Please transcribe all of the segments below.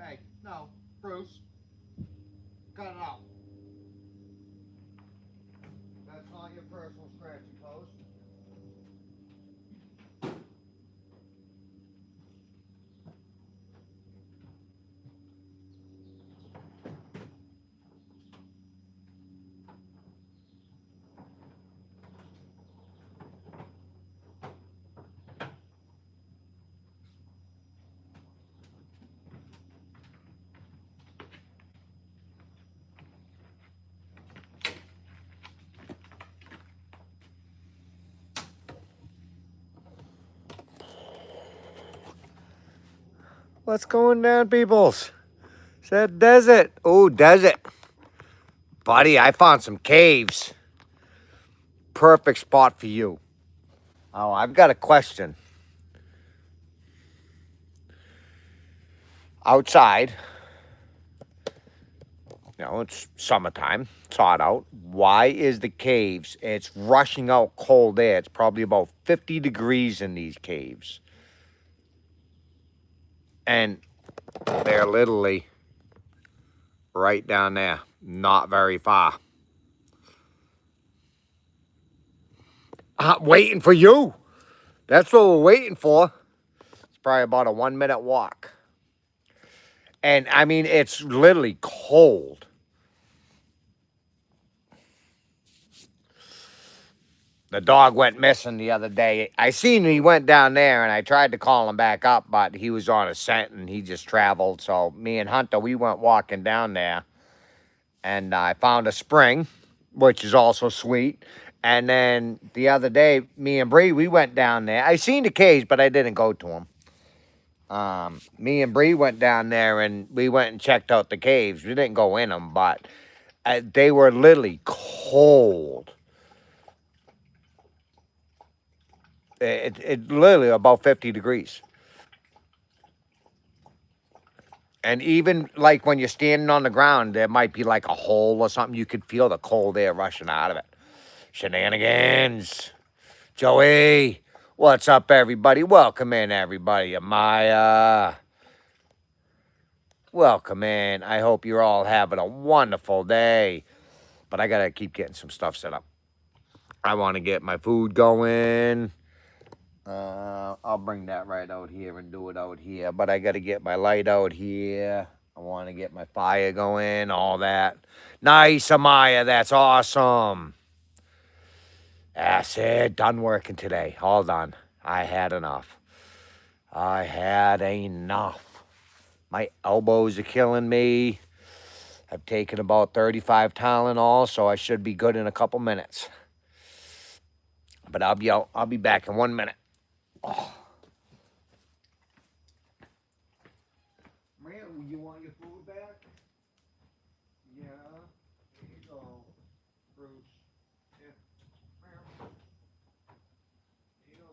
Hey, no, Bruce, cut it out. That's not your personal scratchy post. What's going down, peoples? Said desert. Oh, desert. Buddy, I found some caves. Perfect spot for you. Oh, I've got a question. Outside, it's summertime. It's hot out. Why is the caves? It's rushing out cold air. It's probably about 50 degrees in these caves. And they're literally right down there. Not very far. Waiting for you. That's what we're waiting for. It's probably about a 1 minute walk. And I mean, it's literally cold. The dog went missing the other day. I seen he went down there and I tried to call him back up, but he was on a scent and he just traveled. So me and Hunter, we went walking down there and I found a spring, which is also sweet. And then the other day, me and Bree, we went down there. I seen the caves, but I didn't go to them. Me and Bree went down there and we went and checked out the caves. We didn't go in them, but they were literally cold. It literally about 50 degrees. And even like when you're standing on the ground, there might be like a hole or something. You could feel the cold air rushing out of it. Shenanigans. Joey, what's up, everybody? Welcome in, everybody. Amaya. Welcome in. I hope you're all having a wonderful day. But I got to keep getting some stuff set up. I want to get my food going. I'll bring that right out here and do it out here. But I got to get my light out here. I want to get my fire going, all that. Nice, Amaya. That's awesome. Acid. Done working today. All done. I had enough. I had enough. My elbows are killing me. I've taken about 35 Tylenol, so I should be good in a couple minutes. But I'll be back in 1 minute. Oh. Man, you want your food back? Yeah. Here you go, Bruce. Here. Here you go.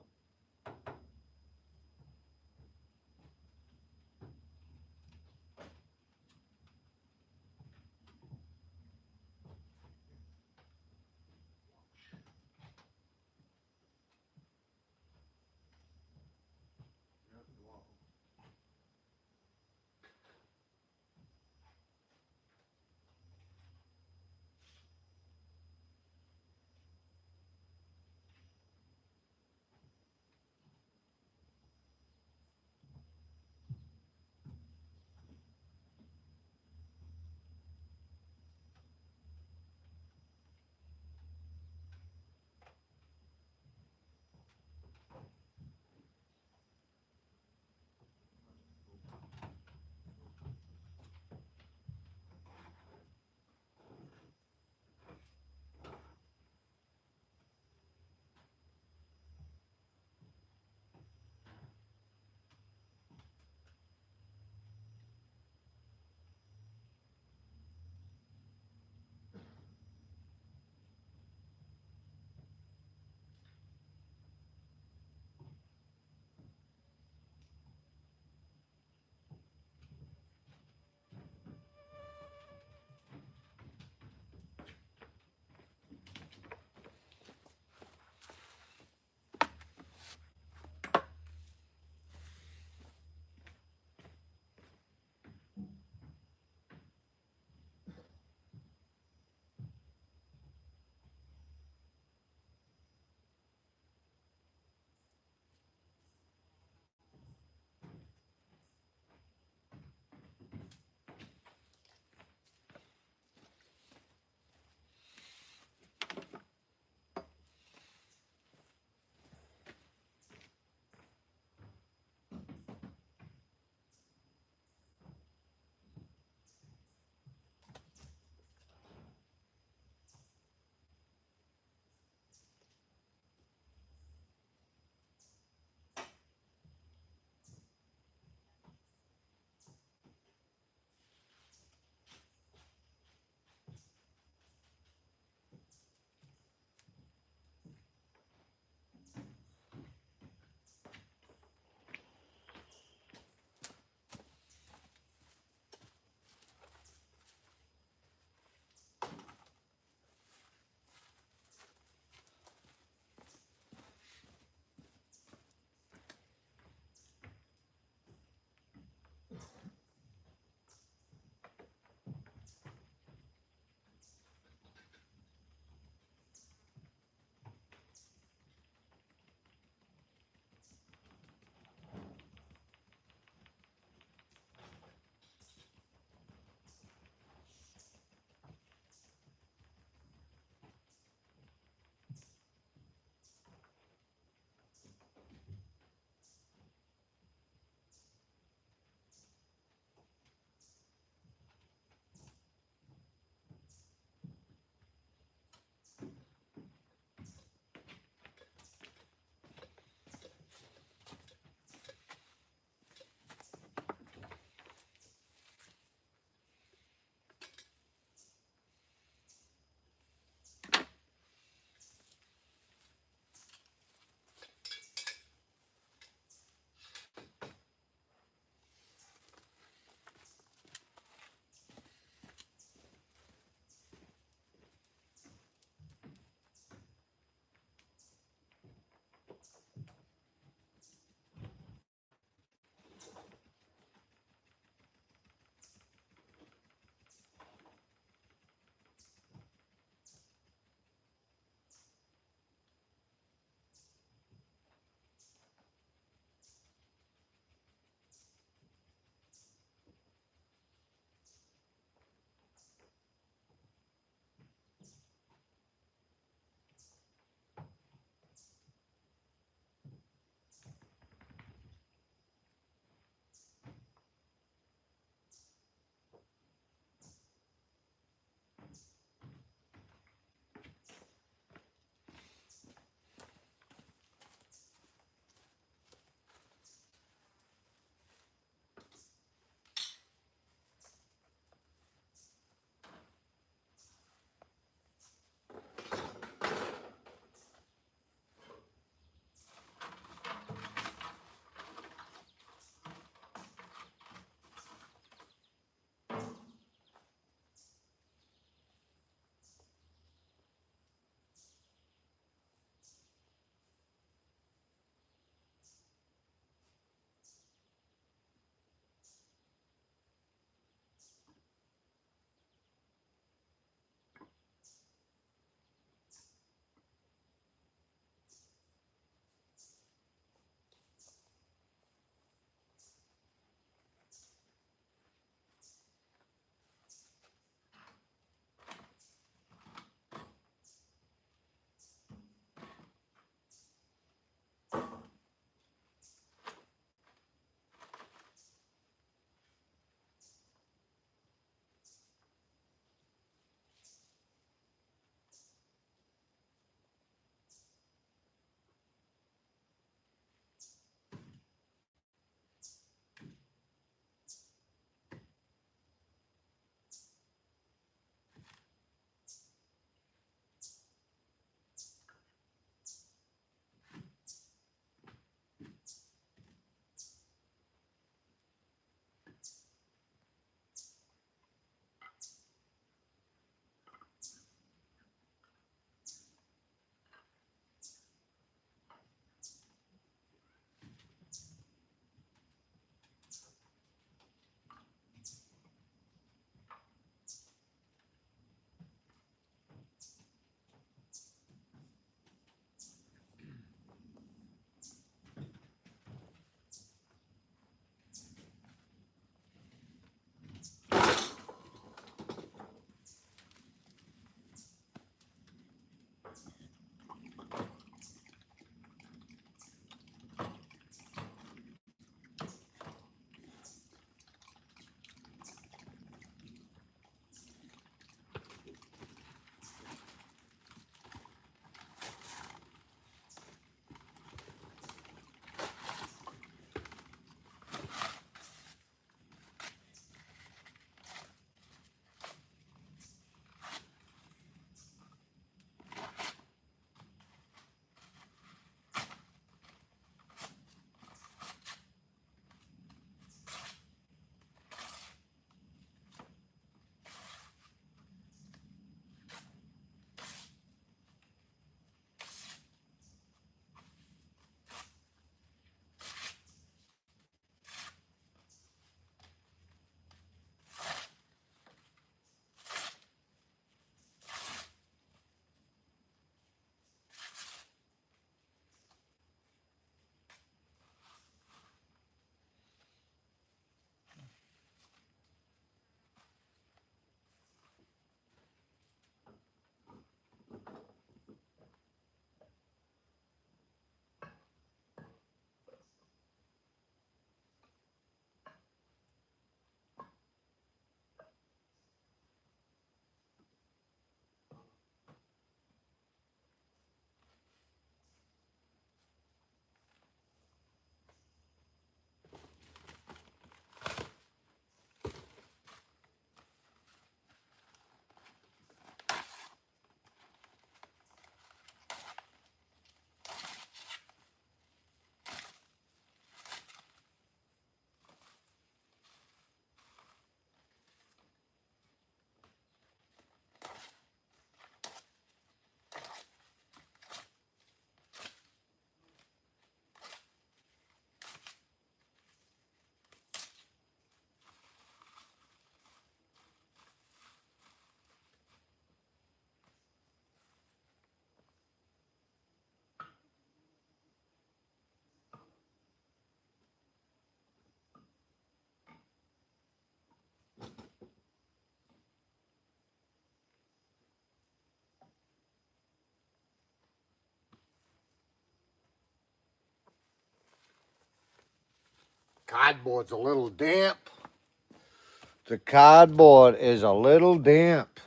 Cardboard's a little damp. The cardboard is a little damp.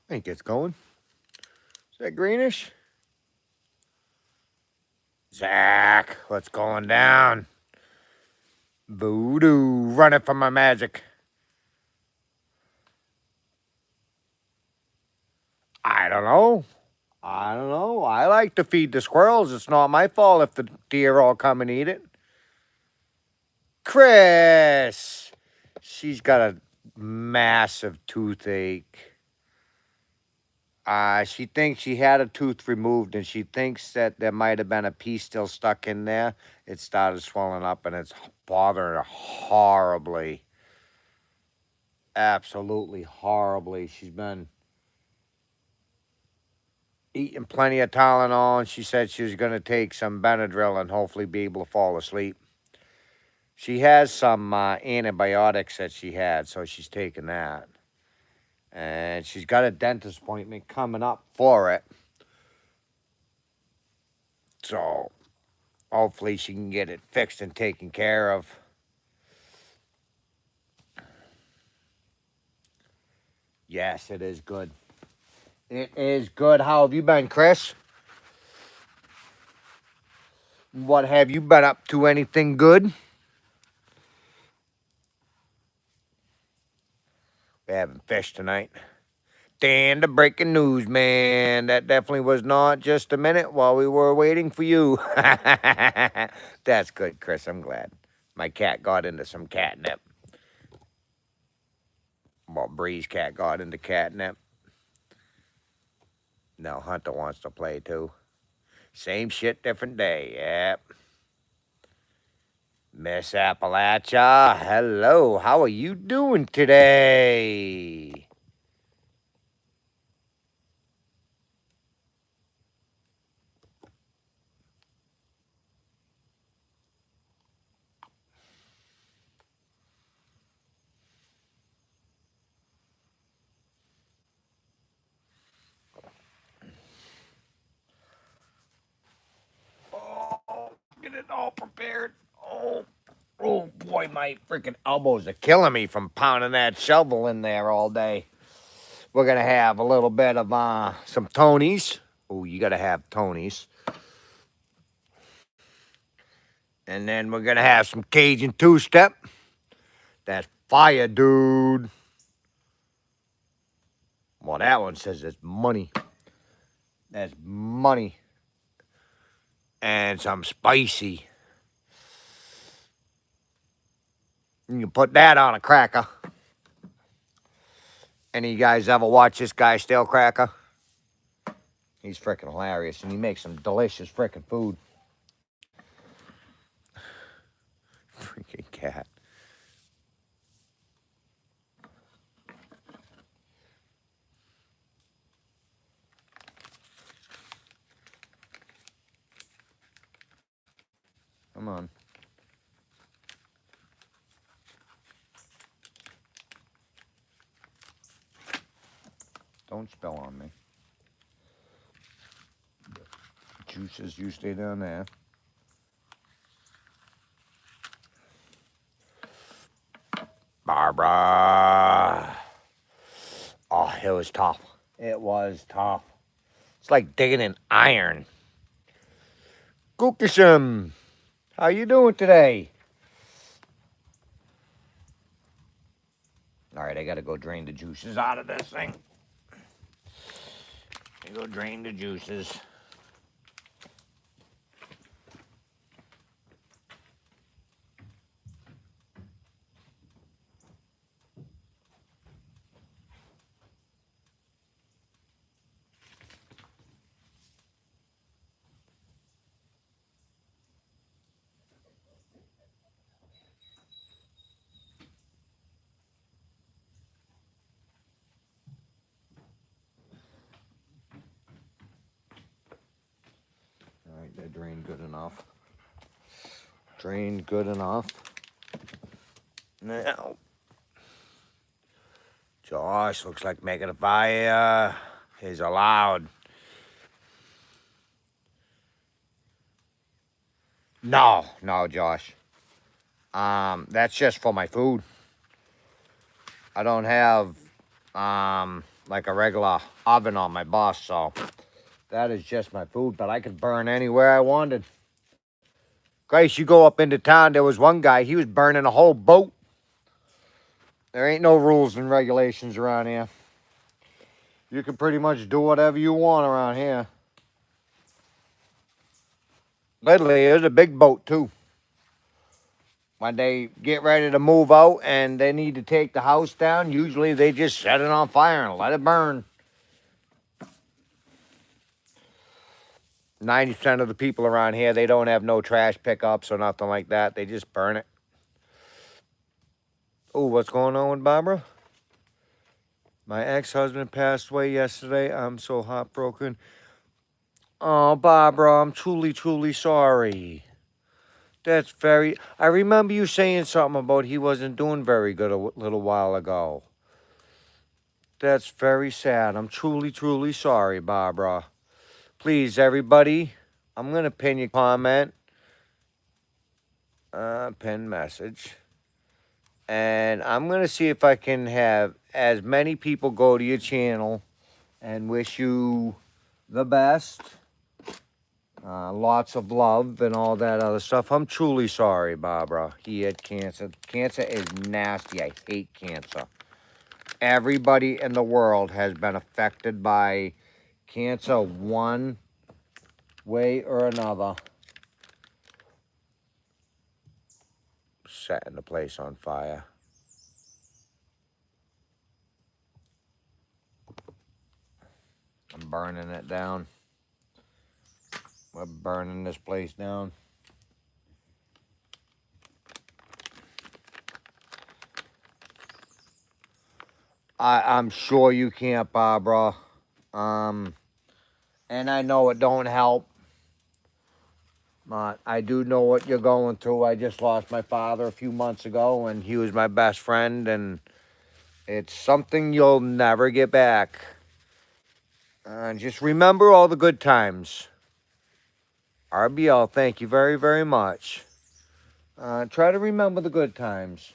I think it's going. Is that greenish? Zach, what's going down? Voodoo, running from my magic. I don't know. I like to feed the squirrels. It's not my fault if the deer all come and eat it. Chris, she's got a massive toothache. She thinks she had a tooth removed, and she thinks that there might have been a piece still stuck in there. It started swelling up, and it's bothering her horribly. Absolutely horribly. She's been eating plenty of Tylenol, and she said she was going to take some Benadryl and hopefully be able to fall asleep. She has some antibiotics that she had, so she's taking that. And she's got a dentist appointment coming up for it. So hopefully she can get it fixed and taken care of. Yes, it is good. It is good. How have you been, Chris? What have you been up to? Anything good? We haven't fished tonight. Dan, the breaking news, man. That definitely was not just a minute while we were waiting for you. That's good, Chris. I'm glad. My cat got into some catnip. Well, Bree's cat got into catnip. Now Hunter wants to play too. Same shit, different day. Yep. Miss Appalachia, hello. How are you doing today? Oh, get it all prepared. Oh boy, my freaking elbows are killing me from pounding that shovel in there all day. We're gonna have a little bit of some Tonys. Oh, you gotta have Tonys. And then we're gonna have some Cajun two-step. That's fire, dude. Well, that one says it's money. That's money. And some spicy. You can put that on a cracker. Any of you guys ever watch this guy, Stale Cracker? He's freaking hilarious, and he makes some delicious freaking food. Freaking cat. Come on. Don't spill on me. Juices, you stay down there. Barbara. Oh, it was tough. It was tough. It's like digging in iron. Gookisham, how you doing today? All right, I gotta go drain the juices out of this thing. I go drain the juices. All right, they drained good enough. Drained good enough. Now, Josh looks like making a fire is allowed. No, Josh. That's just for my food. I don't have like a regular oven on my bus. So that is just my food, but I could burn anywhere I wanted. Grace, you go up into town, there was one guy, he was burning a whole boat. There ain't no rules and regulations around here. You can pretty much do whatever you want around here. Literally, it was a big boat too. When they get ready to move out and they need to take the house down, usually they just set it on fire and let it burn. 90% of the people around here, they don't have no trash pickups or nothing like that. They just burn it. Oh, what's going on with Barbara? My ex-husband passed away yesterday. I'm so heartbroken. Oh, Barbara, I'm truly, truly sorry. That's very... I remember you saying something about he wasn't doing very good a little while ago. That's very sad. I'm truly, truly sorry, Barbara. Please, everybody, I'm going to pin your comment. Pin message. And I'm going to see if I can have as many people go to your channel and wish you the best. Lots of love and all that other stuff. I'm truly sorry, Barbara. He had cancer. Cancer is nasty. I hate cancer. Everybody in the world has been affected by cancer one way or another. Setting the place on fire. I'm burning it down. We're burning this place down. I'm sure you can't, Barbara. And I know it don't help. But I do know what you're going through. I just lost my father a few months ago, and he was my best friend, and it's something you'll never get back. Just remember all the good times. RBL, thank you very, very much. Try to remember the good times.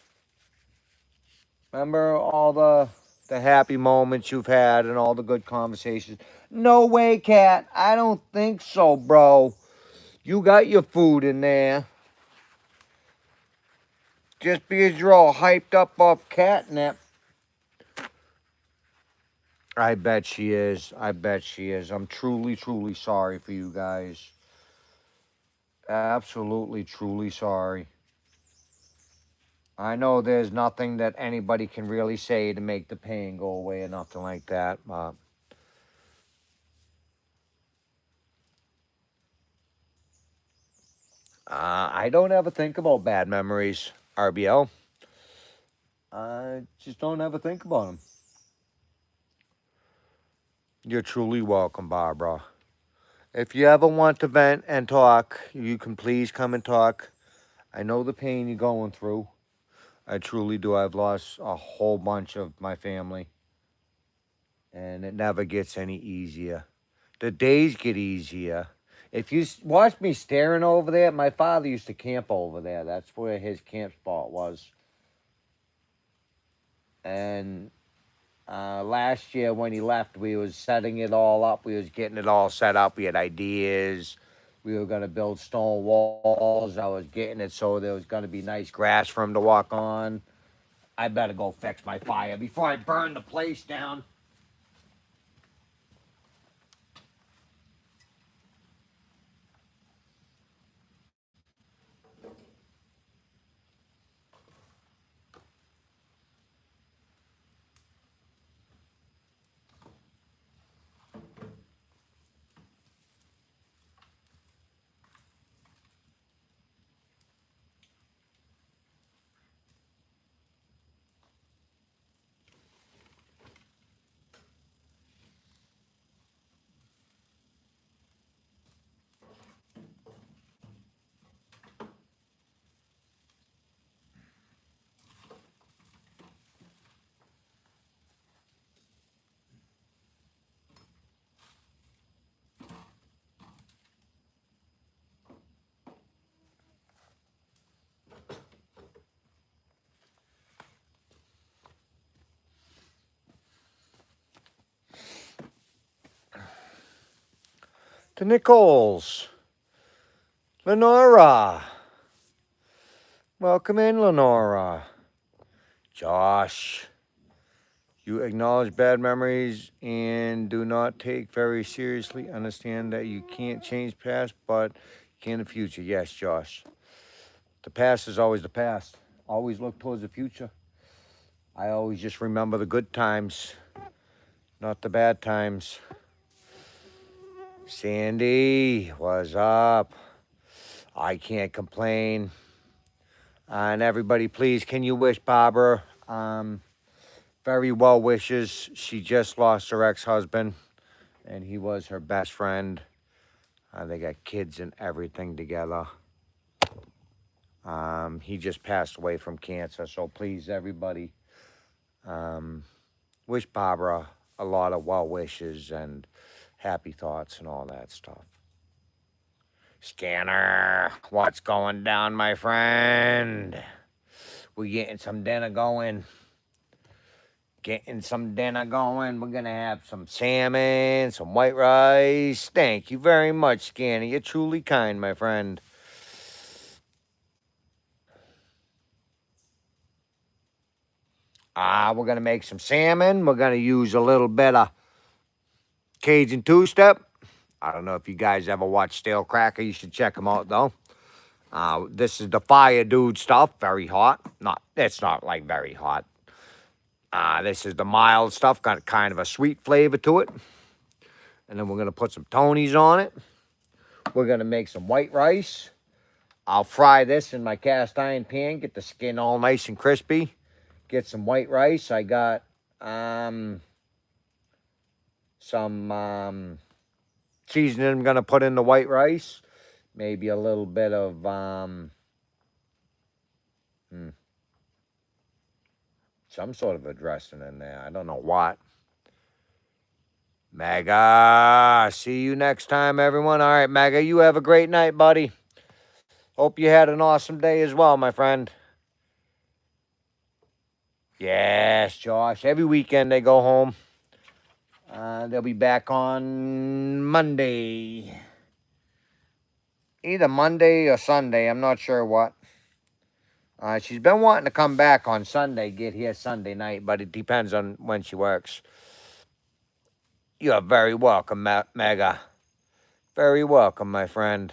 Remember all the happy moments you've had and all the good conversations. No way, Cat. I don't think so, bro. You got your food in there. Just because you're all hyped up off catnip. I bet she is. I bet she is. I'm truly, truly sorry for you guys. Absolutely, truly sorry. I know there's nothing that anybody can really say to make the pain go away or nothing like that, but I don't ever think about bad memories, RBL. I just don't ever think about them. You're truly welcome, Barbara. If you ever want to vent and talk, you can please come and talk. I know the pain you're going through. I truly do. I've lost a whole bunch of my family. And it never gets any easier. The days get easier. If you watch me staring over there, my father used to camp over there. That's where his camp spot was. And last year when he left, we was setting it all up. We was getting it all set up. We had ideas. We were going to build stone walls. I was getting it so there was going to be nice grass for him to walk on. I better go fix my fire before I burn the place down. to Nichols. Lenora. Welcome in, Lenora. Josh. You acknowledge bad memories and do not take very seriously. Understand that you can't change past, but you can in the future. Yes, Josh. The past is always the past. Always look towards the future. I always just remember the good times, not the bad times. Sandy, what's up? I can't complain. And everybody, please, can you wish Barbara very well wishes? She just lost her ex-husband, and he was her best friend. They got kids and everything together. He just passed away from cancer, so please, everybody, wish Barbara a lot of well wishes and happy thoughts and all that stuff. Scanner, what's going down, my friend? We getting some dinner going. Getting some dinner going. We're going to have some salmon, some white rice. Thank you very much, Scanner. You're truly kind, my friend. We're going to make some salmon. We're going to use a little bit of Cajun two-step. I don't know if you guys ever watch Stale Cracker. You should check them out, though. This is the Fire Dude stuff. Very hot. It's not like very hot. This is the mild stuff. Got kind of a sweet flavor to it. And then we're going to put some Tonys on it. We're going to make some white rice. I'll fry this in my cast iron pan. Get the skin all nice and crispy. Get some white rice. I got some seasoning I'm going to put in the white rice. Maybe a little bit of some sort of a dressing in there. I don't know what. Mega, see you next time, everyone. All right, Mega, you have a great night, buddy. Hope you had an awesome day as well, my friend. Yes, Josh. Every weekend they go home. They'll be back on Monday. Either Monday or Sunday. I'm not sure what. She's been wanting to come back on Sunday, get here Sunday night, but it depends on when she works. You are very welcome, Mega. Very welcome, my friend.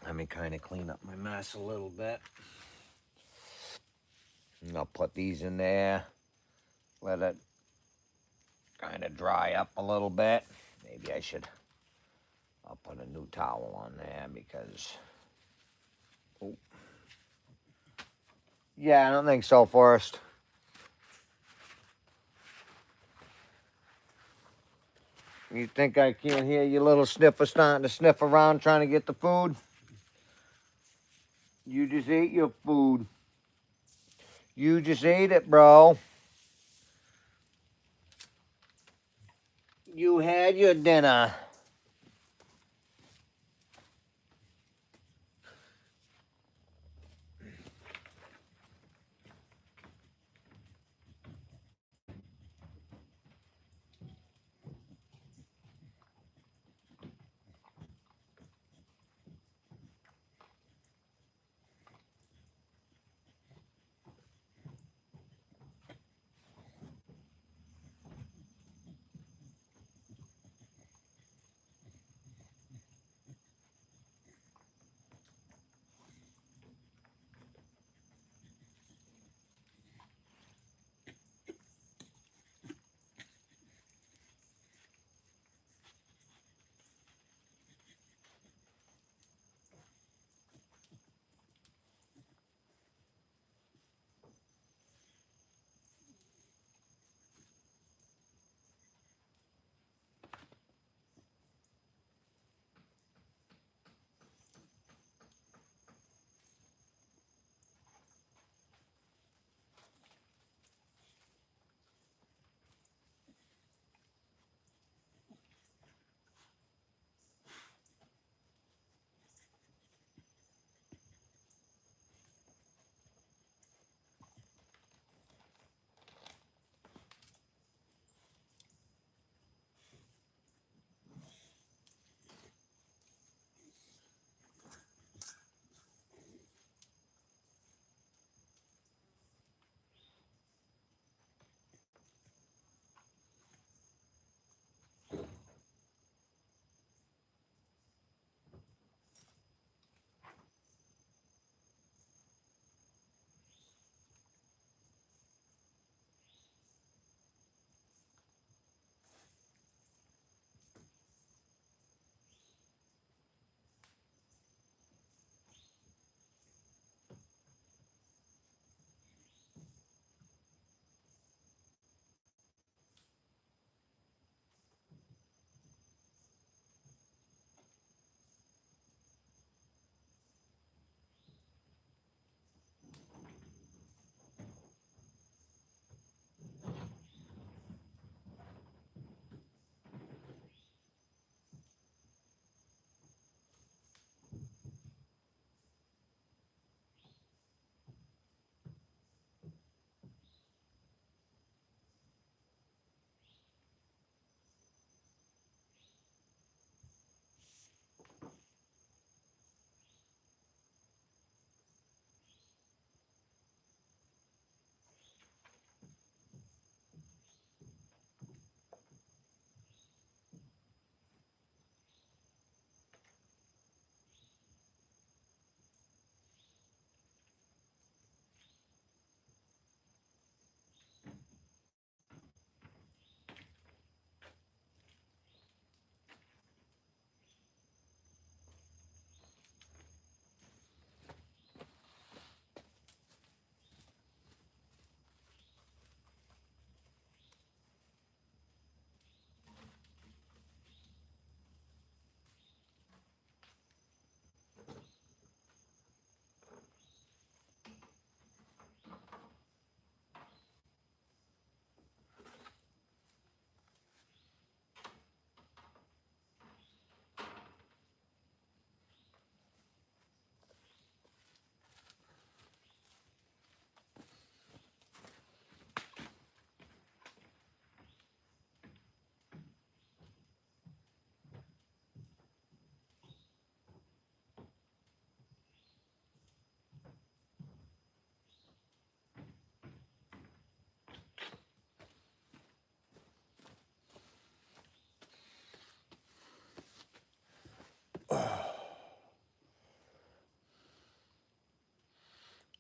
Let me kind of clean up my mess a little bit. And I'll put these in there. Let it kind of dry up a little bit. Maybe I'll put a new towel on there because... Oh. Yeah, I don't think so, Forrest. You think I can't hear your little sniffer starting to sniff around trying to get the food? You just ate your food. You just ate it, bro. You had your dinner.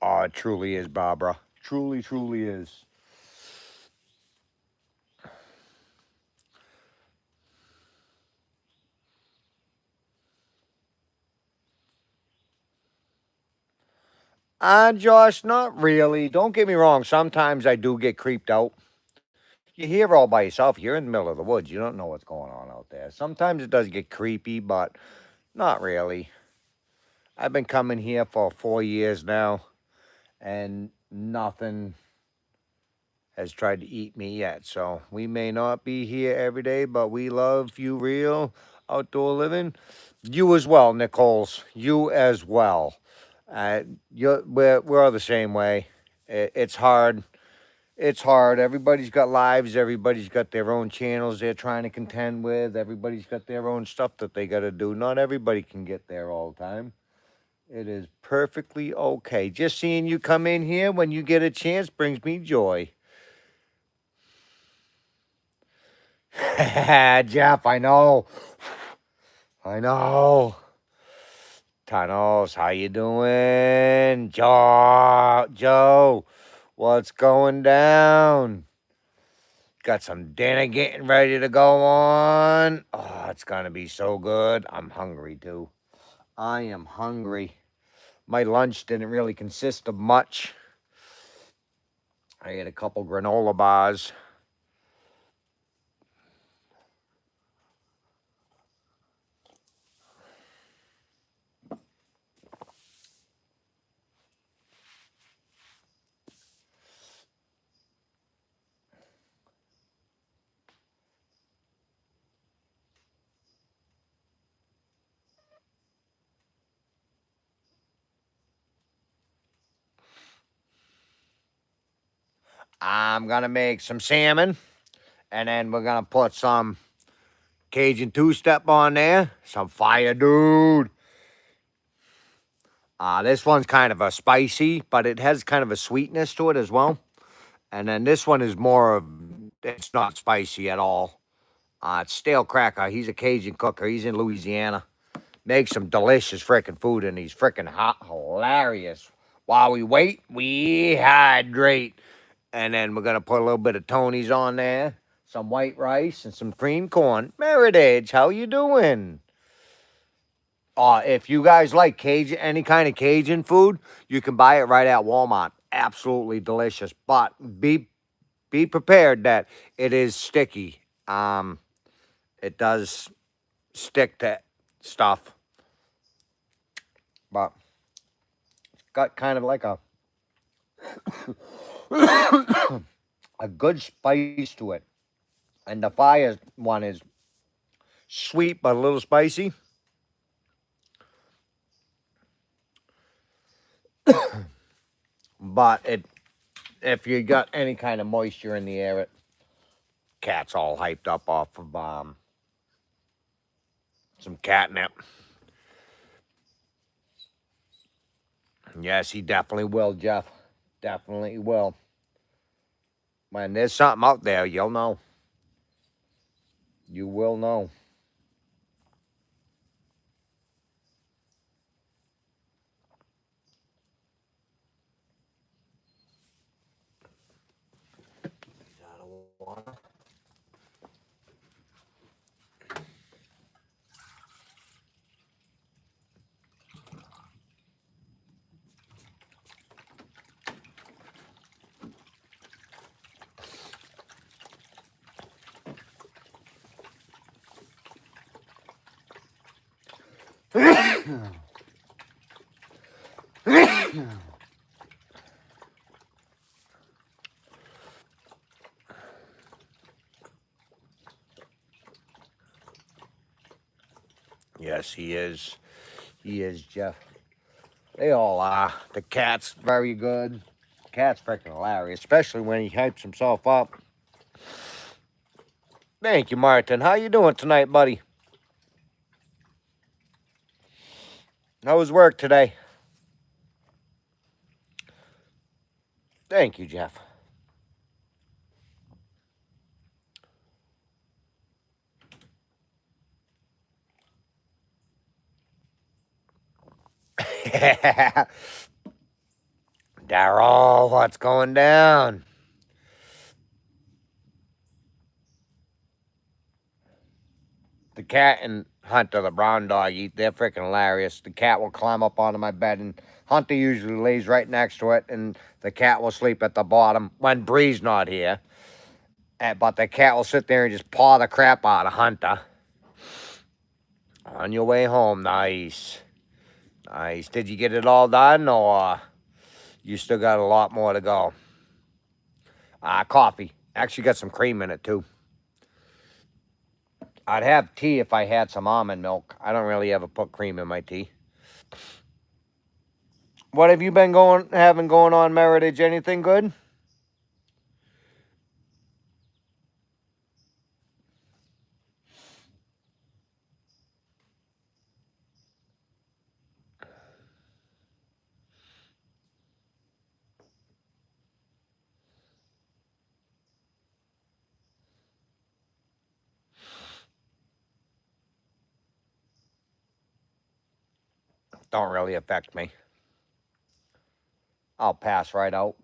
Oh, it truly is, Barbara. Truly, truly is. Josh, not really. Don't get me wrong. Sometimes I do get creeped out. You're here all by yourself. You're in the middle of the woods. You don't know what's going on out there. Sometimes it does get creepy, but not really. I've been coming here for 4 years now, and nothing has tried to eat me yet. So we may not be here every day, but we love you, real outdoor living. You as well, Nichols. You as well. Uh, we're all the same way. It's hard. It's hard. Everybody's got lives. Everybody's got their own channels they're trying to contend with. Everybody's got their own stuff that they got to do. Not everybody can get there all the time. It is perfectly okay. Just seeing you come in here when you get a chance brings me joy. Jeff, I know. I know. Tanos, how you doing? Joe, what's going down? Got some dinner getting ready to go on. Oh, it's going to be so good. I'm hungry, too. I am hungry. My lunch didn't really consist of much. I ate a couple granola bars. I'm going to make some salmon, and then we're going to put some Cajun two-step on there. Some fire, dude. This one's kind of a spicy, but it has kind of a sweetness to it as well. And then this one is more of, it's not spicy at all. It's Stale Cracker. He's a Cajun cooker. He's in Louisiana. Makes some delicious freaking food, and he's freaking hot, hilarious. While we wait, we hydrate. And then we're going to put a little bit of Tony's on there, some white rice, and some cream corn. Meritage, how you doing? If you guys like Cajun, any kind of Cajun food, you can buy it right at Walmart. Absolutely delicious. But be prepared that it is sticky. It does stick to stuff, but it's got kind of like a a good spice to it. And the fire one is sweet but a little spicy. But if you got any kind of moisture in the air, cat's all hyped up off of some catnip. Yes, he definitely will, Jeff. Definitely will. When there's something out there, you'll know. You will know. He's out of water. Yes, he is. He is, Jeff. They all are. The cat's very good. Cat's freaking hilarious, especially when he hypes himself up. Thank you, Martin. How you doing tonight, buddy? How was work today? Thank you, Jeff. Daryl, what's going down? The cat and Hunter, the brown dog, they're freaking hilarious. The cat will climb up onto my bed, and Hunter usually lays right next to it, and the cat will sleep at the bottom when Bree's not here. But the cat will sit there and just paw the crap out of Hunter. On your way home, nice. Nice. Did you get it all done, or you still got a lot more to go? Coffee. Actually got some cream in it, too. I'd have tea if I had some almond milk. I don't really ever put cream in my tea. What have you been having going on, Meritage? Anything good? Don't really affect me. I'll pass right out.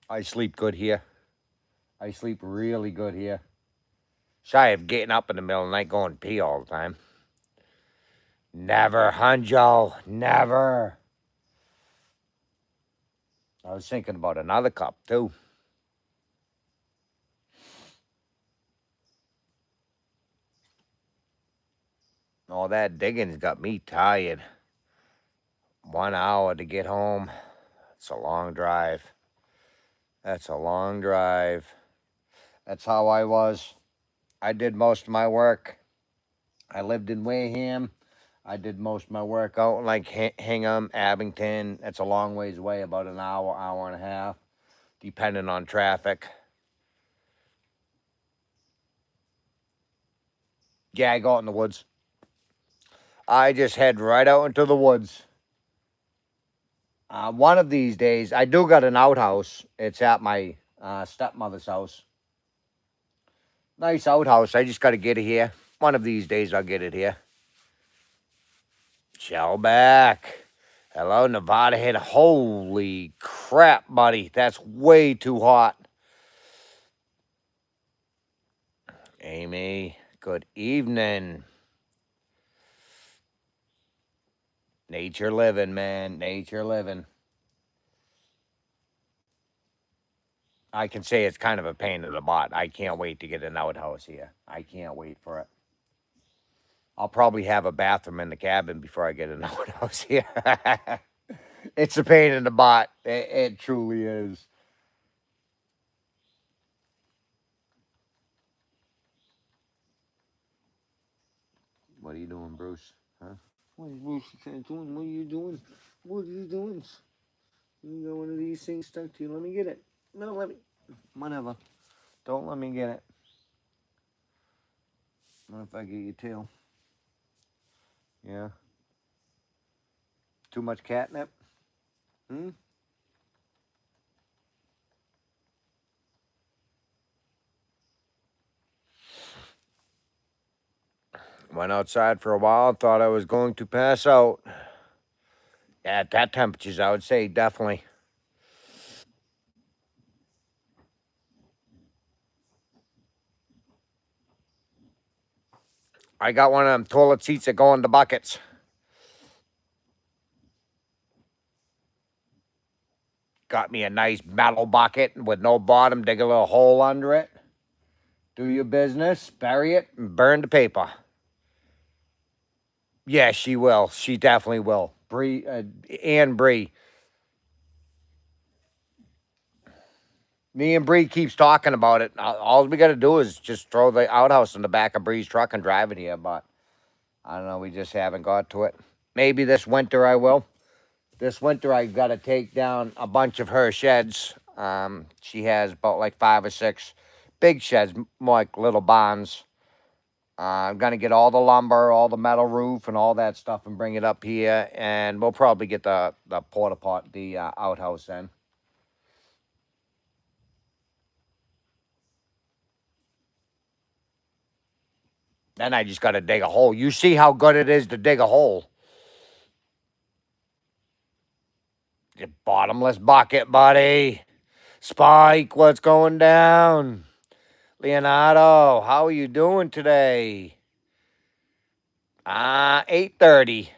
I sleep good here. I sleep really good here. Shy of getting up in the middle of the night going pee all the time. Never, Hunjo. Never. I was thinking about another cup, too. All that digging's got me tired. 1 hour to get home. It's a long drive. That's a long drive. That's how I was. I did most of my work. I lived in Wareham. I did most of my work out in like Hingham, Abington. That's a long ways away, about an hour, hour and a half, depending on traffic. Yeah, I go out in the woods. I just head right out into the woods. One of these days, I do got an outhouse. It's at my stepmother's house. Nice outhouse. I just got to get it here. One of these days, I'll get it here. Shellback. Hello, Nevada Head. Holy crap, buddy. That's way too hot. Amy, good evening. Nature living, man. Nature living. I can say it's kind of a pain in the butt. I can't wait to get an outhouse here. I can't wait for it. I'll probably have a bathroom in the cabin before I get an outhouse here. It's a pain in the butt. It truly is. What are you doing, Bruce? Huh? What is Bruce doing? What are you doing? What are you doing? You got one of these things stuck to you. Let me get it. No, let me. Whatever. Don't let me get it. What if I get your tail? Yeah. Too much catnip? Hmm? Went outside for a while, thought I was going to pass out. At that temperatures, I would say definitely. I got one of them toilet seats that go in the buckets. Got me a nice metal bucket with no bottom, dig a little hole under it. Do your business, bury it, and burn the paper. Yeah, she will. She definitely will. Bree, and Bree. Me and Bree keeps talking about it. All we got to do is just throw the outhouse in the back of Bree's truck and drive it here. But I don't know. We just haven't got to it. Maybe this winter I will. This winter I got to take down a bunch of her sheds. She has about like 5 or 6 big sheds, more like little barns. I'm going to get all the lumber, all the metal roof, and all that stuff and bring it up here. And we'll probably get the porta pot, the outhouse then. Then I just got to dig a hole. You see how good it is to dig a hole. The bottomless bucket, buddy. Spike, what's going down? Leonardo, how are you doing today? 8:30.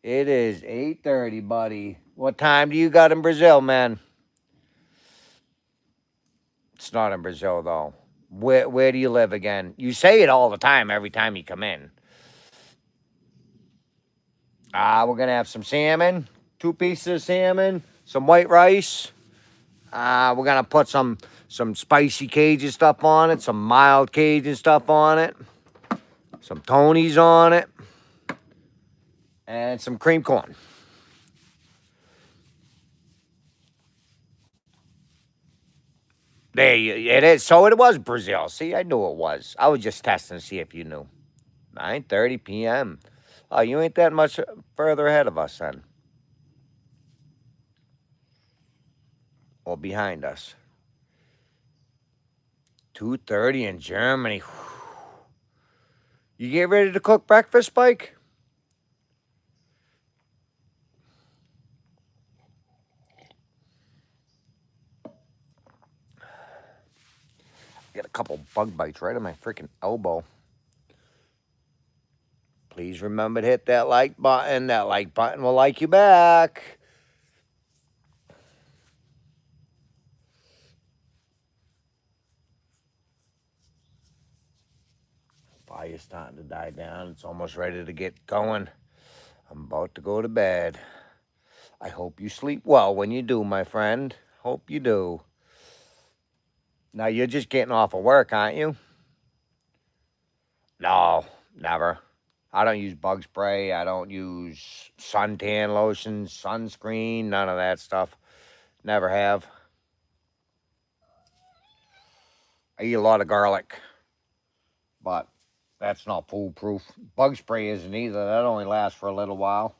It is 8:30, buddy. What time do you got in Brazil, man? It's not in Brazil though. Where do you live again? You say it all the time every time you come in. We're gonna have some salmon, 2 pieces of salmon, some white rice. We're gonna put some spicy Cajun stuff on it, some mild Cajun stuff on it, some Tonys on it, and some cream corn. It is. So it was Brazil. See, I knew it was. I was just testing to see if you knew. 9:30 p.m. Oh, you ain't that much further ahead of us then. Or behind us. 2:30 in Germany. You get ready to cook breakfast, Spike? Get a couple bug bites right on my freaking elbow. Please remember to hit that like button. That like button will like you back. Fire's starting to die down. It's almost ready to get going. I'm about to go to bed. I hope you sleep well when you do, my friend. Hope you do. Now, you're just getting off of work, aren't you? No, never. I don't use bug spray. I don't use suntan lotion, sunscreen, none of that stuff. Never have. I eat a lot of garlic, but that's not foolproof. Bug spray isn't either. That only lasts for a little while.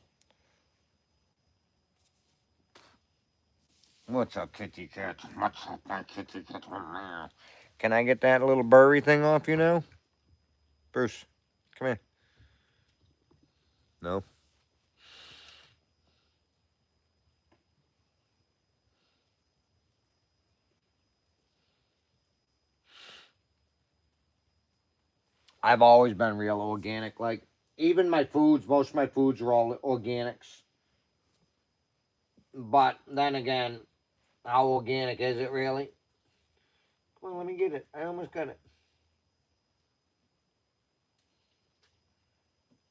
What's up, kitty cat? What's up, my kitty cat? Can I get that little burry thing off you now? Bruce, come here. No? I've always been real organic. Like, even my foods, most of my foods are all organics. But then again, how organic is it really? Come on, let me get it. I almost got it.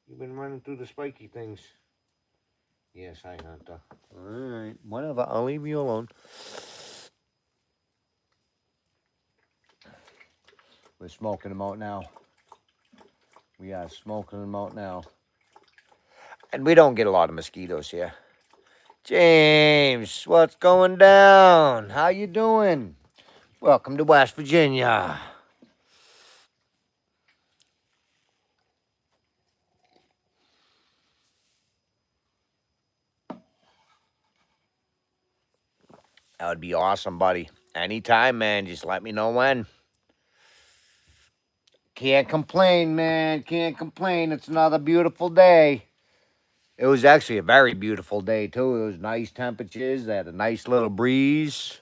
You've been running through the spiky things. Yes, I Hunter. Alright, whatever. I'll leave you alone. We're smoking them out now. We are smoking them out now. And we don't get a lot of mosquitoes here. James, what's going down? How you doing? Welcome to West Virginia. That would be awesome, buddy. Anytime, man. Just let me know when. Can't complain, man. Can't complain. It's another beautiful day. It was actually a very beautiful day, too. It was nice temperatures. They had a nice little breeze.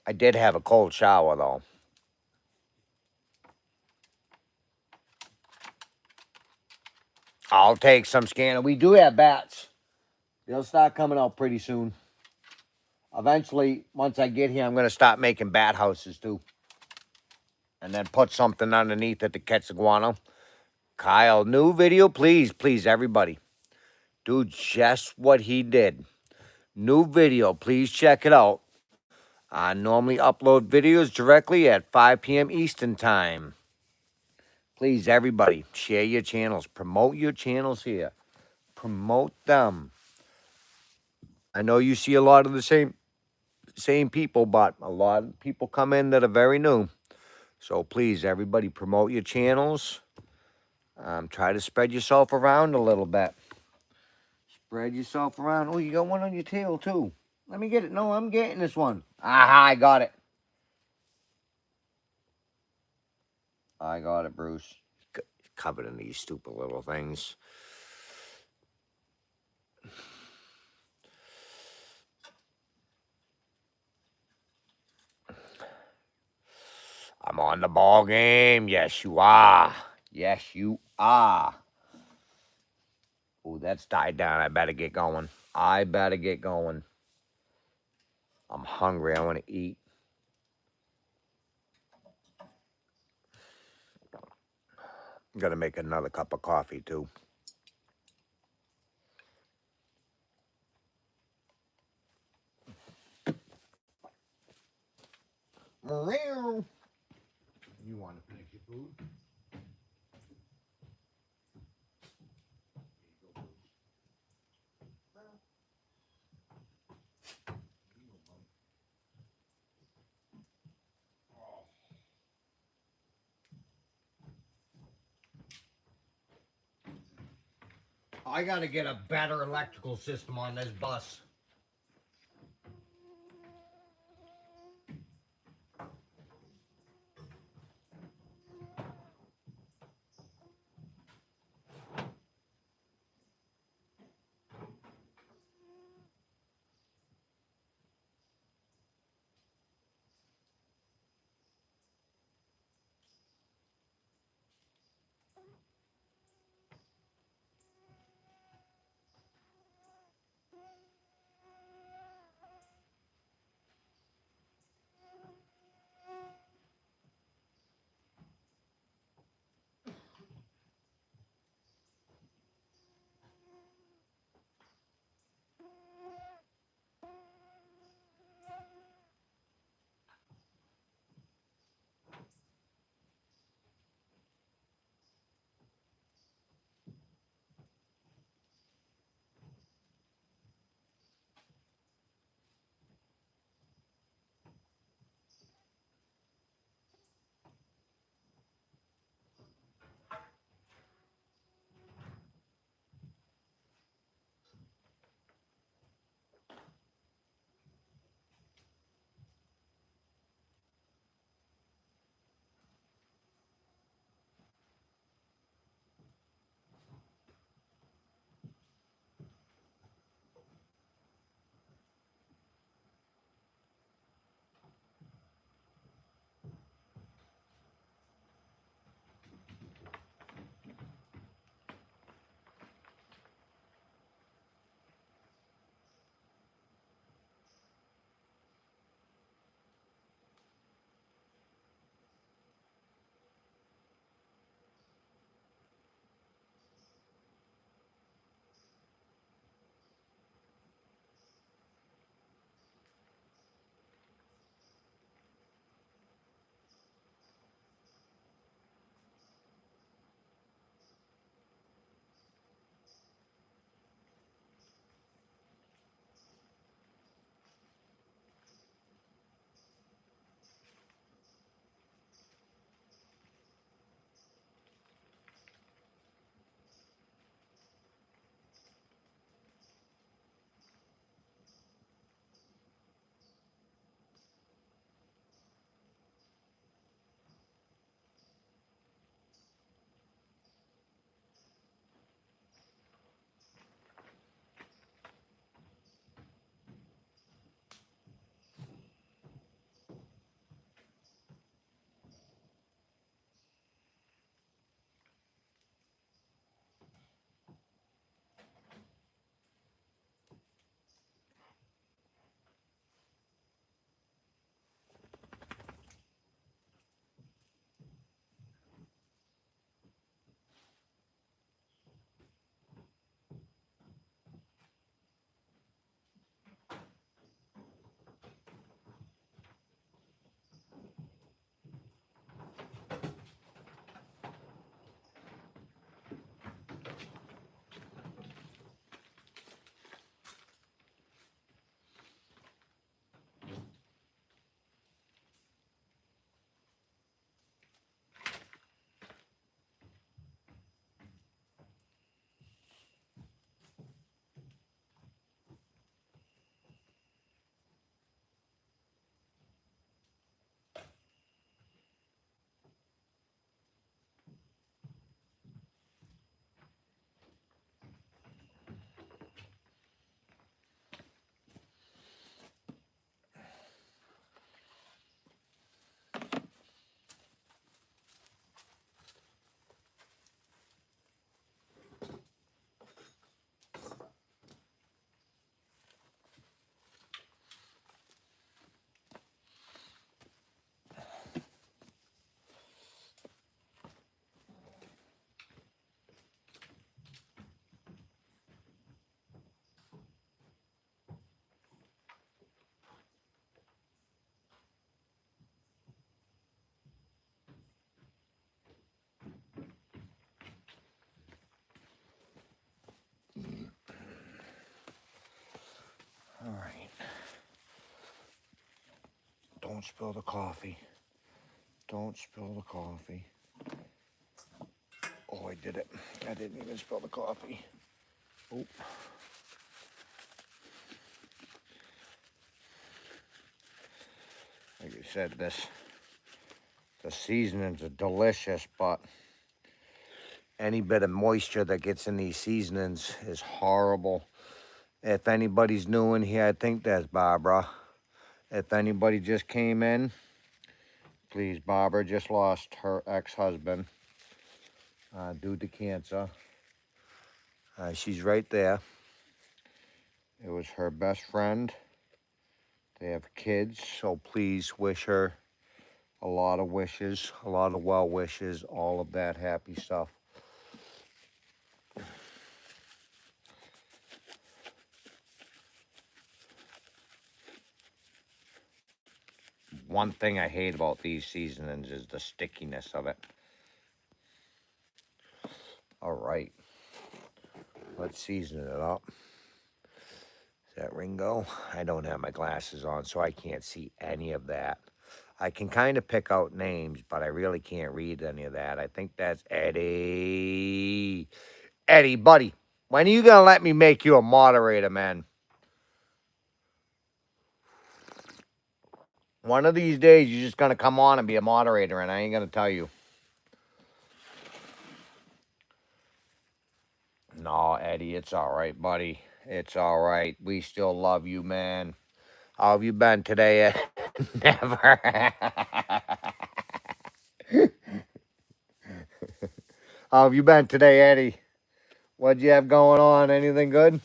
I did have a cold shower, though. I'll take some scanner. We do have bats. They'll start coming out pretty soon. Eventually, once I get here, I'm going to start making bat houses, too. And then put something underneath it to catch the guano. Kyle, new video, please, please, everybody. Do just what he did. New video, please check it out. I normally upload videos directly at 5 p.m. Eastern Time. Please, everybody, share your channels. Promote your channels here. Promote them. I know you see a lot of the same people, but a lot of people come in that are very new. So please, everybody, promote your channels. Try to spread yourself around a little bit. Spread yourself around. Oh, you got one on your tail, too. Let me get it. No, I'm getting this one. Aha, I got it. I got it, Bruce. Covered in these stupid little things. I'm on the ball game. Yes, you are. Yes, you are. Oh, that's died down. I better get going. I better get going. I'm hungry. I want to eat. I'm going to make another cup of coffee, too. You want to finish your food? I got to get a better electrical system on this bus. Don't spill the coffee. Don't spill the coffee. Oh, I did it. I didn't even spill the coffee. Oh. Like you said, the seasonings are delicious, but any bit of moisture that gets in these seasonings is horrible. If anybody's new in here, I think that's Barbara. If anybody just came in, please, Barbara just lost her ex-husband due to cancer. She's right there. It was her best friend. They have kids, so please wish her a lot of wishes, a lot of well wishes, all of that happy stuff. One thing I hate about these seasonings is the stickiness of it. All right, let's season it up. Is that Ringo? I don't have my glasses on, so I can't see any of that. I can kind of pick out names, but I really can't read any of that. I think that's Eddie. Eddie, buddy, when are you going to let me make you a moderator, man? One of these days, you're just going to come on and be a moderator, and I ain't going to tell you. No, Eddie, it's all right, buddy. It's all right. We still love you, man. How have you been today, Ed? Never. How have you been today, Eddie? What'd you have going on? Anything good?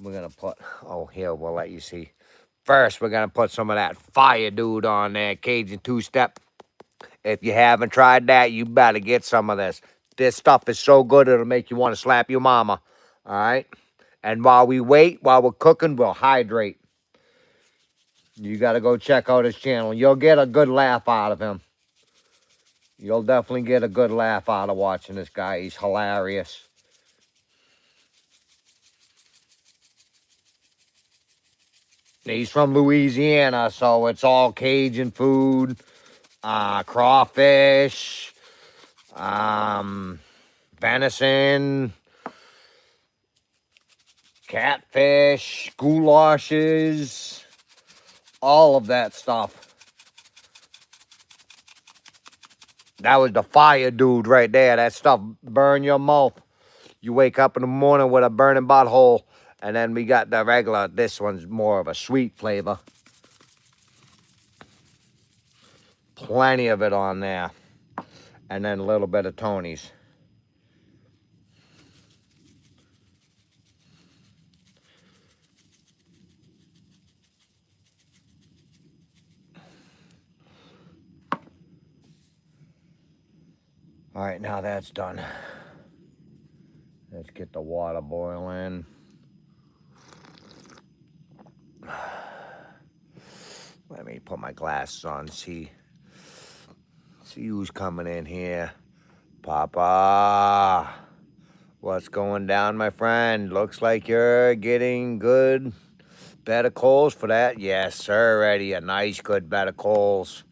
We're going to put... Oh, here, we'll let you see. First, we're going to put some of that fire dude on there, Cajun two-step. If you haven't tried that, you better get some of this. This stuff is so good, it'll make you want to slap your mama. All right? And while we wait, while we're cooking, we'll hydrate. You got to go check out his channel. You'll get a good laugh out of him. You'll definitely get a good laugh out of watching this guy. He's hilarious. He's from Louisiana, so it's all Cajun food, crawfish, venison, catfish, goulashes, all of that stuff. That was the fire dude right there. That stuff burn your mouth. You wake up in the morning with a burning butthole. And then we got the regular, this one's more of a sweet flavor. Plenty of it on there. And then a little bit of Tony's. All right, now that's done. Let's get the water boiling. Let me put my glasses on, see who's coming in here. Papa, what's going down, my friend? Looks like you're getting good bed of coals for that. Yes, sir, Eddie, a nice good bed of coals.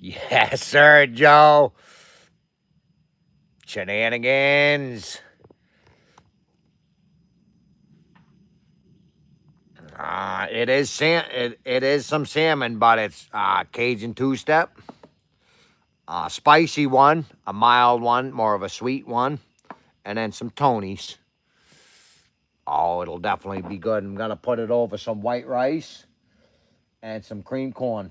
Yes, sir, Joe. Shenanigans. It is some salmon, but it's Cajun two-step. Spicy one, a mild one, more of a sweet one, and then some Tony's. Oh, it'll definitely be good. I'm going to put it over some white rice and some cream corn.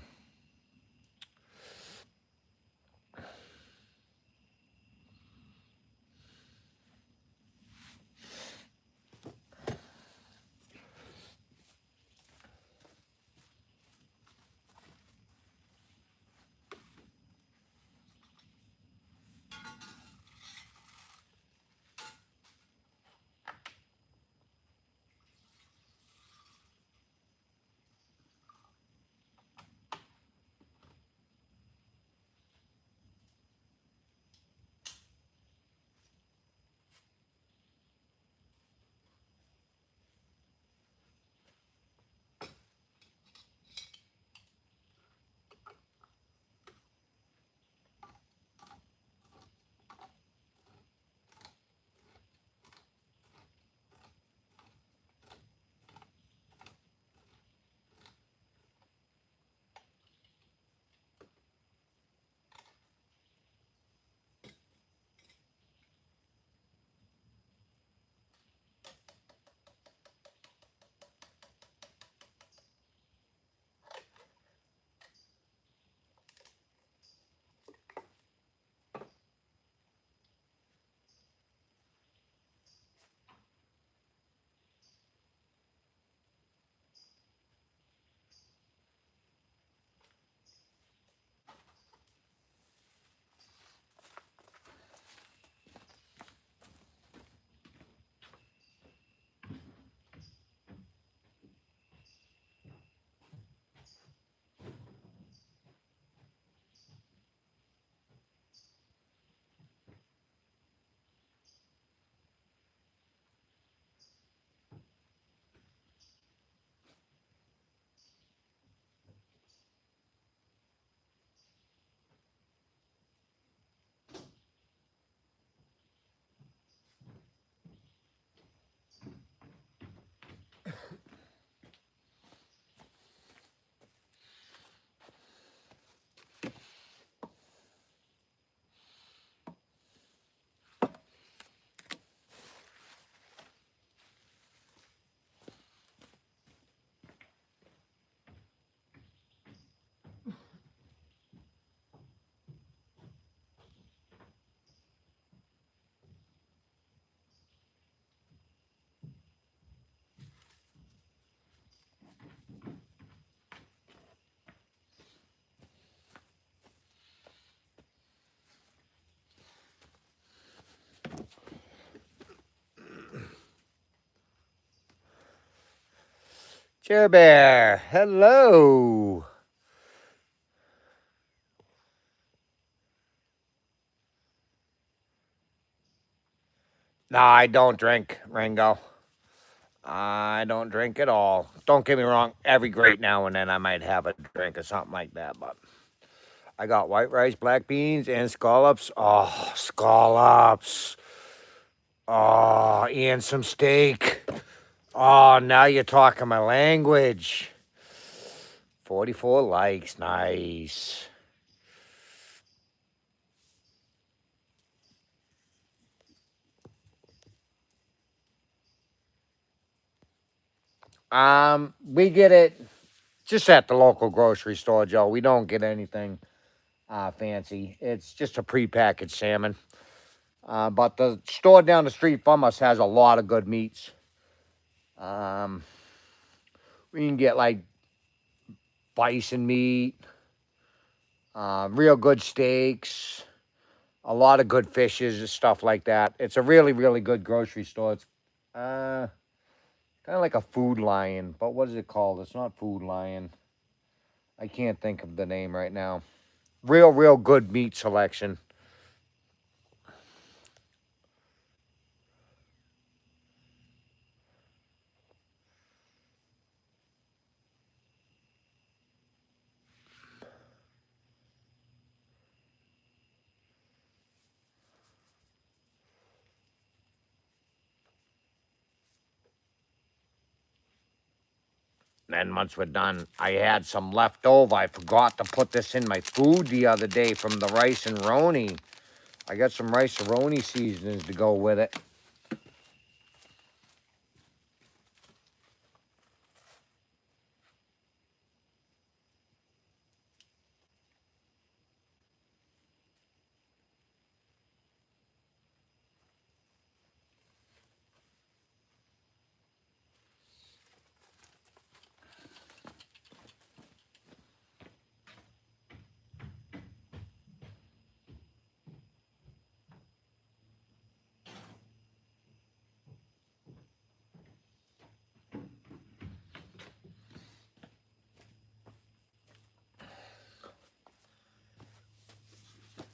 Chair Bear, hello. No, I don't drink, Ringo. I don't drink at all. Don't get me wrong. Every great now and then I might have a drink or something like that, but I got white rice, black beans, and scallops. Oh, scallops. Oh, and some steak. Oh, now you're talking my language. 44 likes. Nice. We get it just at the local grocery store, Joe. We don't get anything fancy. It's just a prepackaged salmon. But the store down the street from us has a lot of good meats. Um, we can get like bison meat, real good steaks, a lot of good fishes and stuff like that. It's a really, really good grocery store. It's kind of like a Food Lion, but what is it called? It's not Food Lion. I can't think of the name right now. Real, real good meat selection. And once we're done, I had some left over. I forgot to put this in my food the other day from the rice and roni. I got some rice and roni seasonings to go with it.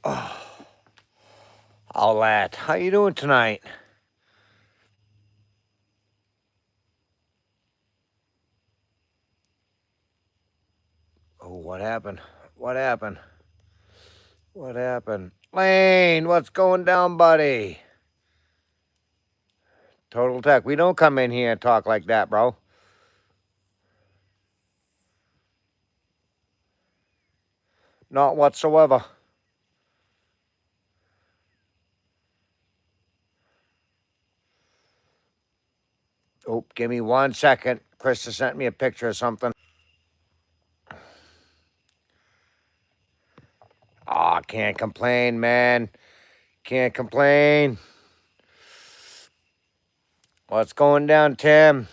Oh, all that. How you doing tonight? Oh, what happened? What happened? What happened? Lane, what's going down, buddy? Total Tech. We don't come in here and talk like that, bro. Not whatsoever. Oh, give me 1 second. Krista sent me a picture of something. Aw, can't complain, man. Can't complain. What's going down, Tim?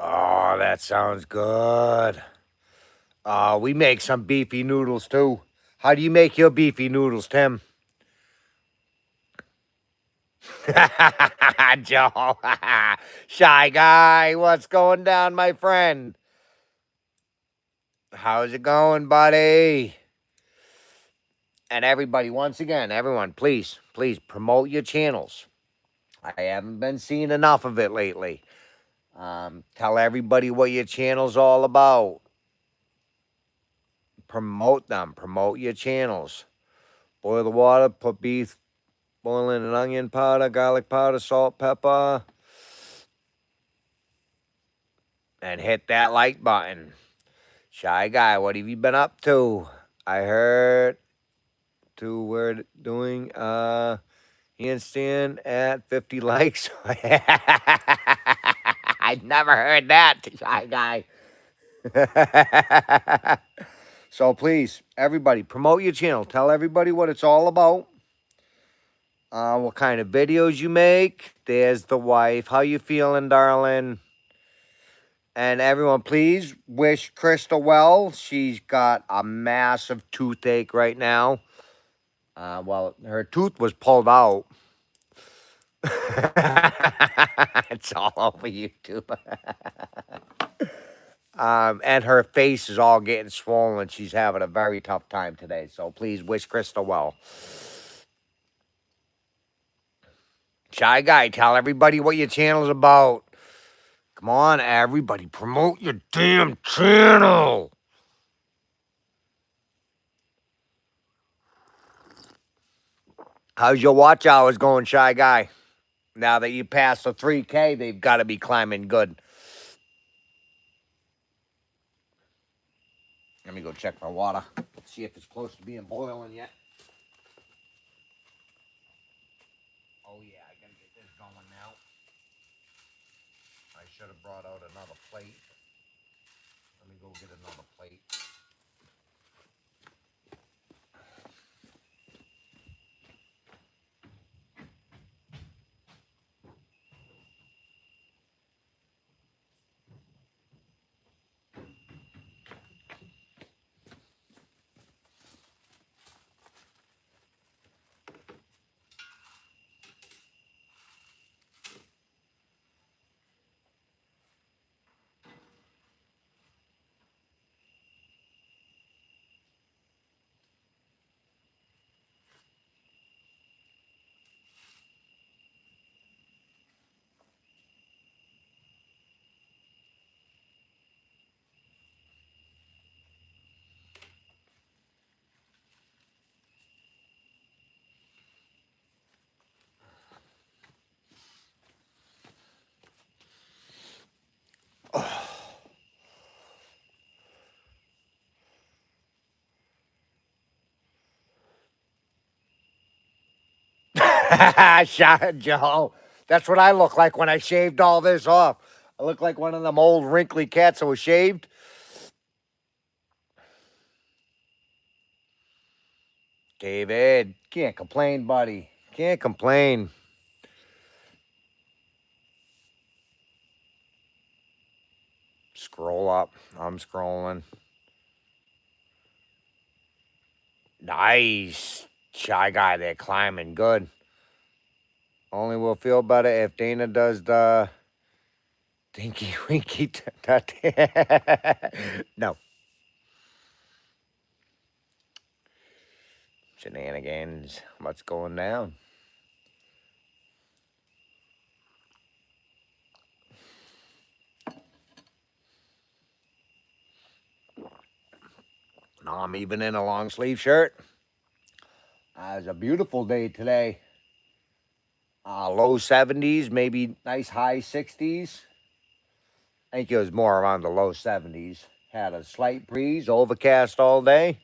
Oh, that sounds good. We make some beefy noodles too. How do you make your beefy noodles, Tim? Joe. Shy guy, what's going down, my friend? How's it going, buddy? And everybody, once again, everyone, please, please promote your channels. I haven't been seeing enough of it lately. Tell everybody what your channel's all about. Promote them. Promote your channels. Boil the water, put beef boiling and onion powder, garlic powder, salt, pepper, and hit that like button. Shy guy, what have you been up to? I heard we're doing Handstand at 50 likes. I never heard that, Shy Guy. So please, everybody, promote your channel. Tell everybody what it's all about. What kind of videos you make. There's the wife. How you feeling, darling? And everyone, please wish Crystal well. She's got a massive toothache right now. Well, her tooth was pulled out. It's all over YouTube. And her face is all getting swollen. She's having a very tough time today. So please wish Crystal well. Shy Guy, tell everybody what your channel is about. Come on, everybody, promote your damn channel. How's your watch hours going, Shy Guy? Now that you passed the 3K, they've got to be climbing good. Let me go check my water. See if it's close to being boiling yet. Oh, yeah, I got to get this going now. I should have brought out another plate. Let me go get another plate. Shot Joe. That's what I look like when I shaved all this off. I look like one of them old wrinkly cats that was shaved. David, can't complain, buddy. Can't complain. Scroll up. I'm scrolling. Nice. Shy Guy, they're climbing good. Only will feel better if Dana does the Dinky Winky. No. Shenanigans. What's going down? No, I'm even in a long sleeve shirt. It's a beautiful day today. Low 70s, maybe nice high 60s. I think it was more around the low 70s. Had a slight breeze, overcast all day.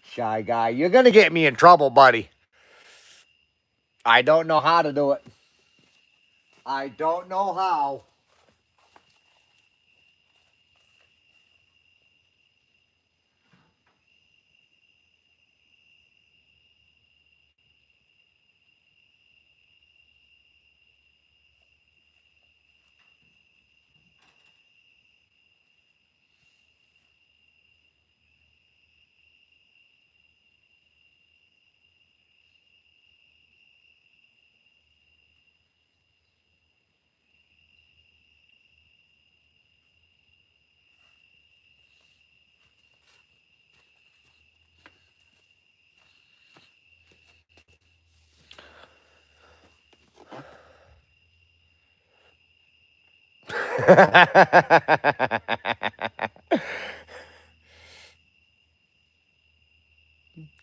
Shy Guy, you're going to get me in trouble, buddy. I don't know how to do it. I don't know how.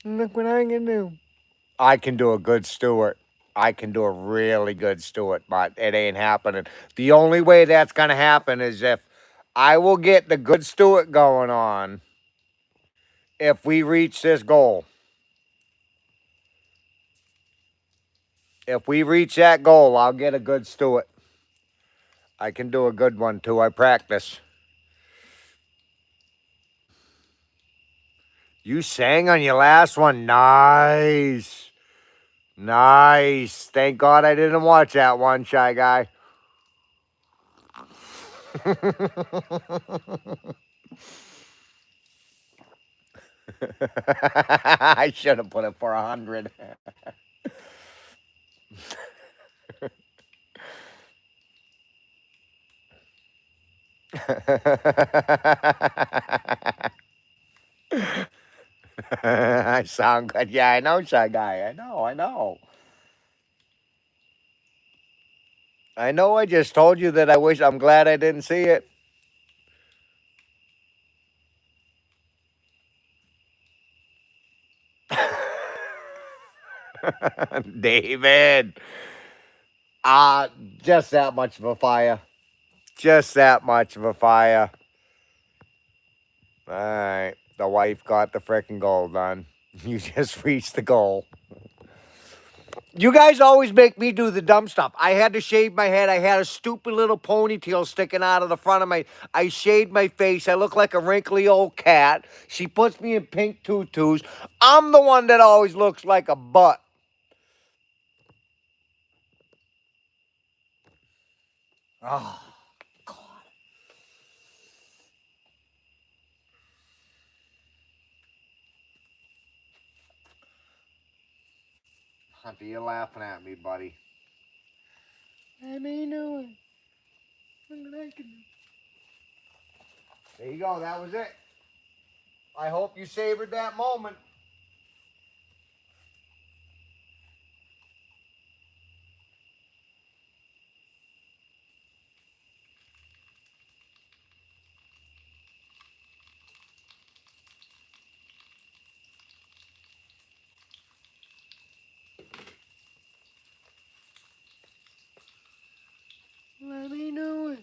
Look what I can do. I can do a good Stewart. I can do a really good Stewart, but it ain't happening. The only way that's going to happen is if I will get the good Stewart going on if we reach this goal. If we reach that goal, I'll get a good Stewart. I can do a good one too. I practice. You sang on your last one. Nice. Nice. Thank God I didn't watch that one, Shy Guy. I should have put it for 100. I sound good. Yeah, I know, Shy Guy. I know, I know. I know I just told you that I'm glad I didn't see it. David. Uh, just that much of a fire. Just that much of a fire. All right. The wife got the frickin' goal done. You just reached the goal. You guys always make me do the dumb stuff. I had to shave my head. I had a stupid little ponytail sticking out of the front of my... I shaved my face. I look like a wrinkly old cat. She puts me in pink tutus. I'm the one that always looks like a butt. Oh, God. Hunter, you're laughing at me, buddy. I may know it. There you go. That was it. I hope you savored that moment. Let me know it.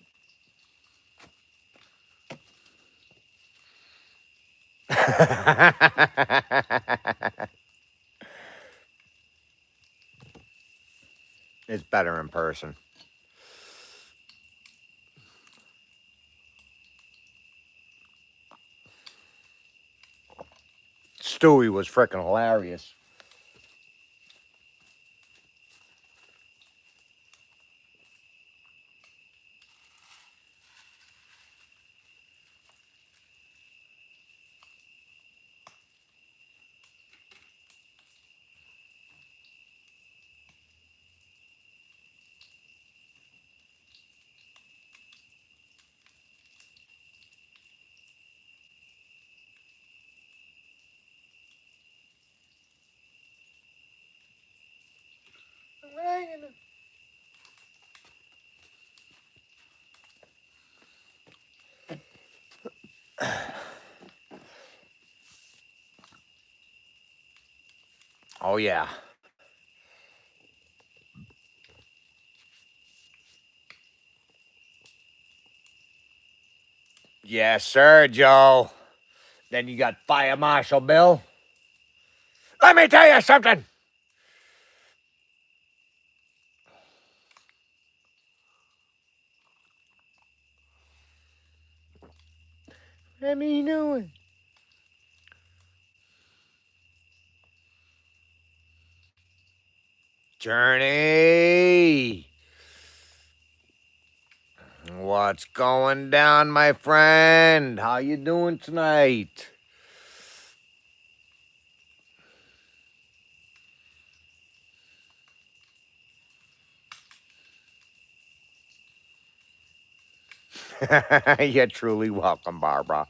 It's better in person. Stewie was freaking hilarious. Oh, yeah. Yes, sir, Joe. Then you got Fire Marshal Bill. Let me tell you something. Let me know it. Journey. What's going down, my friend? How you doing tonight? You're truly welcome, Barbara.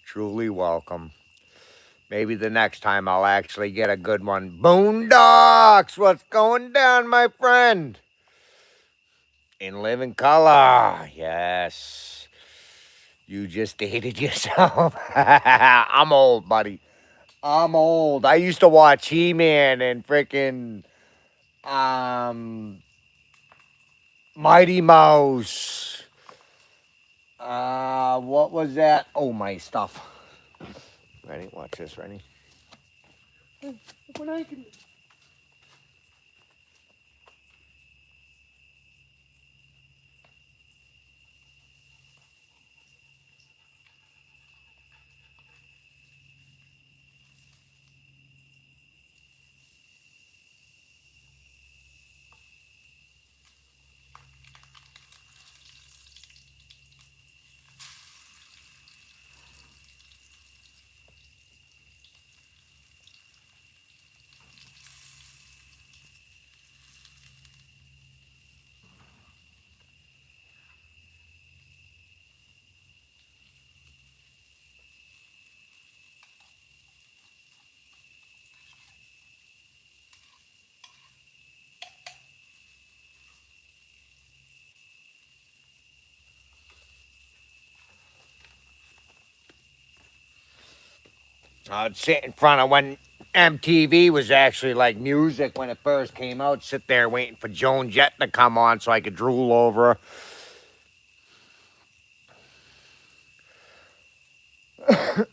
Truly welcome. Maybe the next time I'll actually get a good one. Boondocks, what's going down, my friend? In living color, yes. You just dated yourself. I'm old, buddy. I'm old. I used to watch He-Man and freaking Mighty Mouse. What was that? Oh, my stuff. Ready? Watch this. Ready? Look what I can do. I'd sit in front of when MTV was actually like music when it first came out. Sit there waiting for Joan Jett to come on so I could drool over her.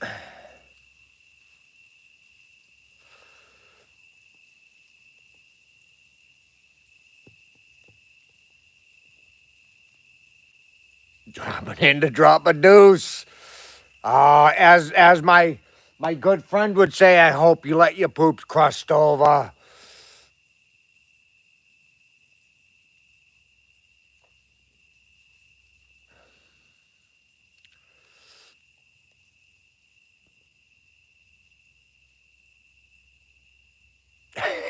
Dropping in to drop a deuce. As my good friend would say, I hope you let your poops crust over.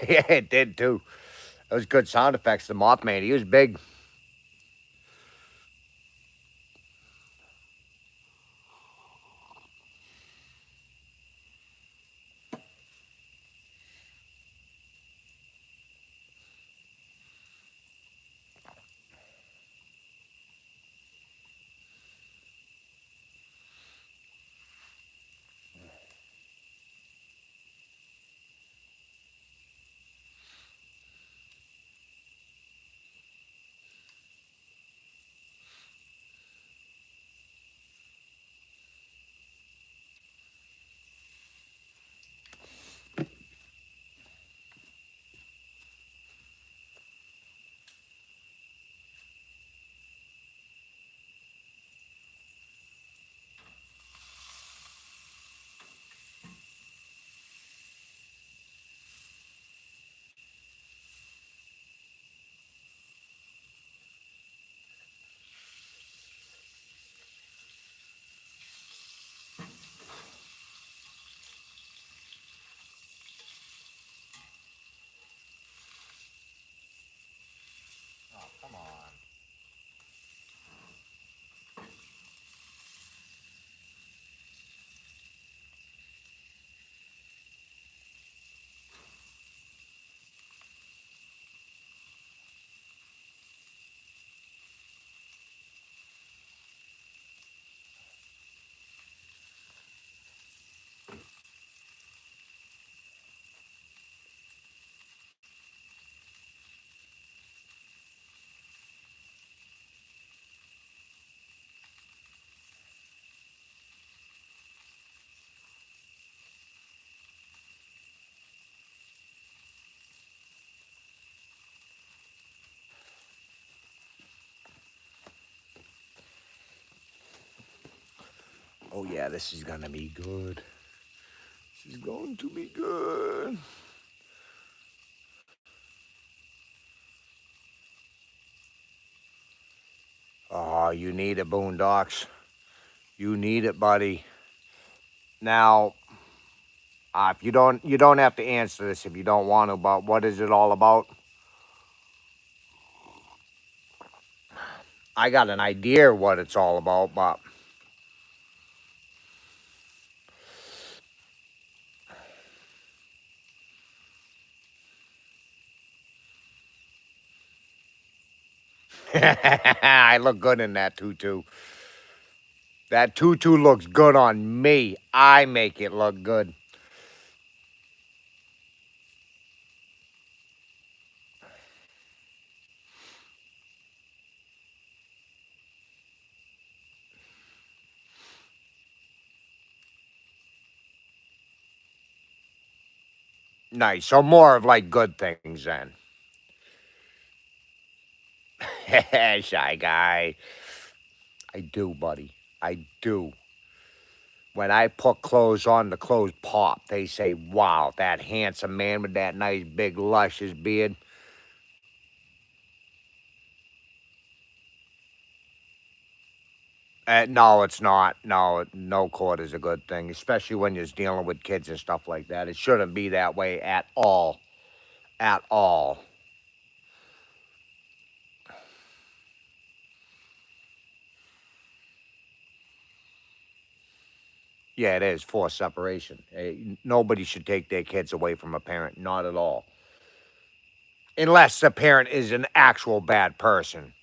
Yeah, it did too. That was good sound effects. The Mothman, he was big. Oh, come on. Oh yeah, this is gonna be good. This is going to be good. Oh, you need it, Boondocks. You need it, buddy. Now, if you don't have to answer this if you don't want to. But what is it all about? I got an idea what it's all about, but I look good in that tutu. That tutu looks good on me. I make it look good. Nice. So more of like good things then. Shy guy. I do, buddy. I do. When I put clothes on, the clothes pop. They say, wow, that handsome man with that nice big luscious beard. No, it's not. No, no court is a good thing, especially when you're dealing with kids and stuff like that. It shouldn't be that way at all. At all. Yeah, it is forced separation. Nobody should take their kids away from a parent. Not at all. Unless the parent is an actual bad person.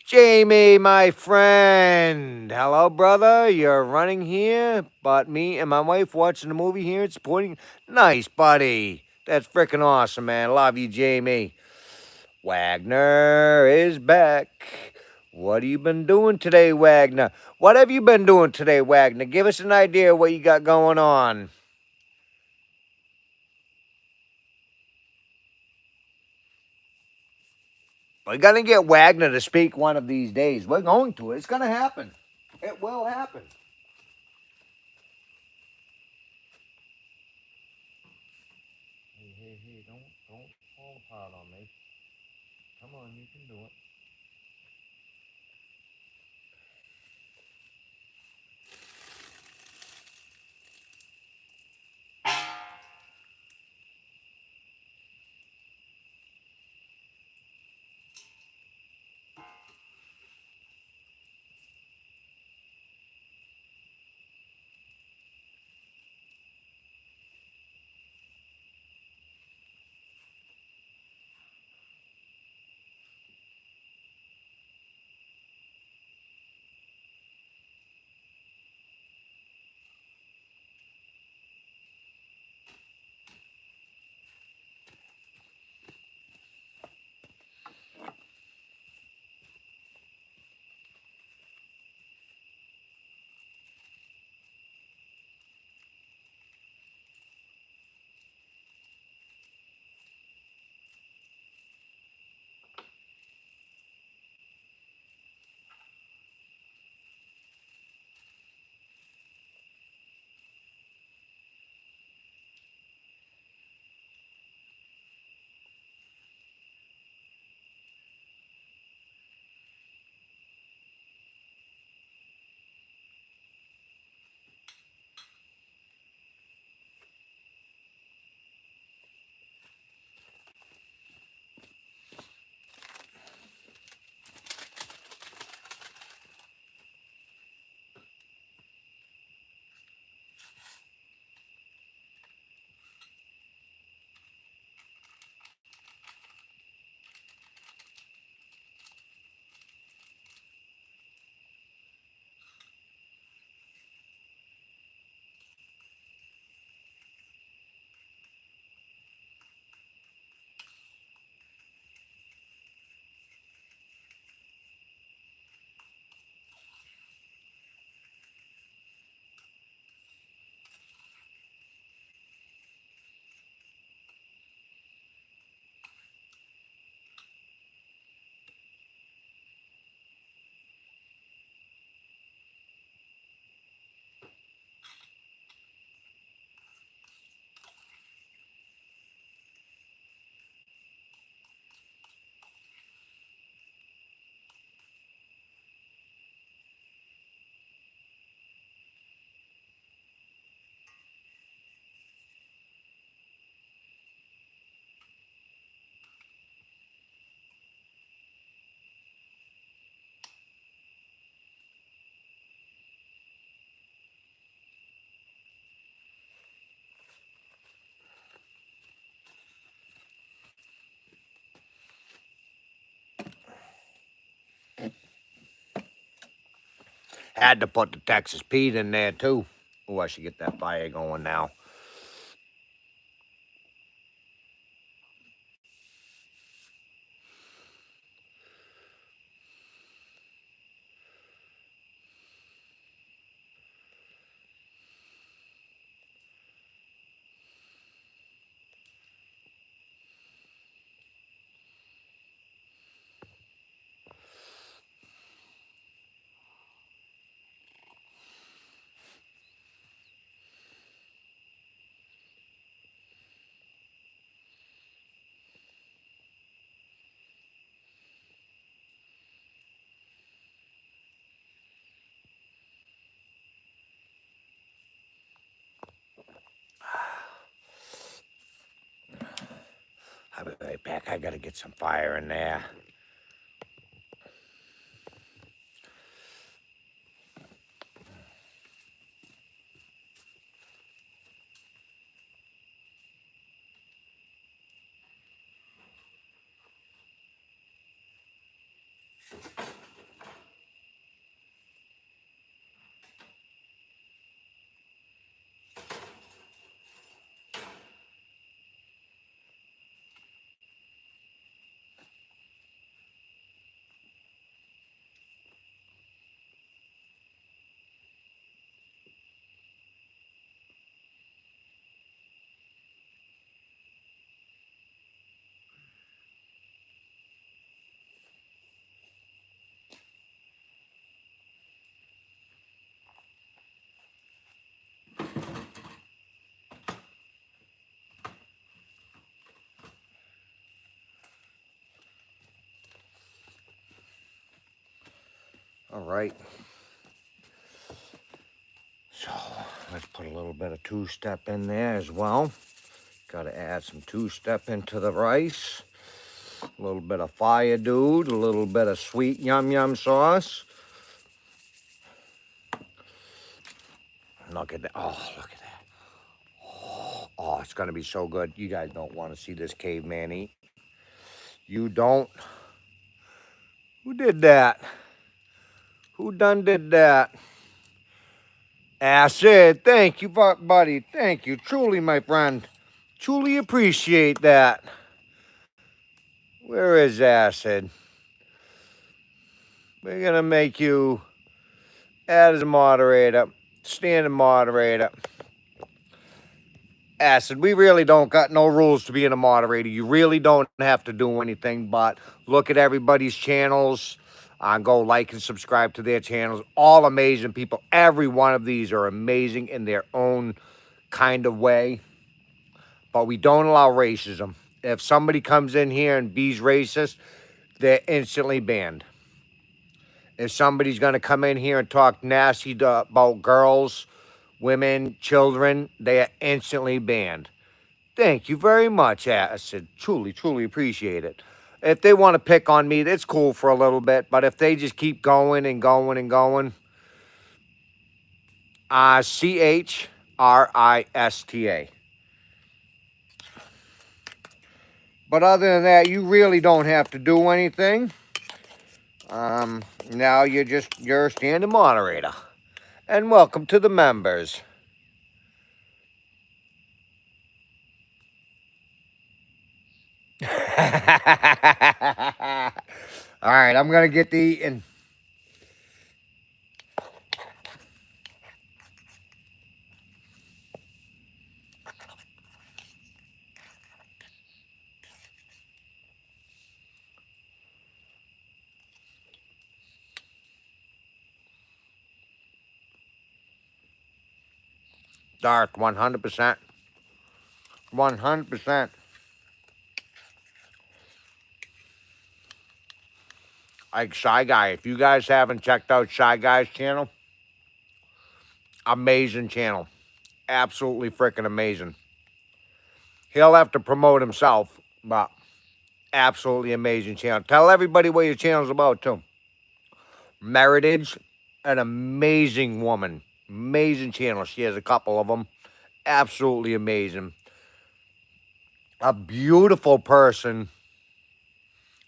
Jamie, my friend. Hello, brother. You're running here, but me and my wife watching the movie here and supporting. Nice, buddy. That's freaking awesome, man. Love you, Jamie. Wagner is back. What have you been doing today, Wagner? What have you been doing today, Wagner? Give us an idea of what you got going on. We're going to get Wagner to speak one of these days. We're going to. It's going to happen. It will happen. Hey, don't fall apart on me. Come on, you can do it. Had to put the Texas Pete in there, too. Oh, I should get that fire going now. I'll be right back. I got to get some fire in there. All right. So let's put a little bit of two-step in there as well. Got to add some two-step into the rice. A little bit of fire dude, a little bit of sweet yum yum sauce. Look at that. Oh, look at that. Oh, it's going to be so good. You guys don't want to see this caveman eat. You don't. Who did that? Who done did that? Acid. Thank you, buddy. Thank you. Truly, my friend. Truly appreciate that. Where is Acid? We're going to make you add as a moderator. Standing moderator. Acid, we really don't got no rules to being a moderator. You really don't have to do anything but look at everybody's channels, go like and subscribe to their channels. All amazing people. Every one of these are amazing in their own kind of way. But we don't allow racism. If somebody comes in here and be's racist, they're instantly banned. If somebody's going to come in here and talk nasty about girls, women, children, they are instantly banned. Thank you very much, Acid. Truly, truly appreciate it. If they want to pick on me, that's cool for a little bit. But if they just keep going and going and going, CHRISTA. But other than that, you really don't have to do anything. Now you're a standing moderator. And welcome to the members. All right, I'm going to get to eating. Dark, 100%. 100%. Like Shy Guy. If you guys haven't checked out Shy Guy's channel, amazing channel. Absolutely freaking amazing. He'll have to promote himself, but absolutely amazing channel. Tell everybody what your channel's about, too. Meritage, an amazing woman. Amazing channel. She has a couple of them. Absolutely amazing. A beautiful person.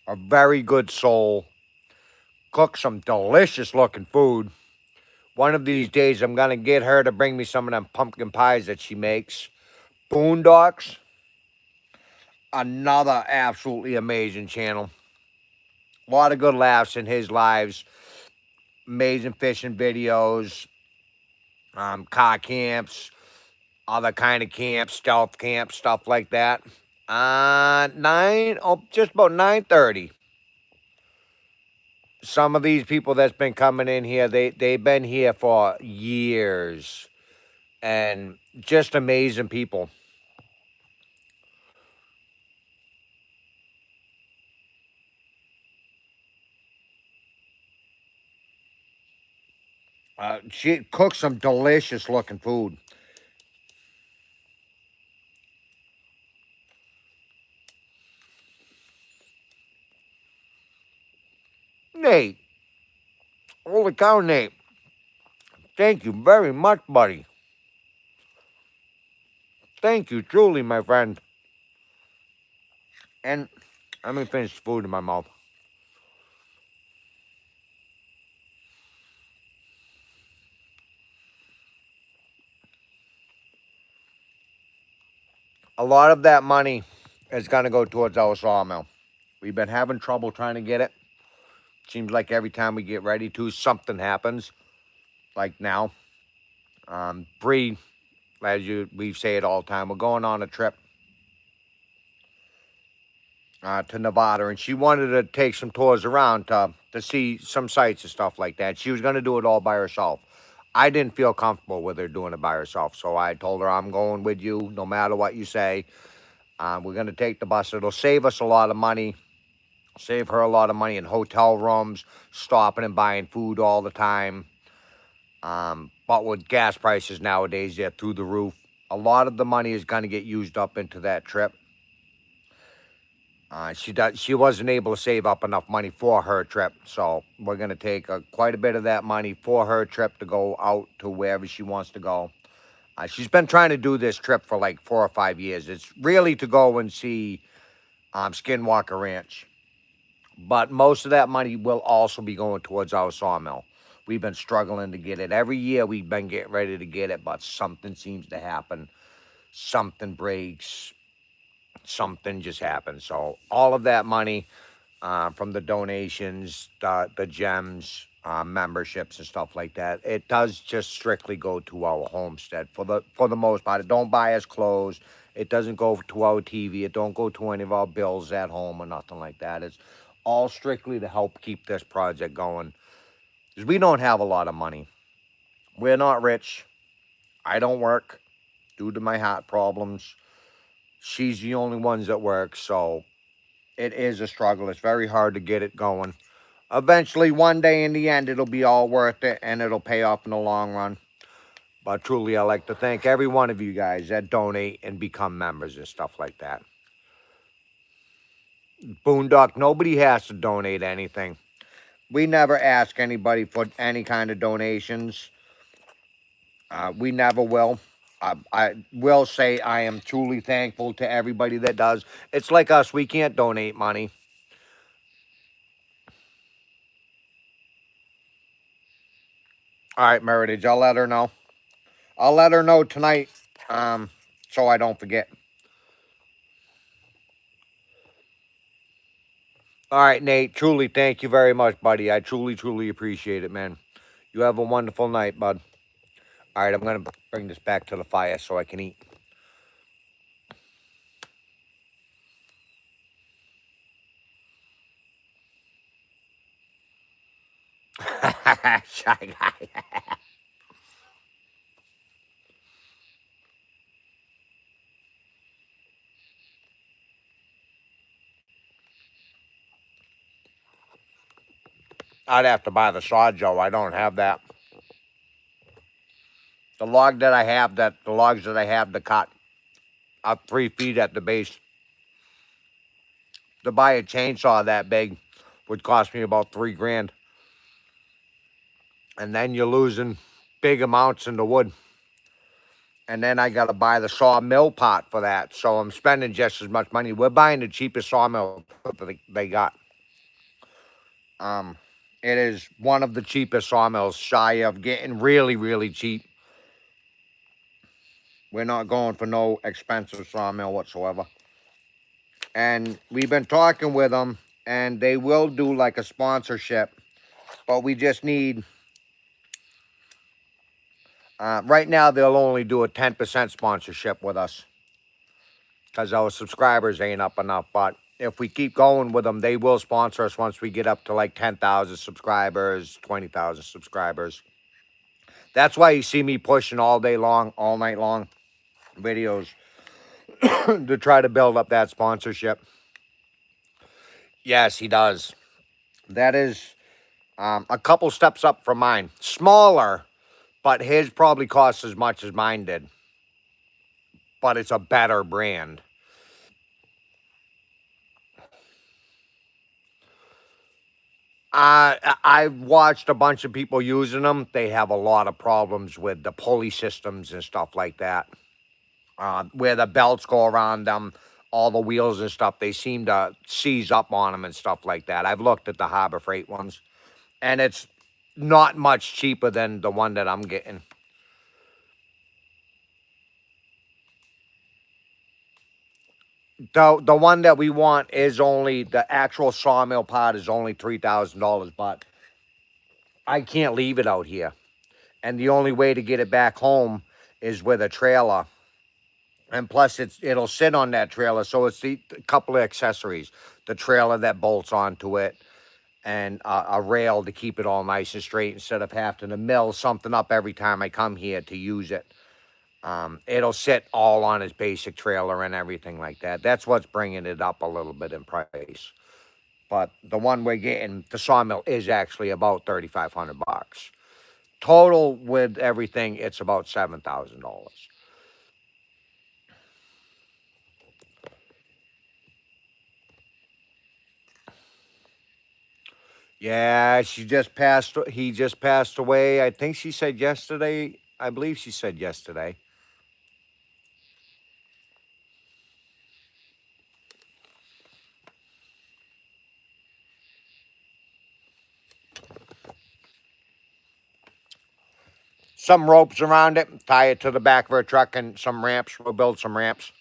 A very good soul. Cooks some delicious looking food. One of these days, I'm going to get her to bring me some of them pumpkin pies that she makes. Boondocks. Another absolutely amazing channel. A lot of good laughs in his lives. Amazing fishing videos. Car camps. Other kind of camps. Stealth camps. Stuff like that. Just about 9:30. Some of these people that's been coming in here, they've been here for years. And just amazing people. She cooks some delicious looking food. Nate. Holy cow, Nate. Thank you very much, buddy. Thank you, truly, my friend. And let me finish the food in my mouth. A lot of that money is going to go towards our sawmill. We've been having trouble trying to get it. Seems like every time we get ready to, something happens. Like now. Bree, we say it all the time, we're going on a trip to Nevada, and she wanted to take some tours around to see some sights and stuff like that. She was going to do it all by herself. I didn't feel comfortable with her doing it by herself, so I told her, I'm going with you no matter what you say. We're going to take the bus. It'll save us a lot of money Save her a lot of money in hotel rooms, stopping and buying food all the time. But with gas prices nowadays, they're through the roof. A lot of the money is going to get used up into that trip. She wasn't able to save up enough money for her trip, so we're going to take quite a bit of that money for her trip to go out to wherever she wants to go. She's been trying to do this trip for like 4 or 5 years. It's really to go and see Skinwalker Ranch. But most of that money will also be going towards our sawmill. We've been struggling to get it. Every year we've been getting ready to get it, but something seems to happen. Something breaks. Something just happens. So all of that money from the donations, the gems, memberships and stuff like that, it does just strictly go to our homestead for the most part. It don't buy us clothes. It doesn't go to our TV. It don't go to any of our bills at home or nothing like that. It's all strictly to help keep this project going. Because we don't have a lot of money. We're not rich. I don't work due to my heart problems. She's the only one that works, so it is a struggle. It's very hard to get it going. Eventually, one day in the end, it'll be all worth it and it'll pay off in the long run. But truly, I'd like to thank every one of you guys that donate and become members and stuff like that. Boondock, nobody has to donate anything. We never ask anybody for any kind of donations. We never will. I will say I am truly thankful to everybody that does. It's like us. We can't donate money. All right, Meritage, I'll let her know. I'll let her know tonight so I don't forget. All right, Nate, truly thank you very much, buddy. I truly, truly appreciate it, man. You have a wonderful night, bud. All right, I'm going to bring this back to the fire so I can eat. Shy guy. I'd have to buy the saw, Joe. I don't have that. The logs that I have to cut up 3 feet at the base. To buy a chainsaw that big would cost me about $3 grand. And then you're losing big amounts in the wood. And then I got to buy the sawmill pot for that. So I'm spending just as much money. We're buying the cheapest sawmill that they got. Um, it is one of the cheapest sawmills, shy of getting really, really cheap. We're not going for no expensive sawmill whatsoever. And we've been talking with them, and they will do like a sponsorship. But we just need, right now, they'll only do a 10% sponsorship with us because our subscribers ain't up enough. But if we keep going with them, they will sponsor us once we get up to like 10,000 subscribers, 20,000 subscribers. That's why you see me pushing all day long, all night long videos to try to build up that sponsorship. Yes, he does. That is a couple steps up from mine. Smaller, but his probably costs as much as mine did. But it's a better brand. I've watched a bunch of people using them. They have a lot of problems with the pulley systems and stuff like that. Where the belts go around them, all the wheels and stuff, they seem to seize up on them and stuff like that. I've looked at the Harbor Freight ones, and it's not much cheaper than the one that I'm getting. The one that we want is only the actual sawmill part is only $3,000, but I can't leave it out here. And the only way to get it back home is with a trailer. And plus, it'll sit on that trailer, so it's a couple of accessories: the trailer that bolts onto it, and a rail to keep it all nice and straight instead of having to mill something up every time I come here to use it. It'll sit all on his basic trailer and everything like that. That's what's bringing it up a little bit in price. But the one we're getting, the sawmill, is actually about $3,500. Total with everything, it's about $7,000. Yeah, she just passed. He just passed away. I think she said yesterday. I believe she said yesterday. Some ropes around it, tie it to the back of her truck, and some ramps. We'll build some ramps.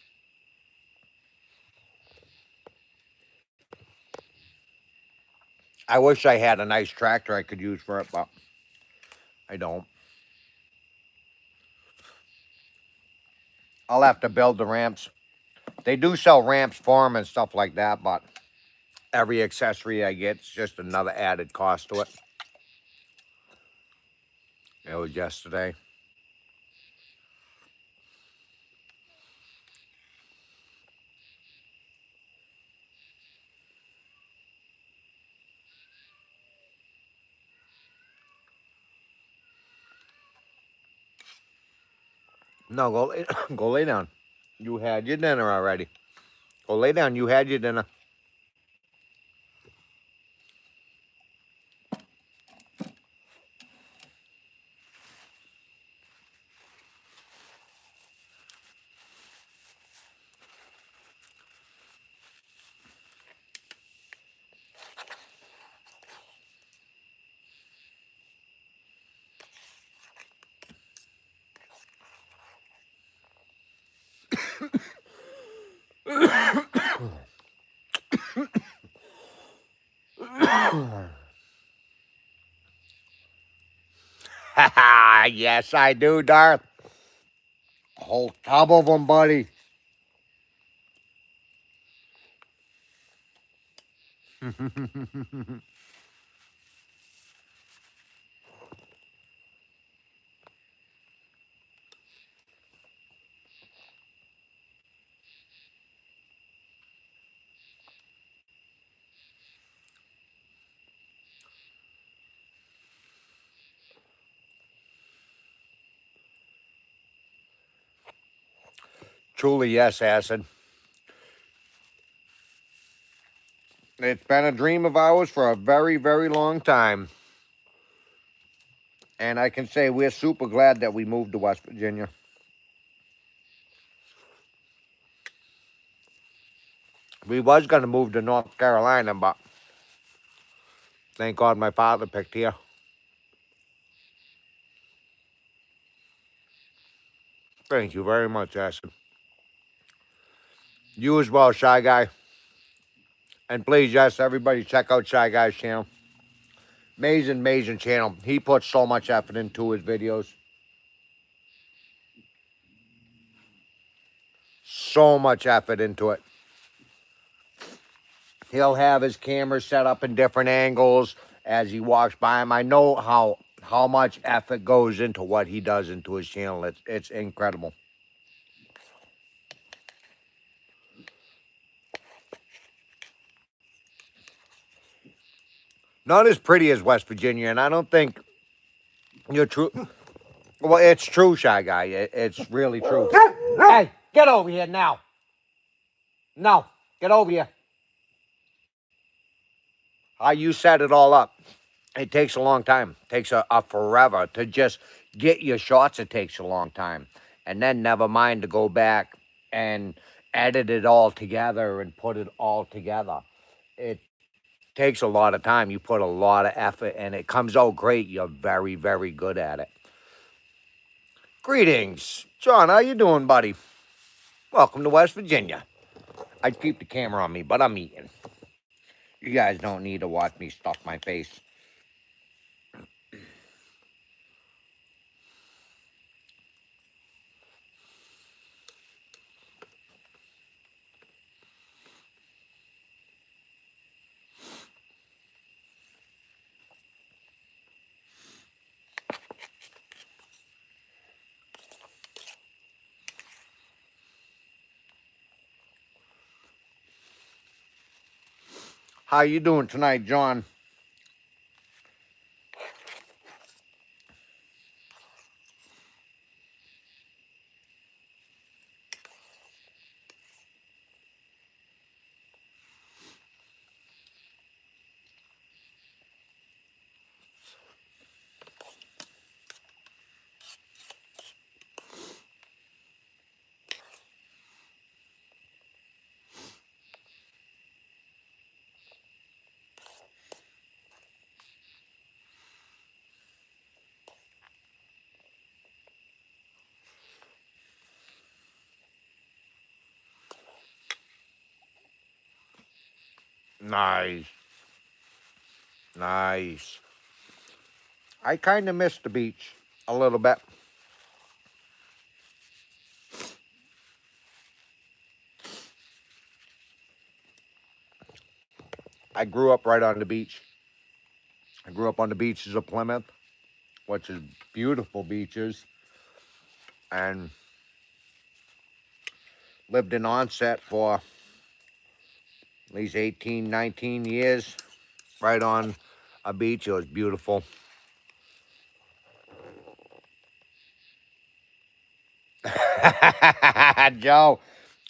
I wish I had a nice tractor I could use for it, but I don't. I'll have to build the ramps. They do sell ramps for them and stuff like that, but every accessory I get is just another added cost to it. It was yesterday. No, go lay down. You had your dinner already. Go lay down. You had your dinner. Yes, I do, Darth. A whole tub of them, buddy. Truly, yes, Acid. It's been a dream of ours for a very, very long time. And I can say we're super glad that we moved to West Virginia. We was going to move to North Carolina, but thank God my father picked here. Thank you very much, Acid. You as well, Shy Guy. And please, yes, everybody check out Shy Guy's channel. Amazing, amazing channel. He puts so much effort into his videos. So much effort into it. He'll have his camera set up in different angles as he walks by him. I know how much effort goes into what he does into his channel. It's incredible. Not as pretty as West Virginia, and I don't think you're true. Well, it's true, Shy Guy. It's really true. Hey, get over here now. No, get over here. How you set it all up. It takes a long time. It takes a forever to just get your shots. It takes a long time. And then never mind to go back and edit it all together and put it all together. It takes a lot of time. You put a lot of effort and it comes out great. You're very, very good at it. Greetings. John, how you doing, buddy? Welcome to West Virginia. I'd keep the camera on me, but I'm eating. You guys don't need to watch me stuff my face. How you doing tonight, John? Nice. Nice. I kind of miss the beach a little bit. I grew up right on the beach. I grew up on the beaches of Plymouth, which is beautiful beaches, and lived in Onset for at least 18, 19 years, right on a beach. It was beautiful. Joe,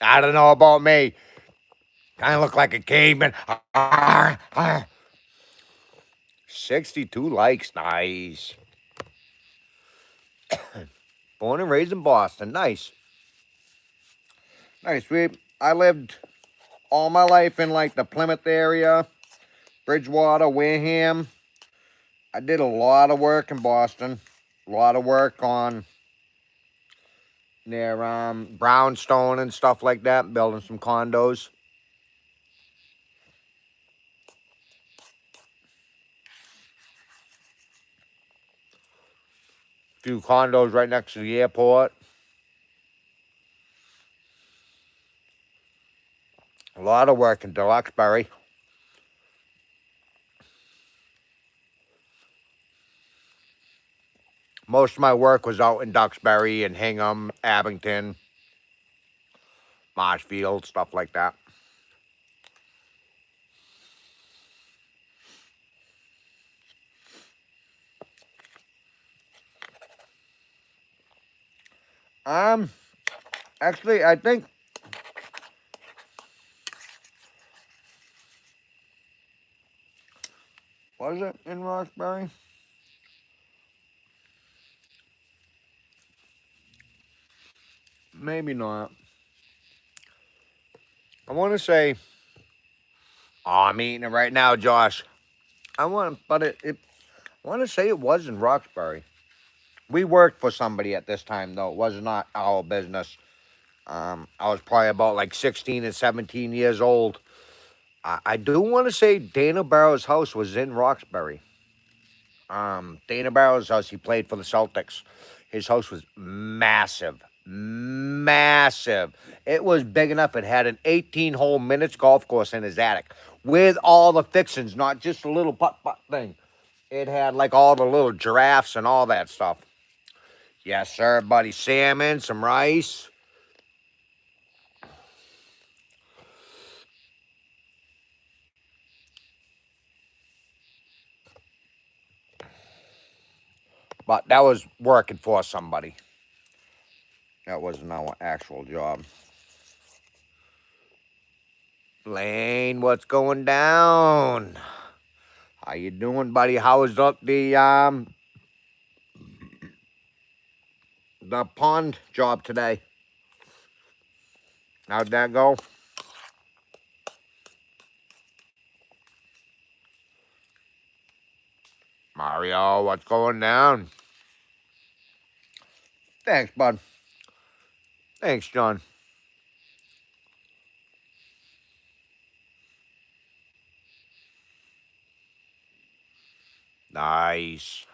I don't know about me. Kind of look like a caveman. 62 likes. Nice. Born and raised in Boston. Nice. Nice. I lived all my life in like the Plymouth area, Bridgewater, Wareham. I did a lot of work in Boston. A lot of work on near Brownstone and stuff like that, building some condos. A few condos right next to the airport. A lot of work in Deluxebury. Most of my work was out in Duxbury and Hingham, Abington, Marshfield, stuff like that. Um, Actually, I think was it in Roxbury? Maybe not. I want to say. Oh, I'm eating it right now, Josh. I want to say it was in Roxbury. We worked for somebody at this time, though. It was not our business. I was probably about like 16 and 17 years old. I do want to say Dana Barrow's house was in Roxbury. Dana Barrow's house, he played for the Celtics. His house was massive. Massive. It was big enough. It had an 18-hole minutes golf course in his attic with all the fixings, not just a little putt-putt thing. It had like all the little giraffes and all that stuff. Yes, sir, buddy. Salmon, some rice. But that was working for somebody. That wasn't our actual job. Lane, what's going down? How you doing, buddy? How was the pond job today? How'd that go? Mario, what's going down? Thanks, bud. Thanks, John. Nice.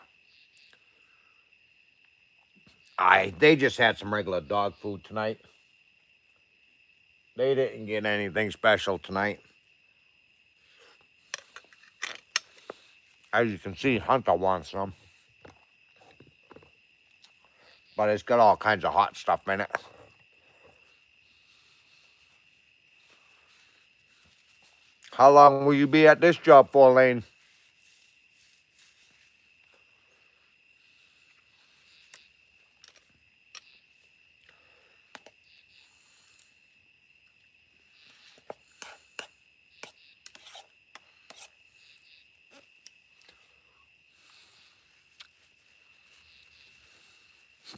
They just had some regular dog food tonight. They didn't get anything special tonight. As you can see, Hunter wants some. But it's got all kinds of hot stuff in it. How long will you be at this job for, Lane?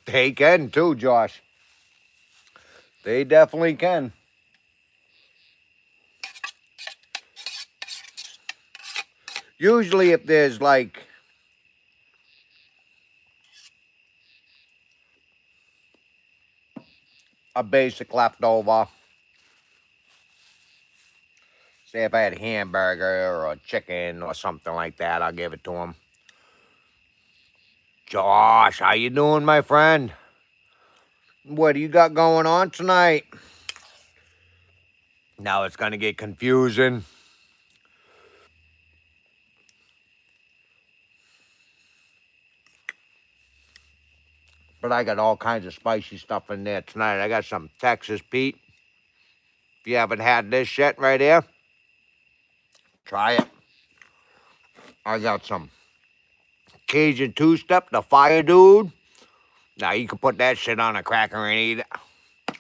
They can too, Josh. They definitely can. Usually if there's like a basic leftover, say if I had a hamburger or a chicken or something like that, I'll give it to them. Josh, how you doing, my friend? What do you got going on tonight? Now it's gonna get confusing. But I got all kinds of spicy stuff in there tonight. I got some Texas Pete. If you haven't had this shit right here, try it. I got some Cajun two-step, the fire dude. Now you can put that shit on a cracker and eat it.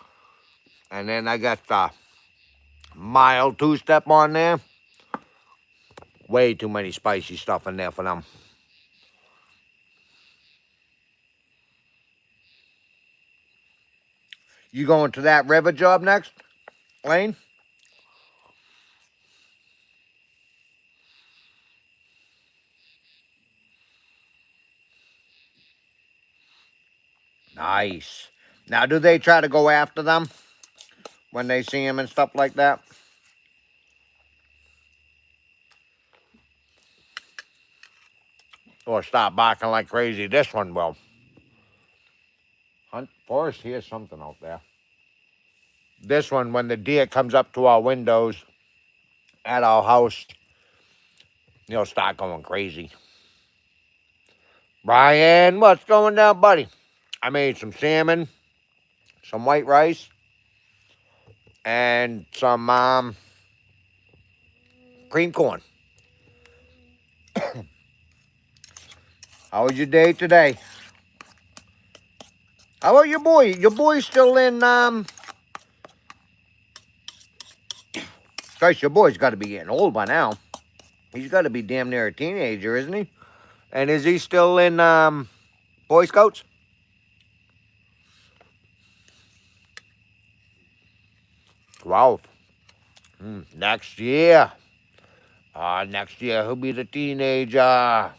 And then I got the mild two-step on there. Way too many spicy stuff in there for them. You going to that river job next, Lane? Nice. Now, do they try to go after them when they see them and stuff like that? Or stop barking like crazy? This one will. Hunt Forrest hears something out there. This one, when the deer comes up to our windows at our house, he'll start going crazy. Brian, what's going down, buddy? I made some salmon, some white rice, and some cream corn. How was your day today? How about your boy? Your boy's still in, Gosh, your boy's got to be getting old by now. He's got to be damn near a teenager, isn't he? And is he still in, Boy Scouts? 12. Next year. Next year he'll be the teenager.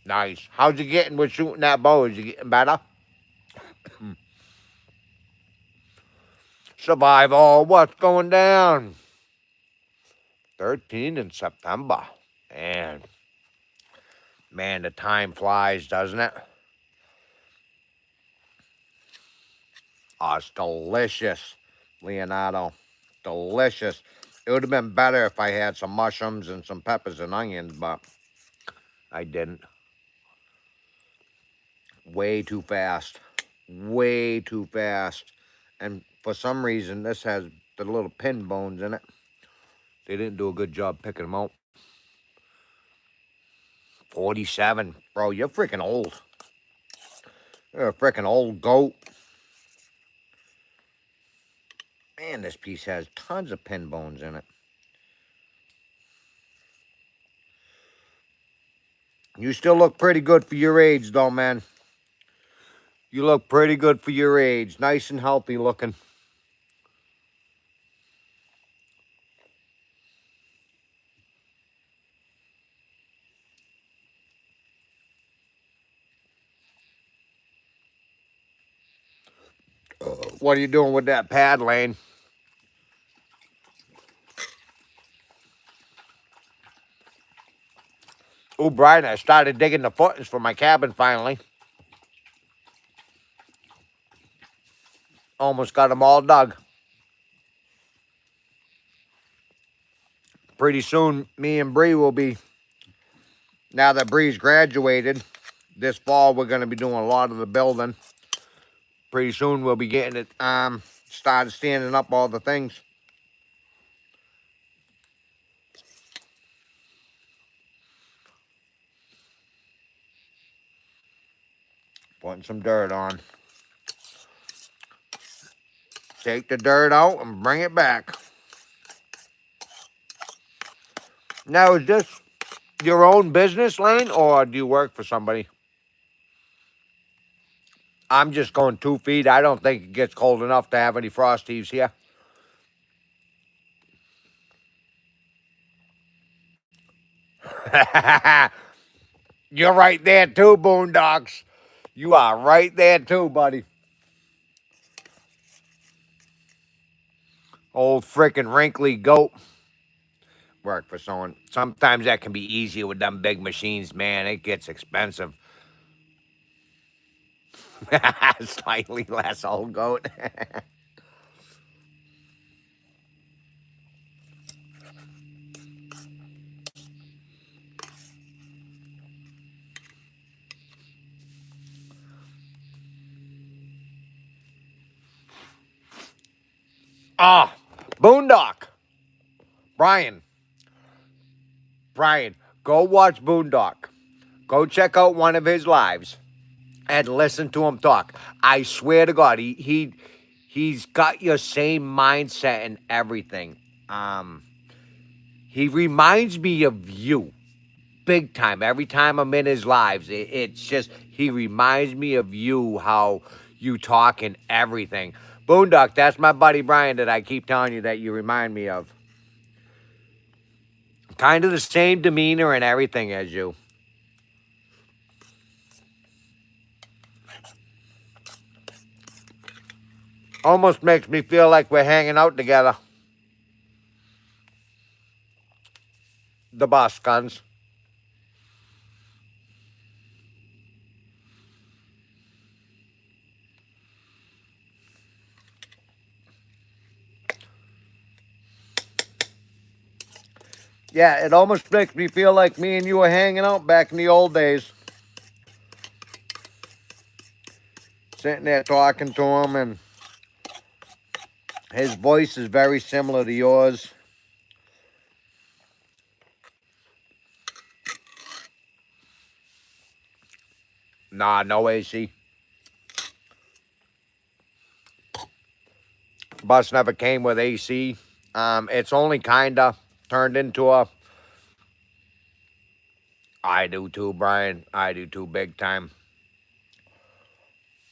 Nice. How's he getting with shooting that bow? Is he getting better? Survival, what's going down? 13 in September. And man, the time flies, doesn't it? Oh, it's delicious, Leonardo. Delicious. It would have been better if I had some mushrooms and some peppers and onions, but I didn't. Way too fast. Way too fast. And for some reason, this has the little pin bones in it. They didn't do a good job picking them out. 47. Bro, you're freaking old. You're a freaking old goat. Man, this piece has tons of pin bones in it. You still look pretty good for your age, though, man. You look pretty good for your age. Nice and healthy looking. What are you doing with that pad, Lane? Oh, Brian, I started digging the footings for my cabin finally. Almost got them all dug. Pretty soon, me and Bree will be, now that Bree's graduated, this fall we're going to be doing a lot of the building. Pretty soon we'll be getting it, started standing up all the things. Putting some dirt on. Take the dirt out and bring it back. Now, is this your own business, Lane, or do you work for somebody? I'm just going 2 feet. I don't think it gets cold enough to have any frost heaves here. You're right there too, Boondocks. You are right there too, buddy. Old frickin' wrinkly goat. Work for someone. Sometimes that can be easier with them big machines, man. It gets expensive. Slightly less old goat. Ah, Boondock. Brian, go watch Boondock. Go check out one of his lives and listen to him talk. I swear to God, he's got your same mindset and everything. Um, he reminds me of you, big time. Every time I'm in his lives, it's just he reminds me of you, how you talk and everything. Boondock, that's my buddy Brian that I keep telling you that you remind me of. Kind of the same demeanor and everything as you. Almost makes me feel like we're hanging out together. The boss guns. Yeah, it almost makes me feel like me and you were hanging out back in the old days. Sitting there talking to him, and his voice is very similar to yours. Nah, no AC. Bus never came with AC. It's only kinda turned into a. I do too, Brian. I do too, big time.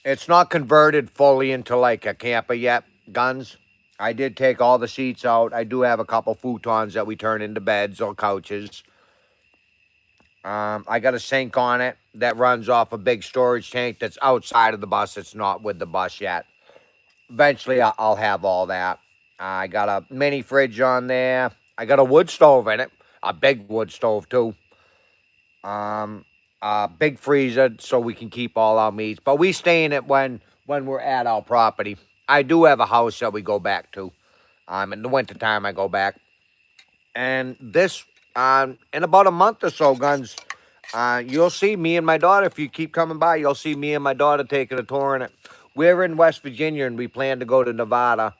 It's not converted fully into like a camper yet, guns. I did take all the seats out. I do have a couple futons that we turn into beds or couches. I got a sink on it that runs off a big storage tank that's outside of the bus. It's not with the bus yet. Eventually, I'll have all that. I got a mini fridge on there. I got a wood stove in it, a big wood stove too. Um, a big freezer so we can keep all our meats. But we stay in it when we're at our property. I do have a house that we go back to. In the wintertime, I go back. And this, in about a month or so, Guns, you'll see me and my daughter. If you keep coming by, you'll see me and my daughter taking a tour in it. We're in West Virginia, and we plan to go to Nevada.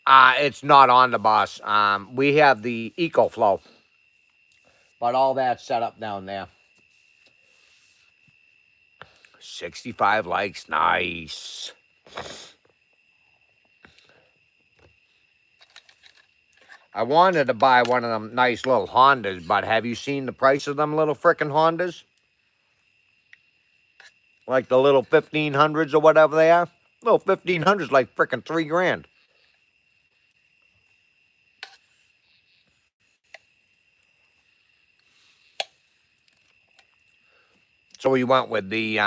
It's not on the bus. We have the EcoFlow, but all that's set up down there. 65 likes, nice. I wanted to buy one of them nice little Hondas, but have you seen the price of them little frickin' Hondas? Like the little 1500s or whatever they are? Little 1500s like frickin' $3,000. So we went with the,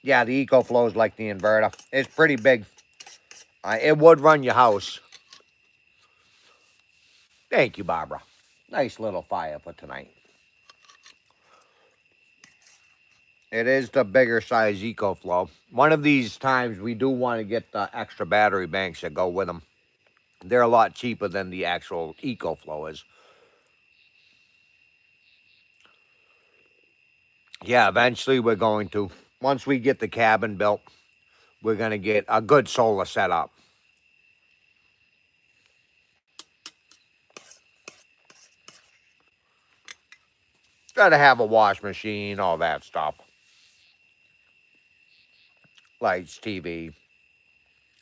yeah, the EcoFlow is like the inverter. It's pretty big. It would run your house. Thank you, Barbara. Nice little fire for tonight. It is the bigger size EcoFlow. One of these times we do want to get the extra battery banks that go with them. They're a lot cheaper than the actual EcoFlow is. Yeah, eventually we're going to. Once we get the cabin built, we're going to get a good solar setup. Gotta have a wash machine, all that stuff. Lights, TV,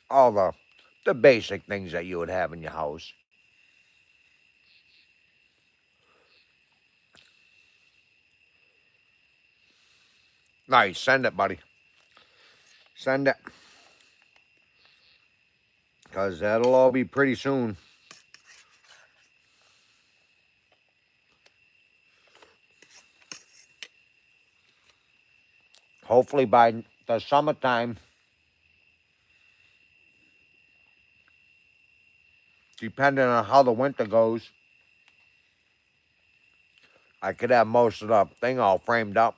all the basic things that you would have in your house. Nice. Send it, buddy. Send it. Because that'll all be pretty soon. Hopefully by the summertime, depending on how the winter goes, I could have most of the thing all framed up.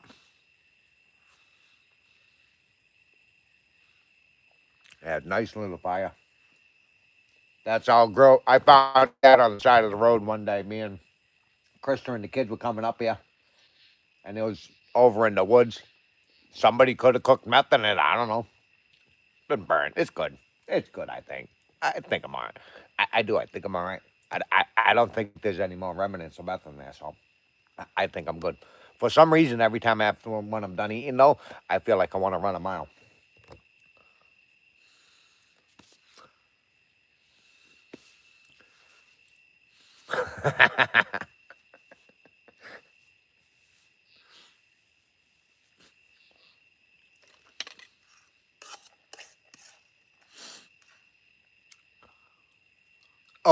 Yeah, nice little fire. That's all grow. I found that on the side of the road one day. Me and Krista and the kids were coming up here, and it was over in the woods. Somebody could have cooked meth in it. I don't know. Been burned. It's good. It's good, I think. I think I'm all right. I do. I think I'm all right. I don't think there's any more remnants of meth in there, so I think I'm good. For some reason, every time after when I'm done eating, though, I feel like I want to run a mile.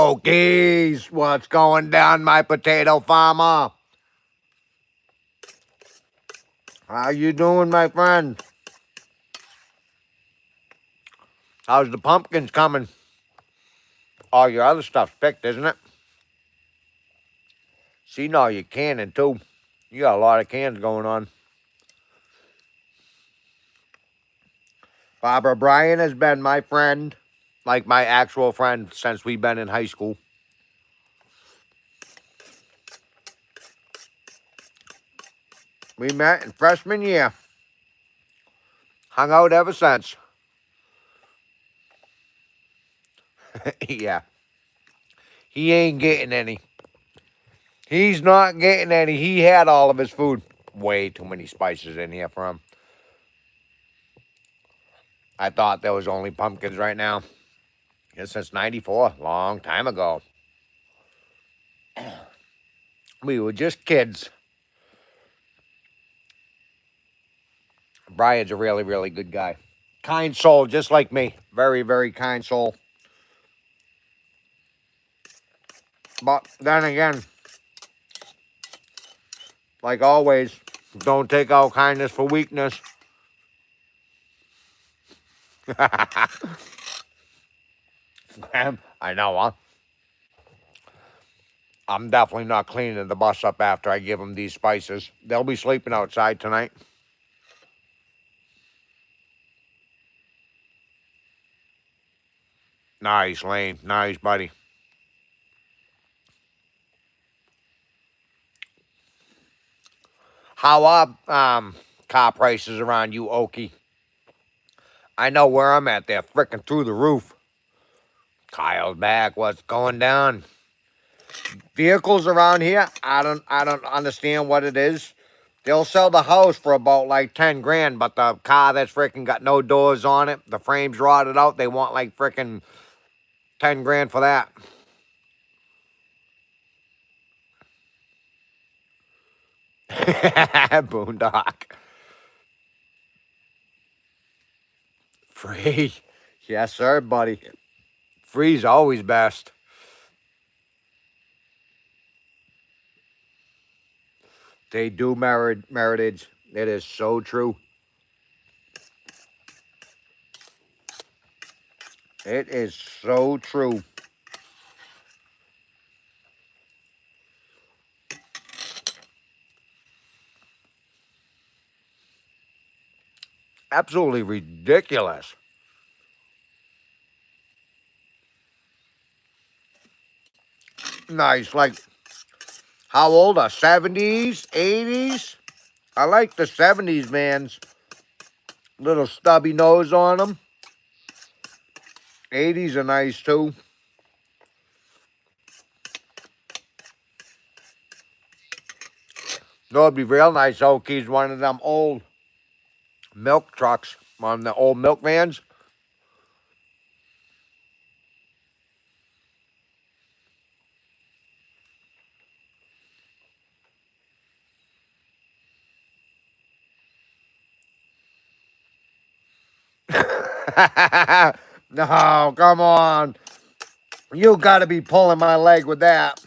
Oh, geez, what's going down, my potato farmer? How you doing, my friend? How's the pumpkins coming? All your other stuff's picked, isn't it? See, no, you're canning, too. You got a lot of cans going on. Barbara Bryan has been my friend, like my actual friend, since we've been in high school. We met in freshman year. Hung out ever since. Yeah. He ain't getting any. He's not getting any. He had all of his food. Way too many spices in here for him. I thought there was only pumpkins right now. Yeah, since 94. Long time ago. We were just kids. Brian's a really, really good guy. Kind soul, just like me. Very, very kind soul. But then again, like always, don't take out kindness for weakness. I know, huh? I'm definitely not cleaning the bus up after I give them these spices. They'll be sleeping outside tonight. Nice, Lane. Nice, buddy. How are car prices around you, Okie? I know where I'm at. They're freaking through the roof. Kyle's back. What's going down? Vehicles around here, I don't understand what it is. They'll sell the house for about like 10 grand, but the car that's freaking got no doors on it, the frame's rotted out, they want like freaking 10 grand for that. Boondock. Free. Yes, sir, buddy. Free's always best. They do meritage. It is so true. It is so true. Absolutely ridiculous. Nice. Like, how old are 70s, 80s? I like the 70s vans. Little stubby nose on them. 80s are nice too. No, it'd be real nice. Okies, one of them old milk trucks, one of the old milk vans. No, come on. You got to be pulling my leg with that.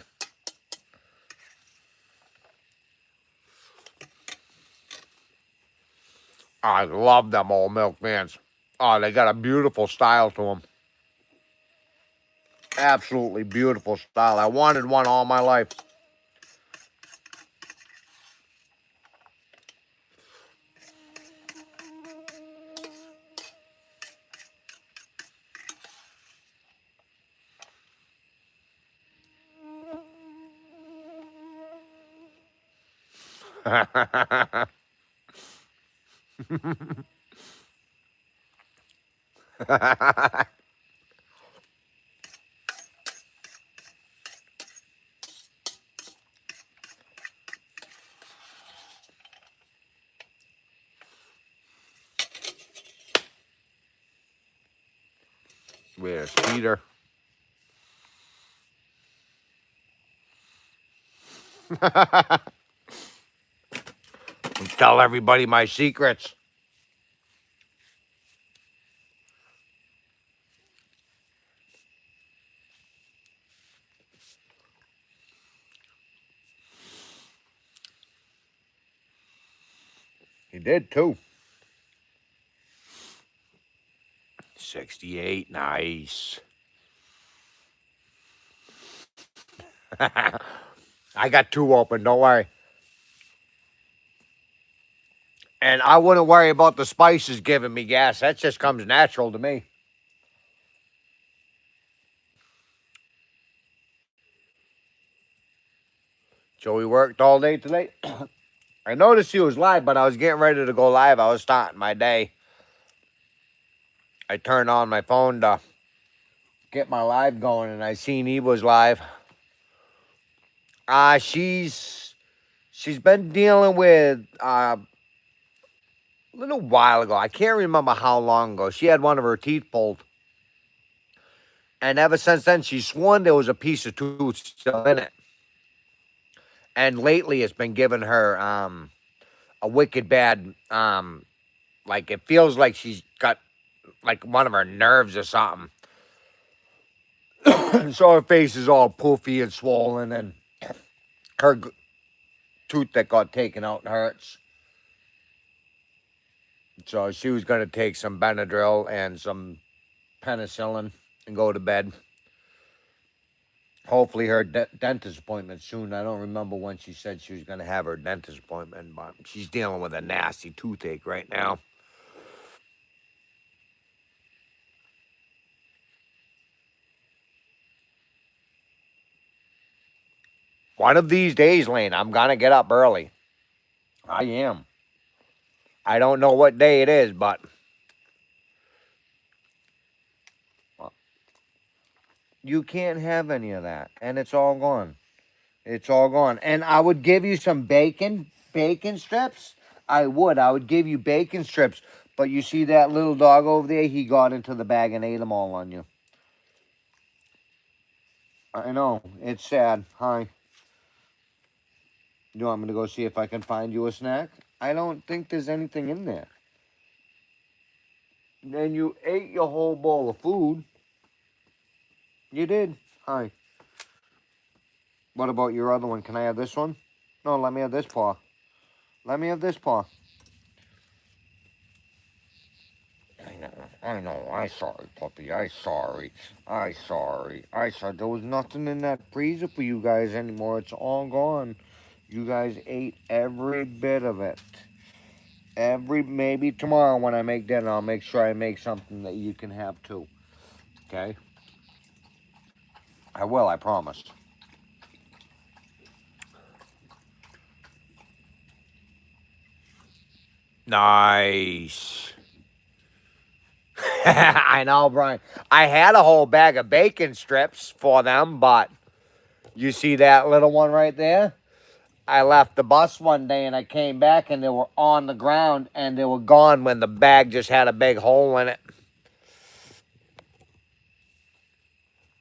I love them old milk vans. Oh, they got a beautiful style to them. Absolutely beautiful style. I wanted one all my life. Where's Peter? Tell everybody my secrets. He did too. 68, nice. I got two open, don't worry. And I wouldn't worry about the spices giving me gas. That just comes natural to me. Joey worked all day today. I noticed he was live, but I was getting ready to go live. I was starting my day. I turned on my phone to get my live going, and I seen he was live. She's been dealing with a little while ago. I can't remember how long ago. She had one of her teeth pulled, and ever since then, she's sworn there was a piece of tooth still in it. And lately, it's been giving her a wicked bad like it feels like she's got like one of her nerves or something. So her face is all poofy and swollen, and her tooth that got taken out hurts. So she was going to take some Benadryl and some penicillin and go to bed. Hopefully her dentist appointment soon. I don't remember when she said she was going to have her dentist appointment, but she's dealing with a nasty toothache right now. One of these days, Lane, I'm going to get up early. I am. I don't know what day it is, but you can't have any of that. And it's all gone. It's all gone. And I would give you some bacon strips. I would give you bacon strips. But you see that little dog over there? He got into the bag and ate them all on you. I know. It's sad. Hi. You want me to go see if I can find you a snack? I don't think there's anything in there. Then you ate your whole bowl of food. You did. Hi. What about your other one? Can I have this one? No, let me have this paw. Let me have this paw. I know. I sorry, puppy. I sorry. There was nothing in that freezer for you guys anymore. It's all gone. You guys ate every bit of it. Maybe tomorrow when I make dinner, I'll make sure I make something that you can have too. Okay? I will, I promise. Nice. I know, Brian. I had a whole bag of bacon strips for them, but you see that little one right there? I left the bus one day and I came back and they were on the ground and they were gone when the bag just had a big hole in it.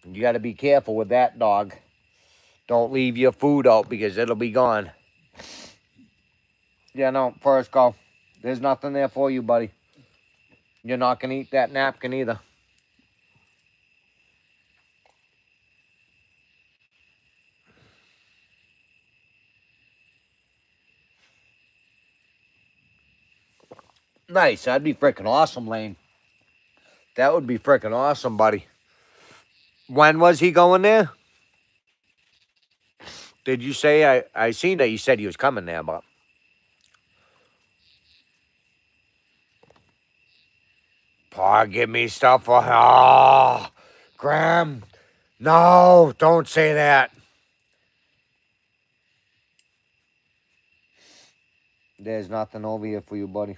You got to be careful with that, dog. Don't leave your food out because it'll be gone. Yeah, no, first go. There's nothing there for you, buddy. You're not going to eat that napkin either. Nice. That'd be freaking awesome, Lane. That would be freaking awesome, buddy. When was he going there? Did you say I seen that you said he was coming there, but Pa, give me stuff for Graham. No, don't say that. There's nothing over here for you, buddy.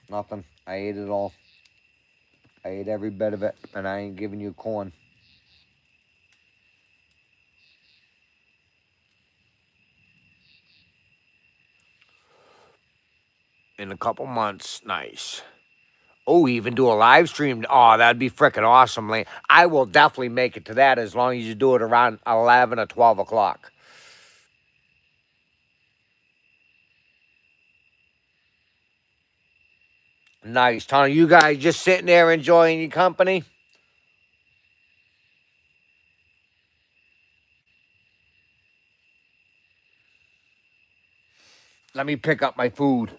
Nothing. I ate it all. I ate every bit of it, and I ain't giving you corn. In a couple months, nice. Oh, even do a live stream. Oh, that'd be freaking awesome, Lane. I will definitely make it to that as long as you do it around 11 or 12 o'clock. Nice, Tony. You guys just sitting there enjoying your company? Let me pick up my food.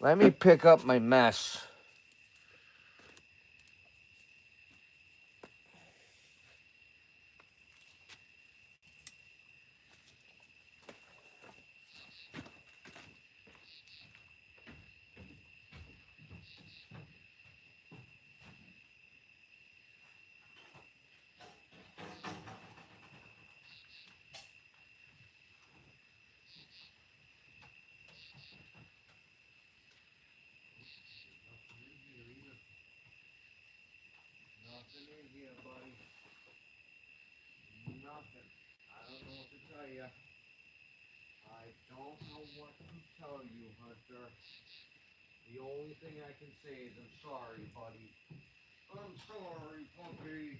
Let me pick up my mess. Nothing in here, buddy. Nothing. I don't know what to tell you. I don't know what to tell you, Hunter. The only thing I can say is I'm sorry, buddy. I'm sorry, puppy.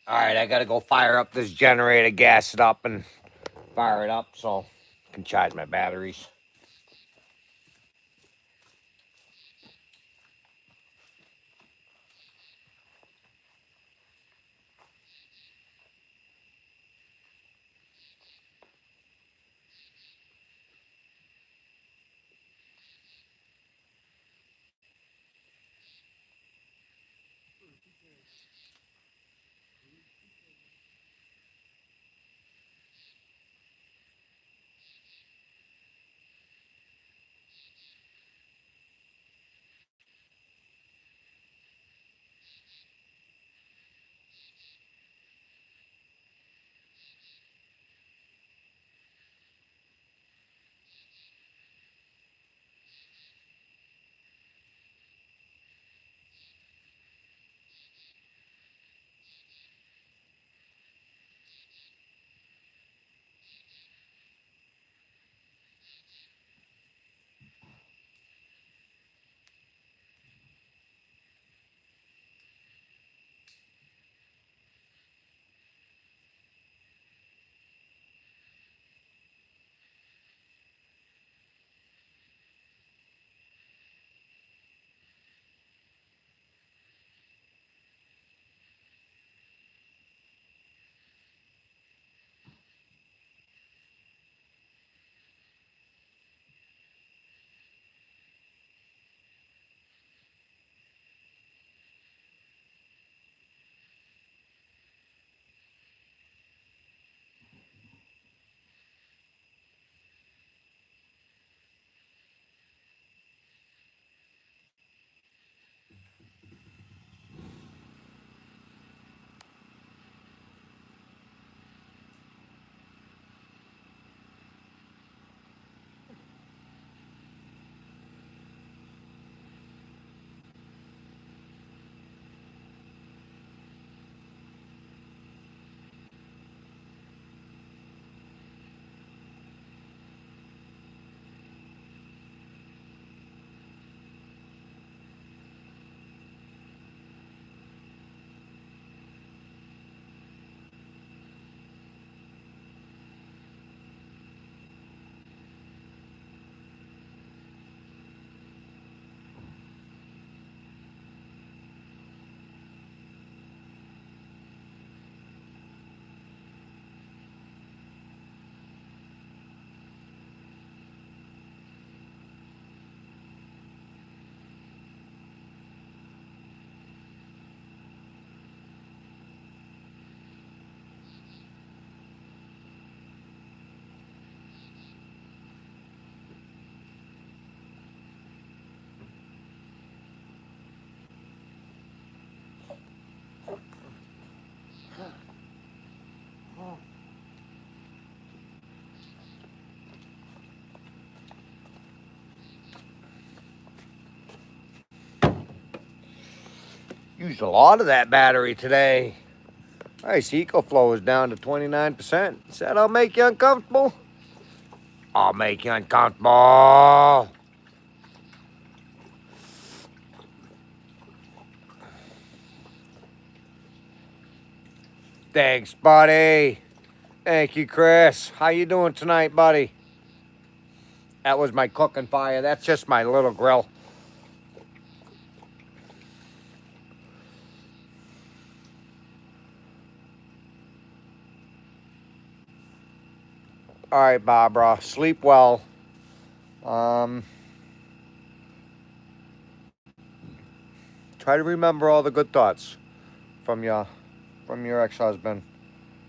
All right, I gotta go fire up this generator, gas it up, and fire it up so I can charge my batteries. Used a lot of that battery today. Nice, EcoFlow is down to 29%. Said I'll make you uncomfortable. I'll make you uncomfortable. Thanks, buddy. Thank you, Chris. How you doing tonight, buddy? That was my cooking fire. That's just my little grill. All right, Barbara. Sleep well. Try to remember all the good thoughts from your ex-husband.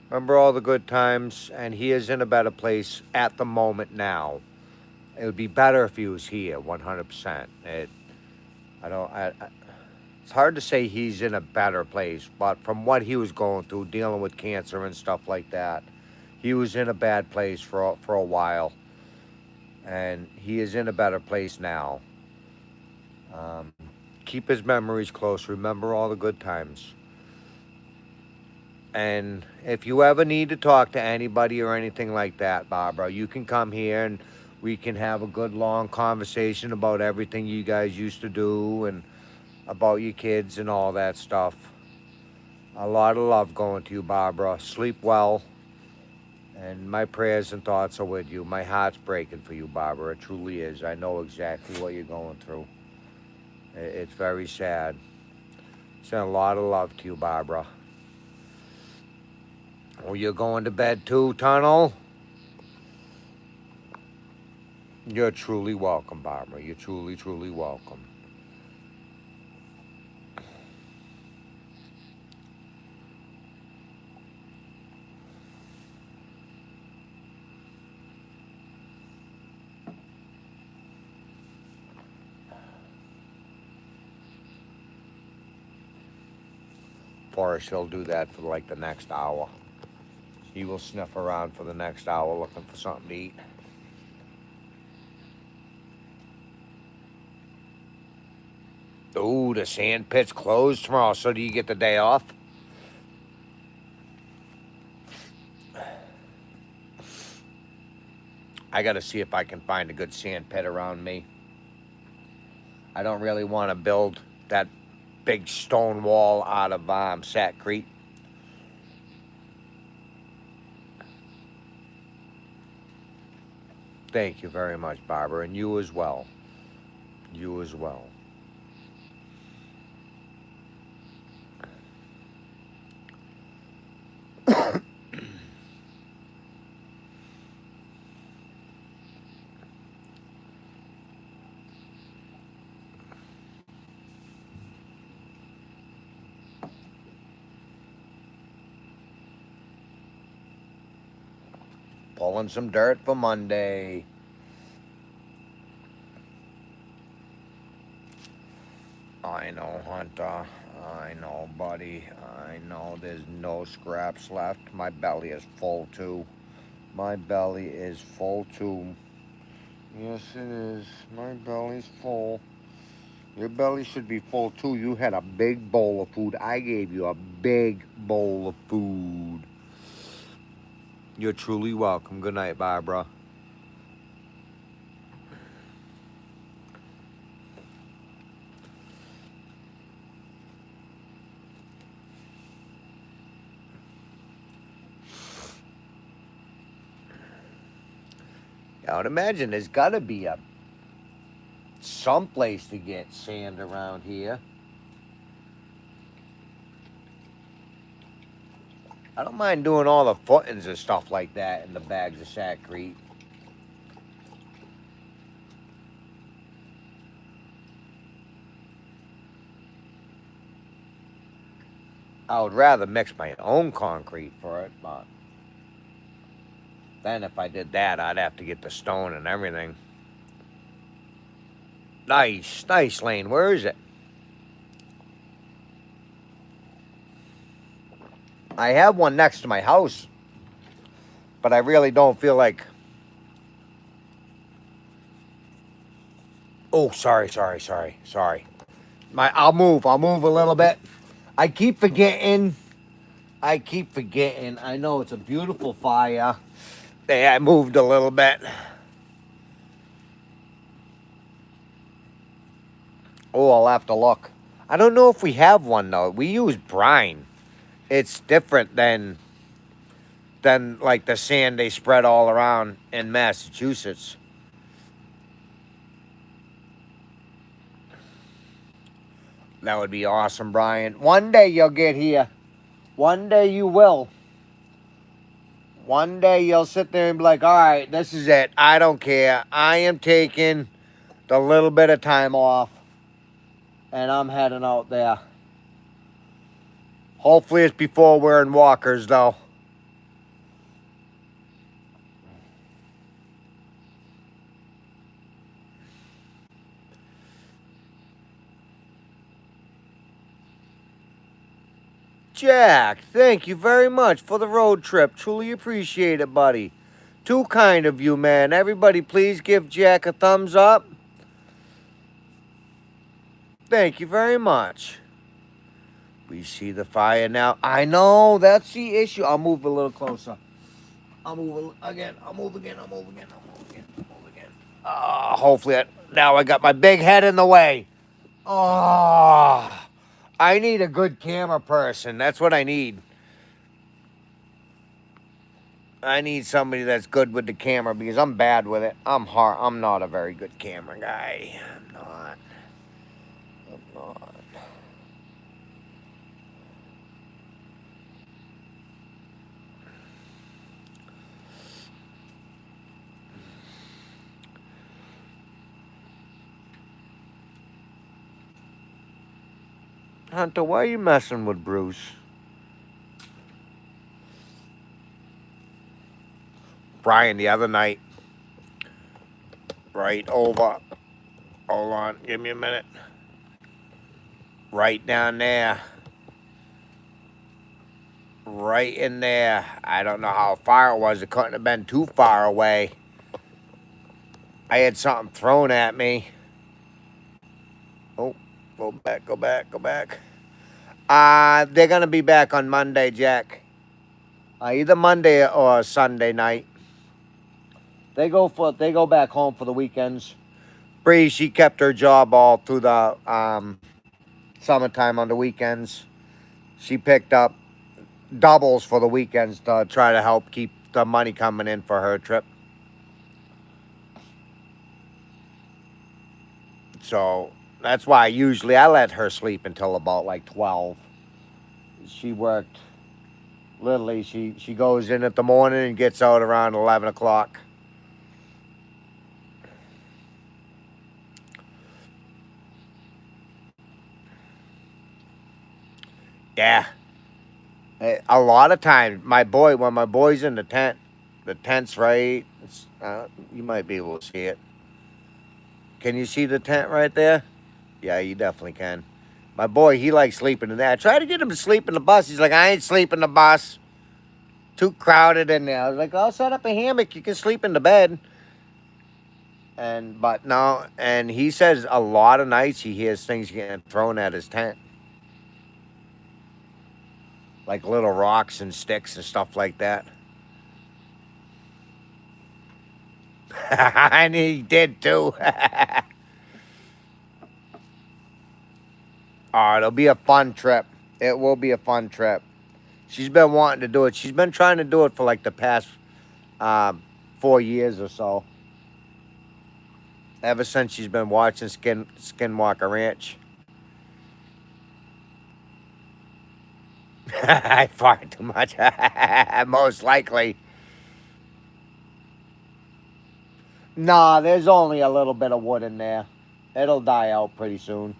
Remember all the good times, and he is in a better place at the moment now. It would be better if he was here, 100%. I don't. It's hard to say he's in a better place, but from what he was going through, dealing with cancer and stuff like that, he was in a bad place for a while, and he is in a better place now. Um, Keep his memories close. Remember all the good times. And if you ever need to talk to anybody or anything like that, Barbara, you can come here and we can have a good long conversation about everything you guys used to do and about your kids and all that stuff. A lot of love going to you, Barbara. Sleep well. And my prayers and thoughts are with you. My heart's breaking for you, Barbara. It truly is. I know exactly what you're going through. It's very sad. Send a lot of love to you, Barbara. Oh, you're going to bed too, Tunnel? You're truly welcome, Barbara. You're truly, truly welcome. Forrest, he'll do that for like the next hour. He will sniff around for the next hour looking for something to eat. Ooh, the sand pit's closed tomorrow. So do you get the day off? I got to see if I can find a good sand pit around me. I don't really want to build that big stone wall out of Sac Creek. Thank you very much, Barbara, and you as well. You as well. Pulling some dirt for Monday. I know, Hunter. I know, buddy. I know there's no scraps left. My belly is full, too. My belly is full, too. Yes, it is. My belly's full. Your belly should be full, too. You had a big bowl of food. I gave you a big bowl of food. You're truly welcome. Good night, Barbara. I would imagine there's got to be some place to get sand around here. I don't mind doing all the footings and stuff like that in the bags of Saccrete. I would rather mix my own concrete for it, but then if I did that, I'd have to get the stone and everything. Nice, nice, Lane. Where is it? I have one next to my house, but I really don't feel like... Oh, sorry. I'll move a little bit. I keep forgetting. I know it's a beautiful fire. Yeah, I moved a little bit. Oh, I'll have to look. I don't know if we have one, though. We use brine. It's different than like the sand they spread all around in Massachusetts. That would be awesome, Brian. One day you'll get here. One day you will. One day you'll sit there and be like, all right, this is it. I don't care. I am taking the little bit of time off. And I'm heading out there. Hopefully it's before we're in walkers, though. Jack, thank you very much for the road trip. Truly appreciate it, buddy. Too kind of you, man. Everybody, please give Jack a thumbs up. Thank you very much. We see the fire now. I know, that's the issue. I'll move a little closer. I'll move again. I'll move again. Hopefully, now I got my big head in the way. Oh, I need a good camera person. That's what I need. I need somebody that's good with the camera because I'm bad with it. I'm not a very good camera guy. I'm not. I'm not. Hunter, why are you messing with Bruce? Brian, the other night, right over. Hold on, give me a minute. Right down there. Right in there. I don't know how far it was. It couldn't have been too far away. I had something thrown at me. Oh, go back, go back, go back. They're gonna be back on Monday, Jack. Either Monday or Sunday night. They go back home for the weekends. Bree, she kept her job all through the summertime on the weekends. She picked up doubles for the weekends to try to help keep the money coming in for her trip. So that's why usually I let her sleep until about like 12. She worked literally, she goes in at the morning and gets out around 11 o'clock. Yeah. A lot of times, when my boy's in the tent's right. You might be able to see it. Can you see the tent right there? Yeah, you definitely can. My boy, he likes sleeping in there. I tried to get him to sleep in the bus. He's like, I ain't sleeping in the bus. Too crowded in there. I was like, I'll set up a hammock. You can sleep in the bed. But no, and he says a lot of nights he hears things getting thrown at his tent. Like little rocks and sticks and stuff like that. And he did too. Oh, it'll be a fun trip. It will be a fun trip. She's been wanting to do it. She's been trying to do it for like the past 4 years or so. Ever since she's been watching Skinwalker Ranch. I fart too much. Most likely. Nah, there's only a little bit of wood in there. It'll die out pretty soon.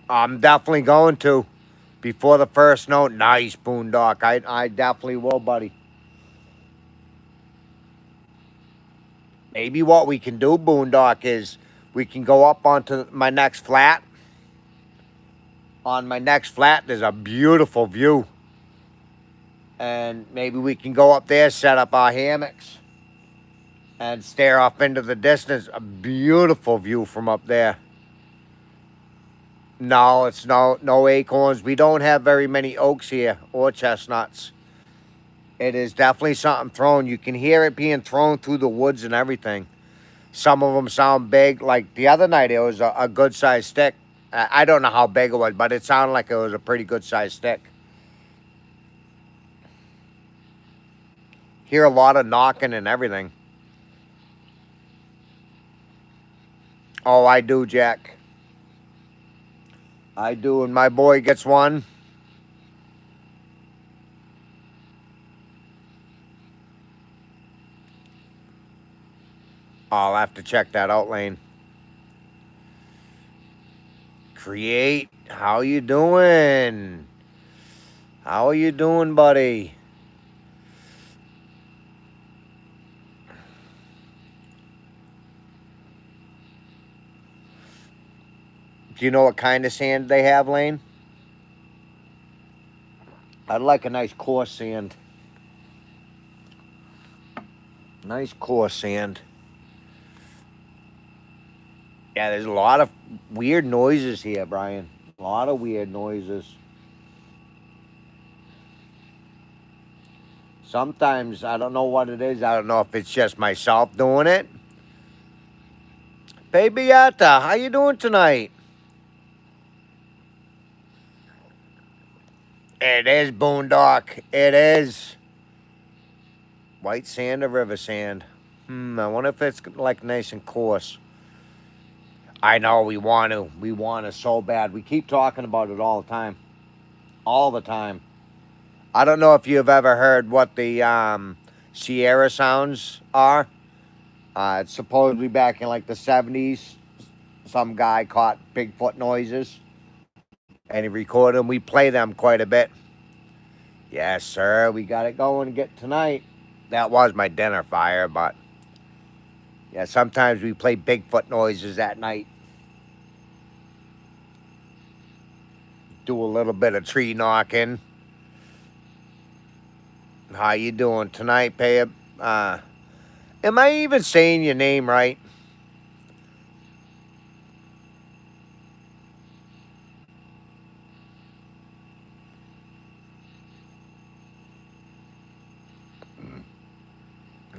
I'm definitely going to. Before the first snow. Nice, Boondock. I definitely will, buddy. Maybe what we can do, Boondock, is we can go up onto my next flat. On my next flat, there's a beautiful view. And maybe we can go up there, set up our hammocks, and stare off into the distance. A beautiful view from up there. No, it's no acorns. We don't have very many oaks here or chestnuts. It is definitely something thrown. You can hear it being thrown through the woods and everything. Some of them sound big. Like the other night, it was a good sized stick. I don't know how big it was, but it sounded like it was a pretty good sized stick. Hear a lot of knocking and everything. Oh, I do, Jack. I do, and my boy gets one. I'll have to check that out, Lane. Create, how you doing? How are you doing, buddy? Do you know what kind of sand they have, Lane? I'd like a nice coarse sand. Nice coarse sand. Yeah, there's a lot of weird noises here, Brian. A lot of weird noises. Sometimes I don't know what it is. I don't know if it's just myself doing it. Baby Yatta, how you doing tonight? It is boondock. It is. White sand or river sand? I wonder if it's like nice and coarse. I know we want to. We want to so bad. We keep talking about it all the time. All the time. I don't know if you've ever heard what the Sierra sounds are. It's supposedly back in like the 70s. Some guy caught Bigfoot noises and he recorded them. We play them quite a bit. Yes, sir. We got it going to get tonight. That was my dinner fire, but yeah, sometimes we play Bigfoot noises at night. Do a little bit of tree knocking. How you doing tonight, babe? Am I even saying your name right?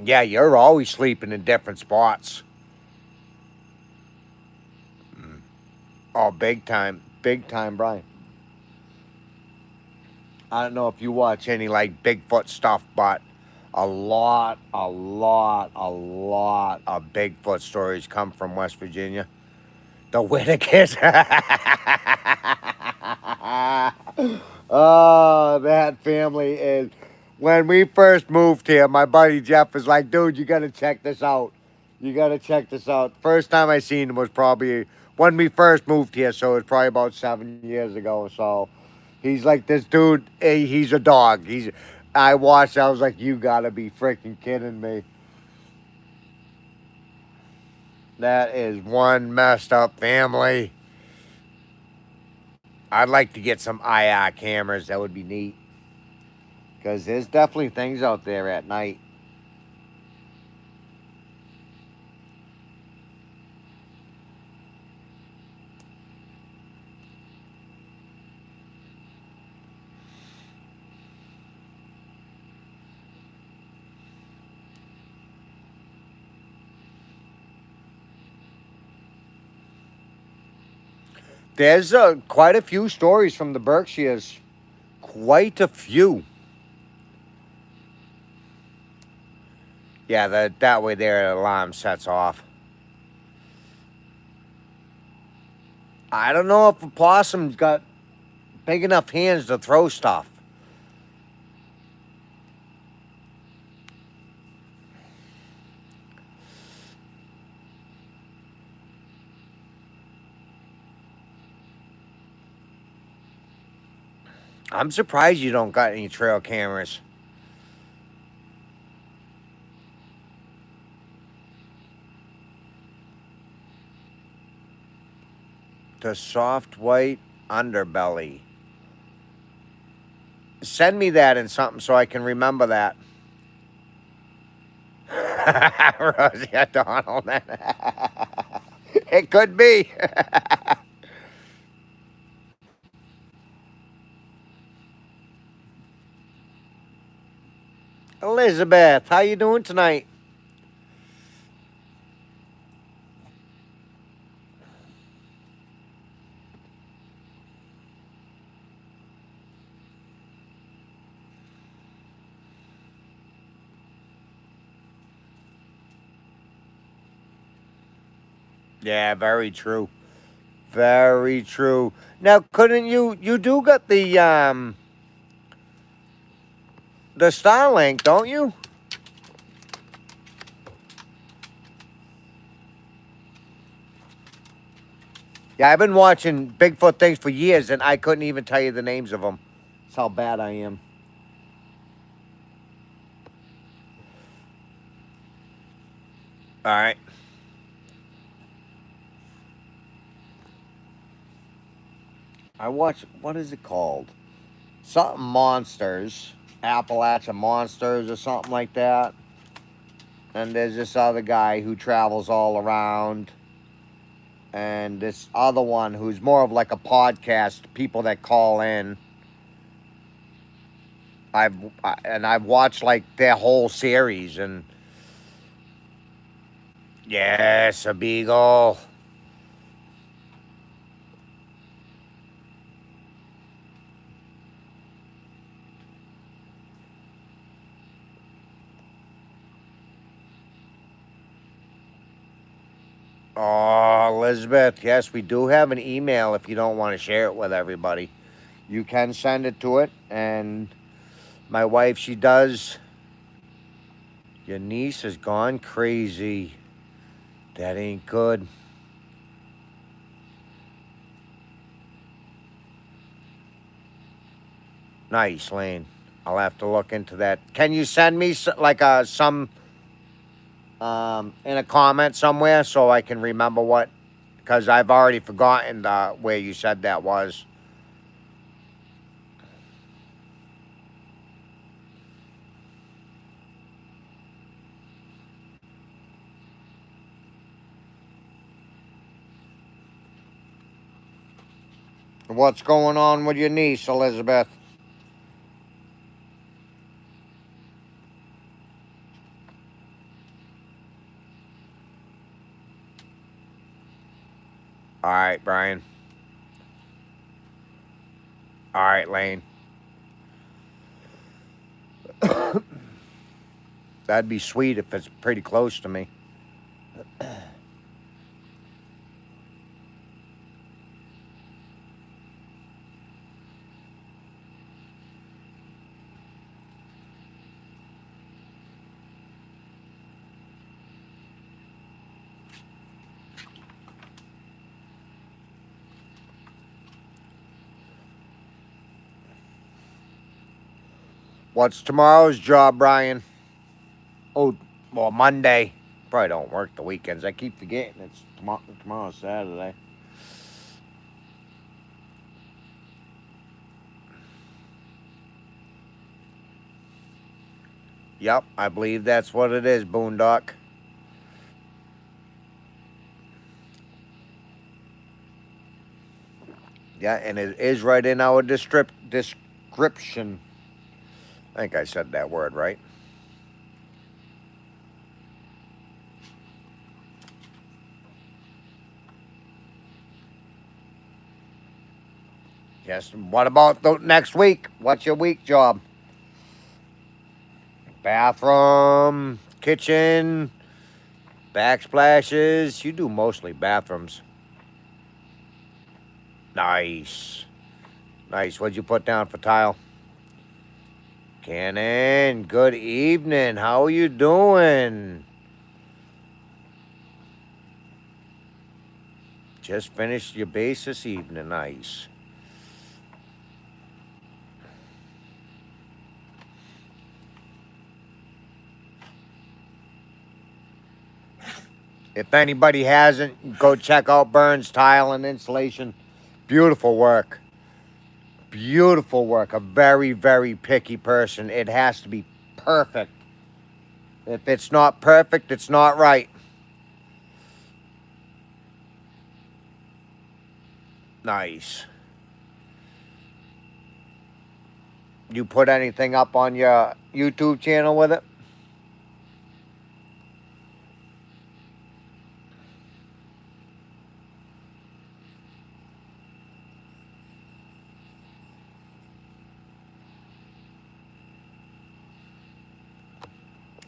Yeah, you're always sleeping in different spots. Oh, big time, Brian. I don't know if you watch any like Bigfoot stuff, but a lot of Bigfoot stories come from West Virginia. The Whitakers. Oh, that family is. When we first moved here, my buddy Jeff was like, dude, you got to check this out. You got to check this out. First time I seen him was probably when we first moved here, so it was probably about 7 years ago. So he's like, this dude, he's a dog. I watched, I was like, you got to be freaking kidding me. That is one messed up family. I'd like to get some IR cameras. That would be neat. Because there's definitely things out there at night. There's quite a few stories from the Berkshires. Quite a few. Yeah, that way their alarm sets off. I don't know if a possum's got big enough hands to throw stuff. I'm surprised you don't got any trail cameras. The soft white underbelly. Send me that in something so I can remember that. Rosie O'Donnell. It could be. Elizabeth, how you doing tonight? Yeah, very true. Very true. Now, couldn't you do got the Starlink, don't you? Yeah, I've been watching Bigfoot things for years, and I couldn't even tell you the names of them. That's how bad I am. All right. I watch, what is it called? Something Monsters. Appalachian Monsters or something like that. And there's this other guy who travels all around. And this other one who's more of like a podcast, people that call in. I've watched like their whole series, and yes, a beagle. Oh, Elizabeth, yes, we do have an email if you don't want to share it with everybody. You can send it to it, and my wife, she does. Your niece has gone crazy. That ain't good. Nice, Lane. I'll have to look into that. Can you send me like some in a comment somewhere so I can remember what? Because I've already forgotten where you said that was. What's going on with your niece, Elizabeth? All right, Brian. All right, Lane. That'd be sweet if it's pretty close to me. What's tomorrow's job, Brian? Oh, well, Monday. Probably don't work the weekends. I keep forgetting it's tomorrow's Saturday. Yep, I believe that's what it is, Boondock. Yeah, and it is right in our description. I think I said that word right. Yes. What about the next week? What's your week job? Bathroom, kitchen, backsplashes. You do mostly bathrooms. Nice. Nice. What'd you put down for tile? Cannon, good evening. How are you doing? Just finished your base this evening. Nice. If anybody hasn't, go check out Burns Tile and Insulation. Beautiful work. Beautiful work. A very, very picky person. It has to be perfect. If it's not perfect, it's not right. Nice. You put anything up on your YouTube channel with it?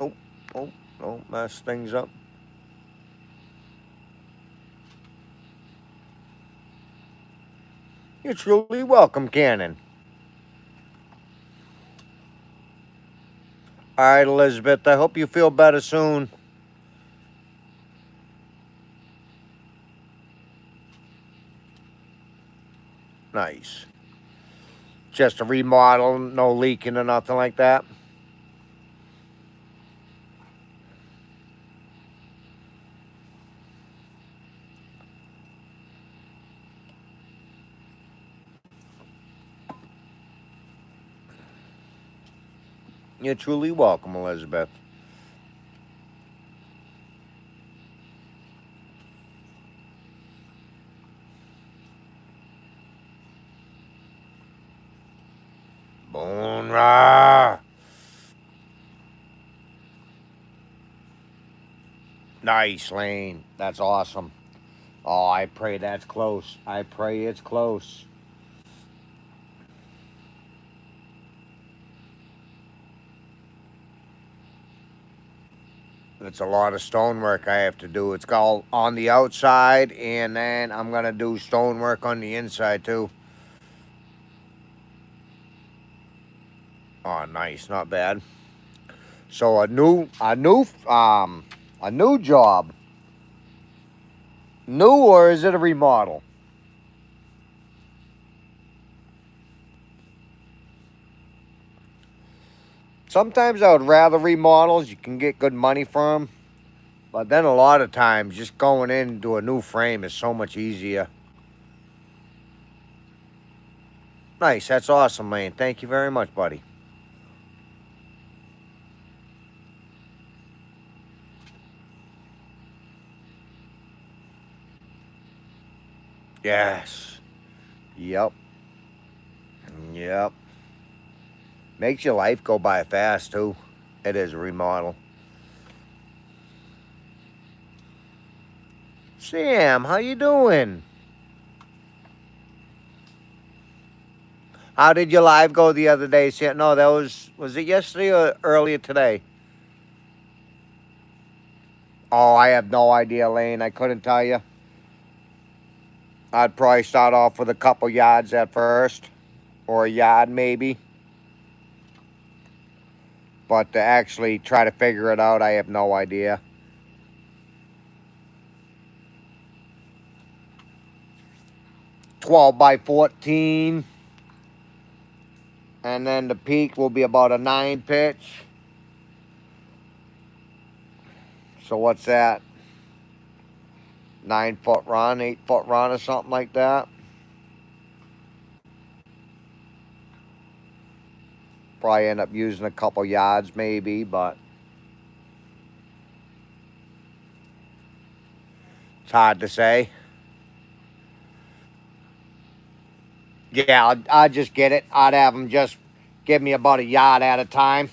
Oh, oh, don't mess things up. You're truly welcome, Cannon. All right, Elizabeth, I hope you feel better soon. Nice. Just a remodel, no leaking or nothing like that. You're truly welcome, Elizabeth. Boon Nice, Lane. That's awesome. Oh, I pray that's close. I pray it's close. It's a lot of stonework I have to do. It's all on the outside, and then I'm going to do stonework on the inside, too. Oh, nice. Not bad. So a new job. New, or is it a remodel? Sometimes I would rather remodels. You can get good money for them. But then a lot of times, just going into a new frame is so much easier. Nice. That's awesome, Lane. Thank you very much, buddy. Yes. Yep. Yep. Makes your life go by fast, too. It is a remodel. Sam, how you doing? How did your live go the other day, Sam? No, that was it yesterday or earlier today? Oh, I have no idea, Lane. I couldn't tell you. I'd probably start off with a couple yards at first, or a yard maybe. But to actually try to figure it out, I have no idea. $12 by 14. And then the peak will be about a 9 pitch. So what's that? 9-foot run, 8-foot run, or something like that. Probably end up using a couple yards maybe, but it's hard to say. Yeah, I'd just get it. I'd have them just give me about a yard at a time.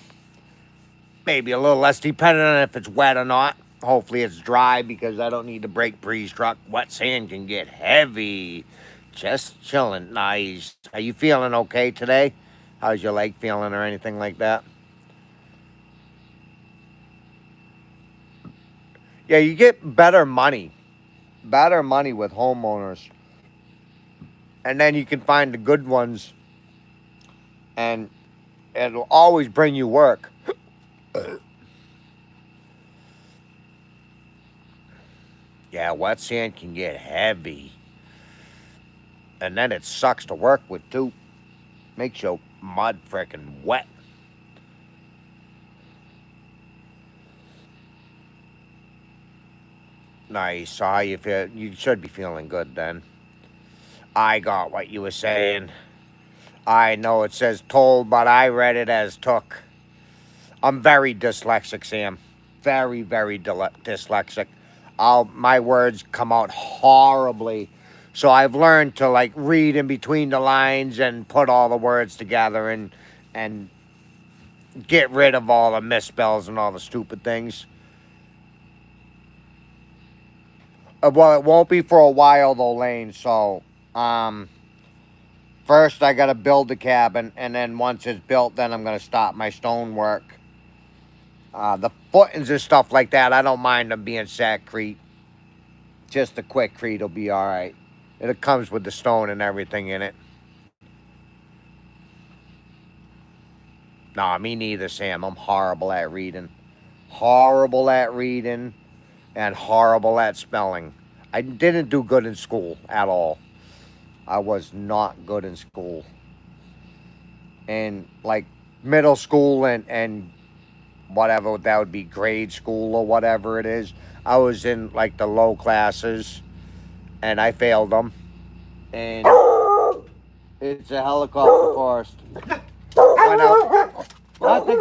Maybe a little less, depending on if it's wet or not. Hopefully it's dry, because I don't need to break Bree's truck. Wet sand can get heavy. Just chilling. Nice. Are you feeling okay today? How's your leg feeling or anything like that? Yeah, you get better money. Better money with homeowners. And then you can find the good ones. And it'll always bring you work. Yeah, wet sand can get heavy. And then it sucks to work with, too. Makes your mud frickin' wet. Nice. So how you feel? You should be feeling good then. I got what you were saying. I know it says told, but I read it as took. I'm very dyslexic, Sam. Very, very dyslexic. My words come out horribly. So I've learned to like read in between the lines and put all the words together and get rid of all the misspells and all the stupid things. Well, it won't be for a while though, Lane. So, first I gotta build the cabin, and then once it's built, then I'm gonna start my stonework. The footings and stuff like that, I don't mind them being sackcrete. Just a quick crete will be all right. It comes with the stone and everything in it. Nah, me neither, Sam. I'm horrible at reading. Horrible at reading and horrible at spelling. I didn't do good in school at all. I was not good in school. And like middle school and whatever that would be, grade school or whatever it is, I was in like the low classes and I failed them. And it's a helicopter forest.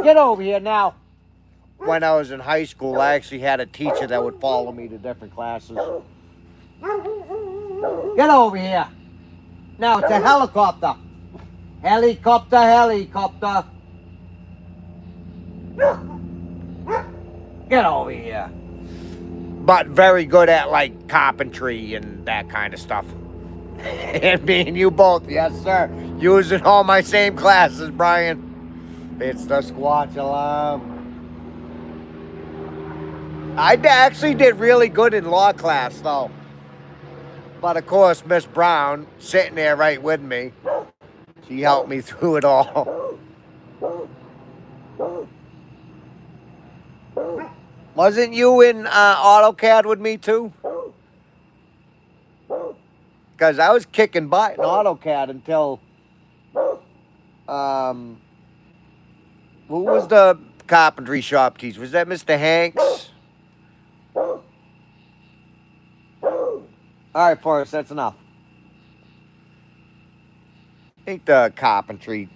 Get over here now. When I was in high school, I actually had a teacher that would follow me to different classes. Get over here. Now it's a helicopter. Helicopter, helicopter. Get over here. but very good at like carpentry and that kind of stuff. And me and you both, yes sir, using all my same classes, Brian. It's the squatch alarm. I actually did really good in law class though. But of course, Miss Brown, sitting there right with me, she helped me through it all. Wasn't you in AutoCAD with me too? Because I was kicking butt in AutoCAD until, who was the carpentry shop teacher? Was that Mr. Hanks? All right, Forrest, that's enough. I think the carpentry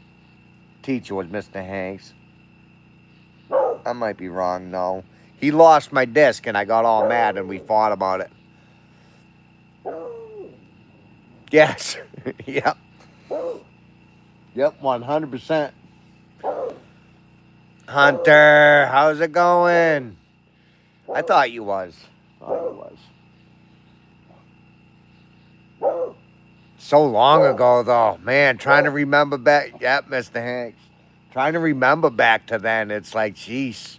teacher was Mr. Hanks. I might be wrong, no. He lost my disc and I got all mad and we fought about it. Yes. Yep. Yep, 100%. Hunter, how's it going? I thought you was. So long ago, though. Man, trying to remember back. Yep, Mr. Hanks. Trying to remember back to then. It's like, jeez.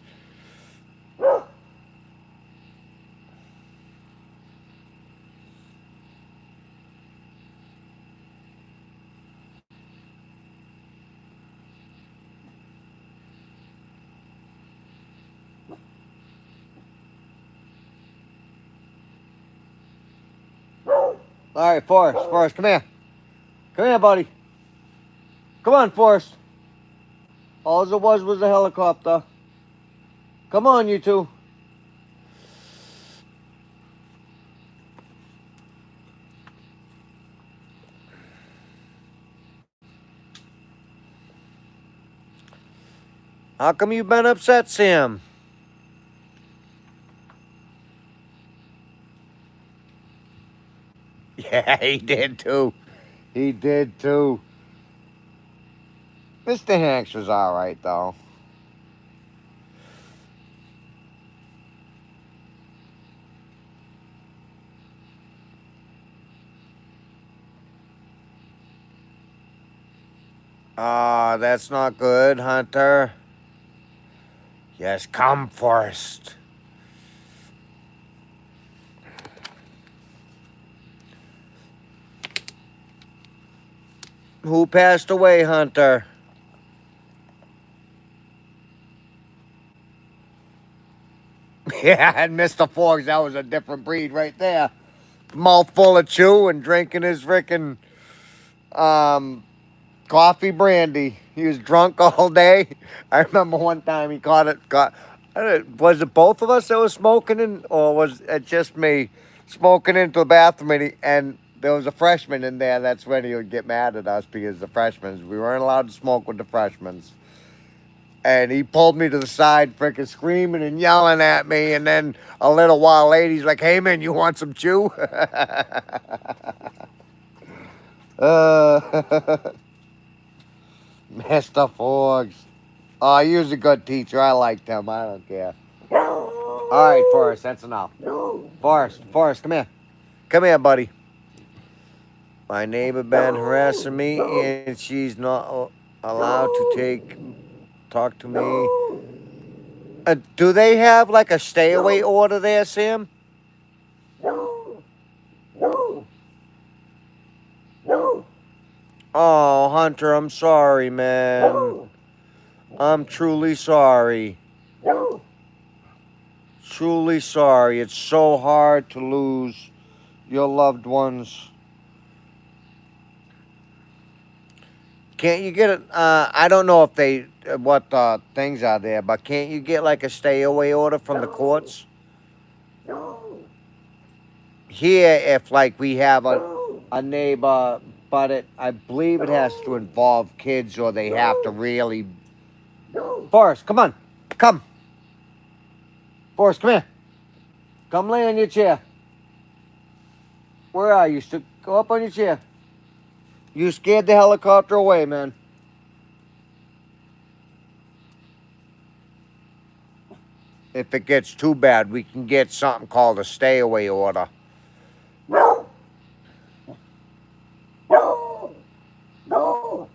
All right, Forrest, come here. Come here, buddy. Come on, Forrest. All it was a helicopter. Come on, you two. How come you've been upset, Sam? Yeah, he did too. He did too. Mr. Hanks was all right, though. That's not good, Hunter. Yes, come first. Who passed away, Hunter? Yeah, and Mr. Forbes, that was a different breed right there. Mouth full of chew and drinking his frickin' coffee brandy. He was drunk all day. I remember one time he was it both of us that was smoking in, or was it just me smoking into a bathroom and there was a freshman in there. That's when he would get mad at us because the freshmen, we weren't allowed to smoke with the freshmen. And he pulled me to the side, freaking screaming and yelling at me. And then a little while later, he's like, "Hey, man, you want some chew?" Mr. Forbes. Oh, he was a good teacher. I liked him. I don't care. All right, Forrest, that's enough. Forrest, come here. Come here, buddy. My neighbor been harassing me, and she's not allowed to talk to me. Do they have like a stay away order there, Sam? Oh, Hunter, I'm sorry, man. I'm truly sorry. Truly sorry. It's so hard to lose your loved ones. Can't you get it? I don't know if what things are there, but can't you get like a stay away order from the courts? Here, if like we have a neighbor, but I believe it has to involve kids or they have to really. Forrest, come on. Come. Forrest, come here. Come lay on your chair. Where are you? Go up on your chair. You scared the helicopter away, man. If it gets too bad, we can get something called a stay away order. No. No. No.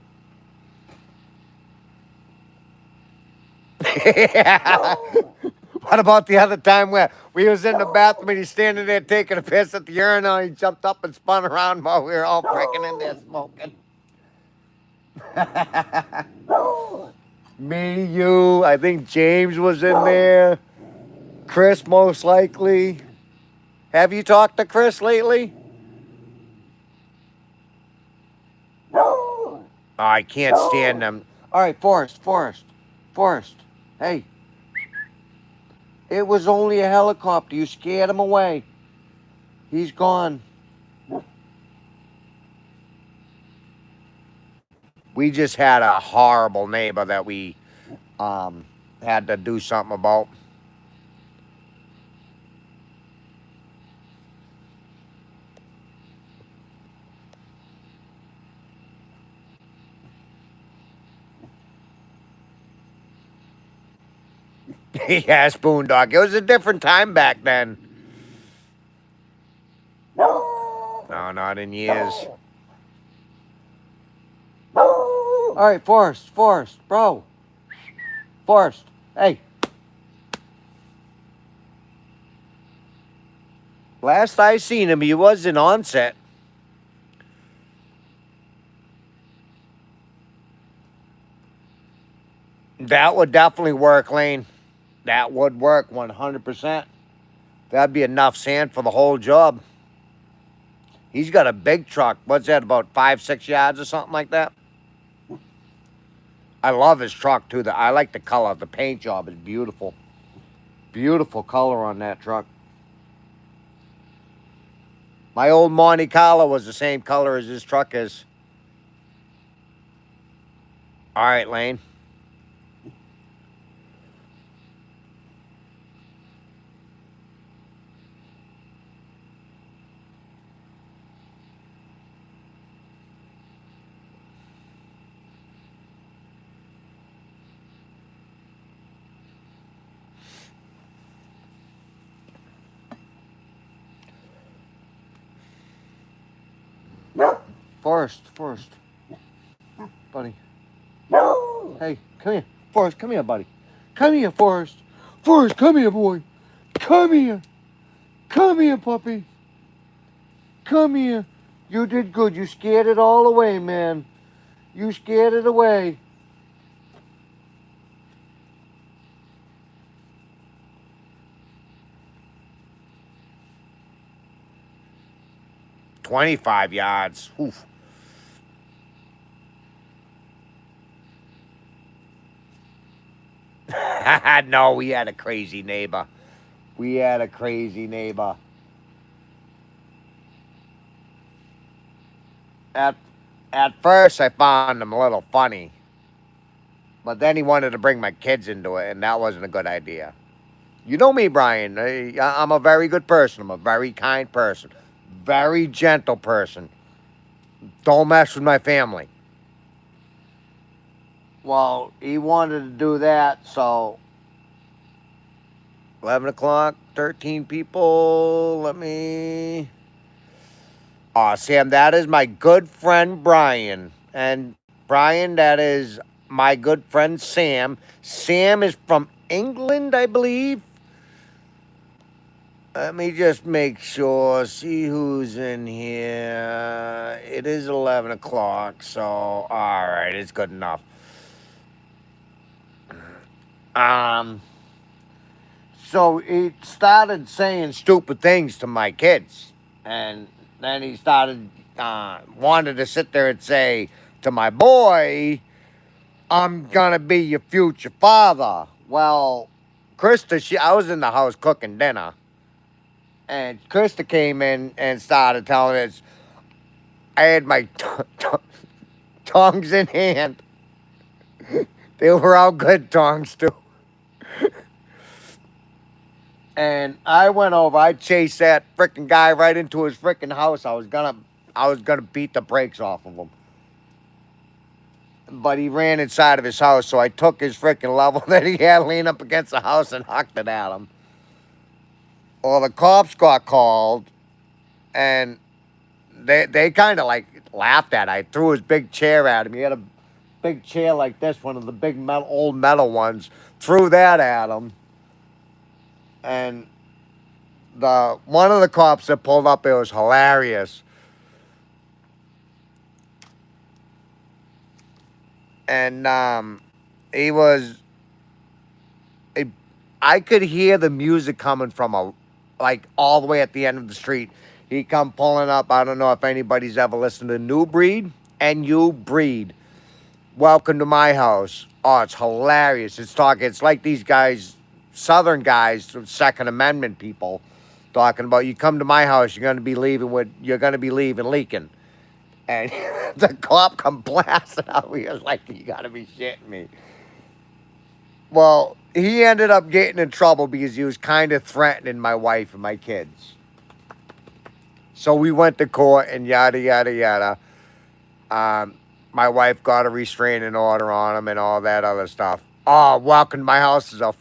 What about the other time where we was in the bathroom and he's standing there taking a piss at the urinal and he jumped up and spun around while we were all freaking in there smoking? No. Me, you, I think James was in there. Chris, most likely. Have you talked to Chris lately? No. Oh, I can't stand them. All right, Forrest. Hey, it was only a helicopter. You scared him away. He's gone. We just had a horrible neighbor that we had to do something about. Yes, Boondock. It was a different time back then. No. No, not in years. No. All right, Forrest, bro. Forrest, hey. Last I seen him, he was in Onset. That would definitely work, Lane. That would work 100%. That'd be enough sand for the whole job. He's got a big truck. What's that, about 5-6 yards or something like that? I love his truck, too. I like the color. The paint job is beautiful. Beautiful color on that truck. My old Monte Carlo was the same color as his truck is. All right, Lane. No. Forrest. Buddy. No. Hey, come here. Forrest, come here, buddy. Come here, Forrest. Forrest, come here, boy. Come here. Come here, puppy. Come here. You did good. You scared it all away, man. You scared it away. "25 yards. Oof. No, we had a crazy neighbor. At first, I found him a little funny. But then he wanted to bring my kids into it, and that wasn't a good idea. You know me, Brian. I'm a very good person. I'm a very kind person. Very gentle person. Don't mess with my family. Well, he wanted to do that, so 11 o'clock, 13 people. Let me... Oh, Sam, that is my good friend Brian. And Brian, that is my good friend Sam. Sam is from England, I believe. Let me just make sure, see who's in here. It is 11 o'clock, so all right, it's good enough. So he started saying stupid things to my kids. And then he started, wanted to sit there and say to my boy, "I'm going to be your future father." Well, Krista, I was in the house cooking dinner. And Krista came in and started telling us, I had my tongs in hand. They were all good tongs, too. And I went over, I chased that freaking guy right into his freaking house. I was gonna beat the brakes off of him. but he ran inside of his house. So I took his freaking level that he had leaned up against the house and hucked it at him. Well, the cops got called, and they kind of like laughed at it. I threw his big chair at him. He had a big chair like this, one of the big metal, old metal ones. Threw that at him, and the one of the cops that pulled up, it was hilarious. And he was, it, I could hear the music coming from like all the way at the end of the street. He come pulling up. I don't know if anybody's ever listened to New Breed. And You Breed. Welcome to my house. Oh, it's hilarious. It's like these guys, Southern guys, Second Amendment people, talking about you come to my house, you're gonna be leaving leaking. And the cop come blasting out. He was like, you gotta be shitting me. Well, he ended up getting in trouble because he was kind of threatening my wife and my kids. So we went to court and yada, yada, yada. My wife got a restraining order on him and all that other stuff. Oh, walking to my house is a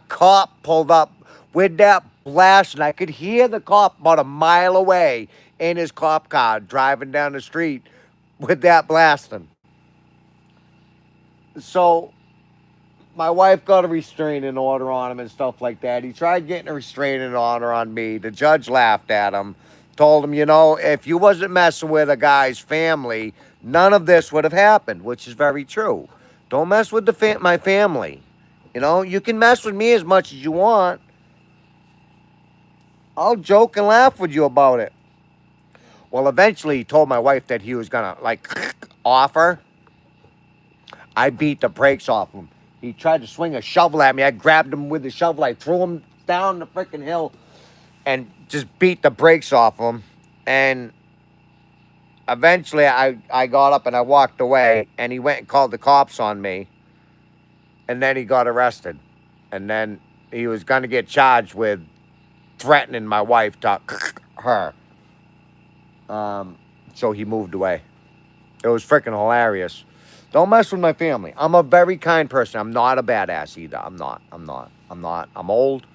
cop pulled up with that blast, and I could hear the cop about a mile away in his cop car driving down the street with that blasting. So my wife got a restraining order on him and stuff like that. He tried getting a restraining order on me. The judge laughed at him, told him, if you wasn't messing with a guy's family, none of this would have happened, which is very true. Don't mess with my family. You can mess with me as much as you want. I'll joke and laugh with you about it. Well, eventually he told my wife that he was gonna off her. I beat the brakes off him. He tried to swing a shovel at me. I grabbed him with the shovel. I threw him down the freaking hill and just beat the brakes off him. And eventually I got up and I walked away, and he went and called the cops on me. And then he got arrested. And then he was going to get charged with threatening my wife to her. So he moved away. It was freaking hilarious. Don't mess with my family. I'm a very kind person. I'm not a badass either. I'm not. I'm old.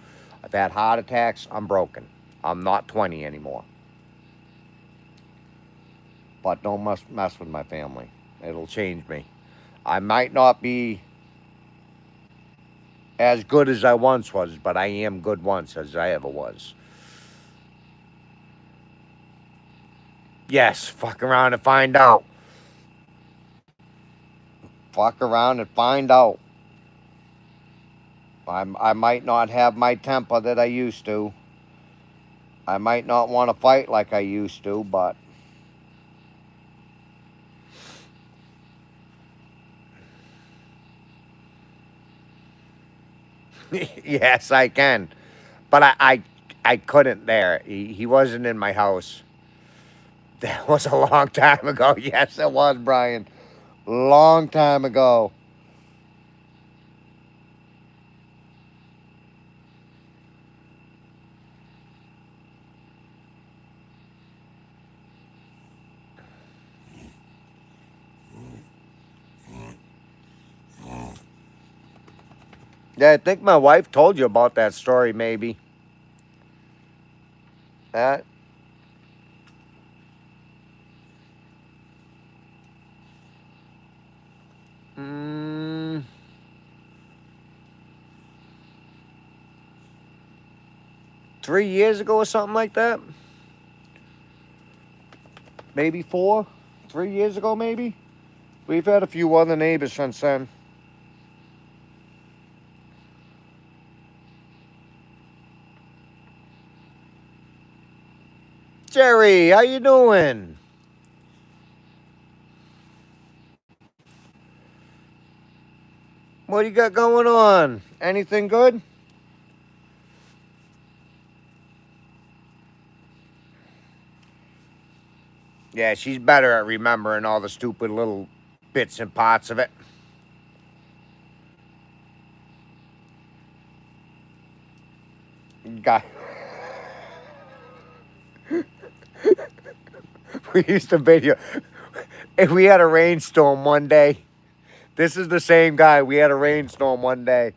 I've had heart attacks. I'm broken. I'm not 20 anymore. But don't mess with my family. It'll change me. I might not be as good as I once was, but I am good once as I ever was. Yes, fuck around and find out. Fuck around and find out. I might not have my temper that I used to. I might not want to fight like I used to, but yes, I can. But I couldn't there. He wasn't in my house. That was a long time ago. Yes, it was, Brian. Long time ago. Yeah, I think my wife told you about that story, maybe. That. Mm, 3 years ago or something like that. Maybe 4. 3 years ago, maybe. We've had a few other neighbors since then. Jerry, how you doing? What do you got going on? Anything good? Yeah, she's better at remembering all the stupid little bits and parts of it. Guy, we used to video. And we had a rainstorm one day. This is the same guy. We had a rainstorm one day.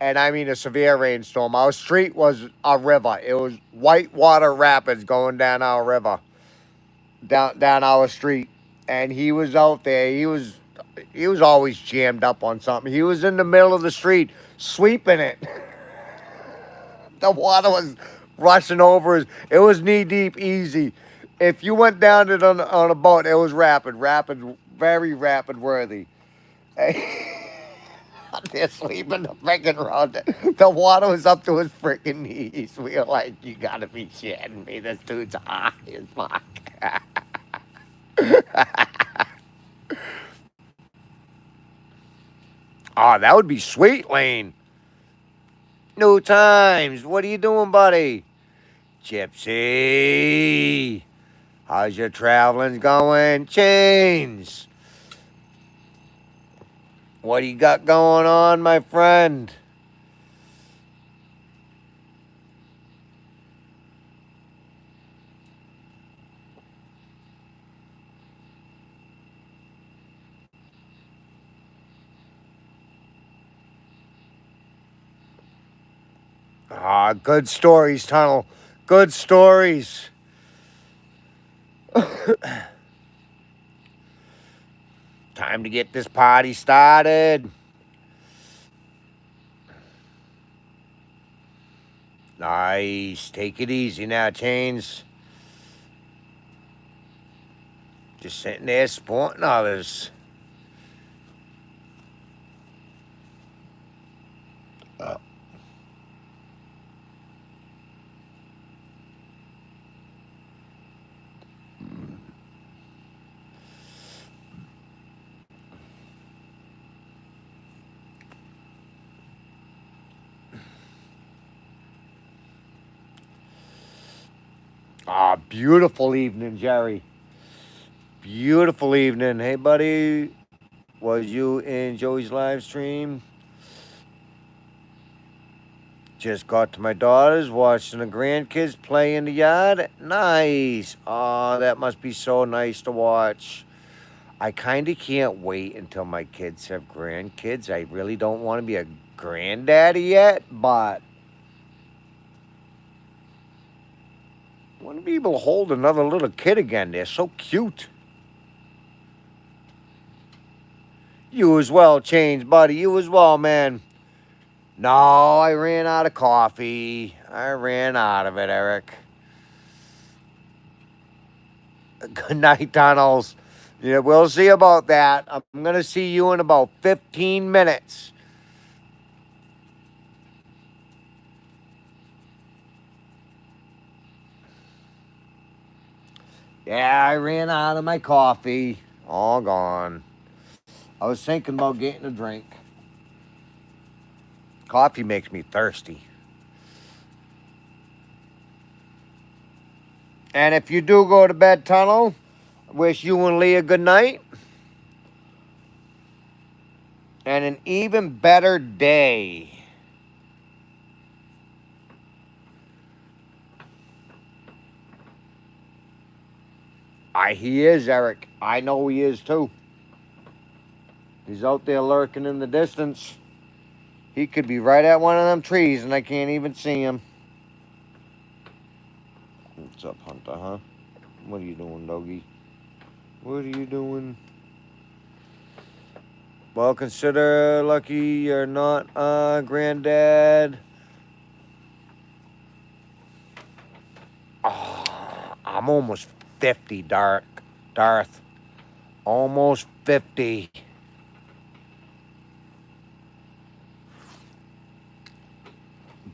And I mean a severe rainstorm. Our street was a river. It was whitewater rapids going down our river. Down our street. And he was out there. He was always jammed up on something. He was in the middle of the street sweeping it. The water was rushing over. It was knee deep, easy. If you went down it on a boat, it was rapid, very rapid worthy. They're sleeping the freaking road. The water was up to his freaking knees. We were like, you gotta be shitting me. This dude's high as fuck. Oh, that would be sweet, Lane. New times. What are you doing, buddy? Gypsy. How's your traveling going? Chains. What do you got going on, my friend? Ah, good stories, Tunnel. Good stories. Time to get this party started. Nice. Take it easy now, Chains. Just sitting there supporting others. Ah, beautiful evening, Jerry. Beautiful evening. Hey, buddy. Was you in Joey's live stream? Just got to my daughter's, watching the grandkids play in the yard. Nice. Oh, that must be so nice to watch. I kind of can't wait until my kids have grandkids. I really don't want to be a granddaddy yet, but I want to be able to hold another little kid again. They're so cute. You as well, Chains, buddy. You as well, man. No, I ran out of coffee. I ran out of it, Eric. Good night, Tunnels. Yeah, we'll see about that. I'm going to see you in about 15 minutes. Yeah, I ran out of my coffee. All gone. I was thinking about getting a drink. Coffee makes me thirsty. And if you do go to bed, Tunnel, wish you and Lee a good night. And an even better day. He is, Eric. I know he is too. He's out there lurking in the distance. He could be right at one of them trees and I can't even see him. What's up, Hunter, huh? What are you doing, doggy? What are you doing? Well, consider lucky you're not a granddad. Oh, I'm almost 50, Darth. Almost 50.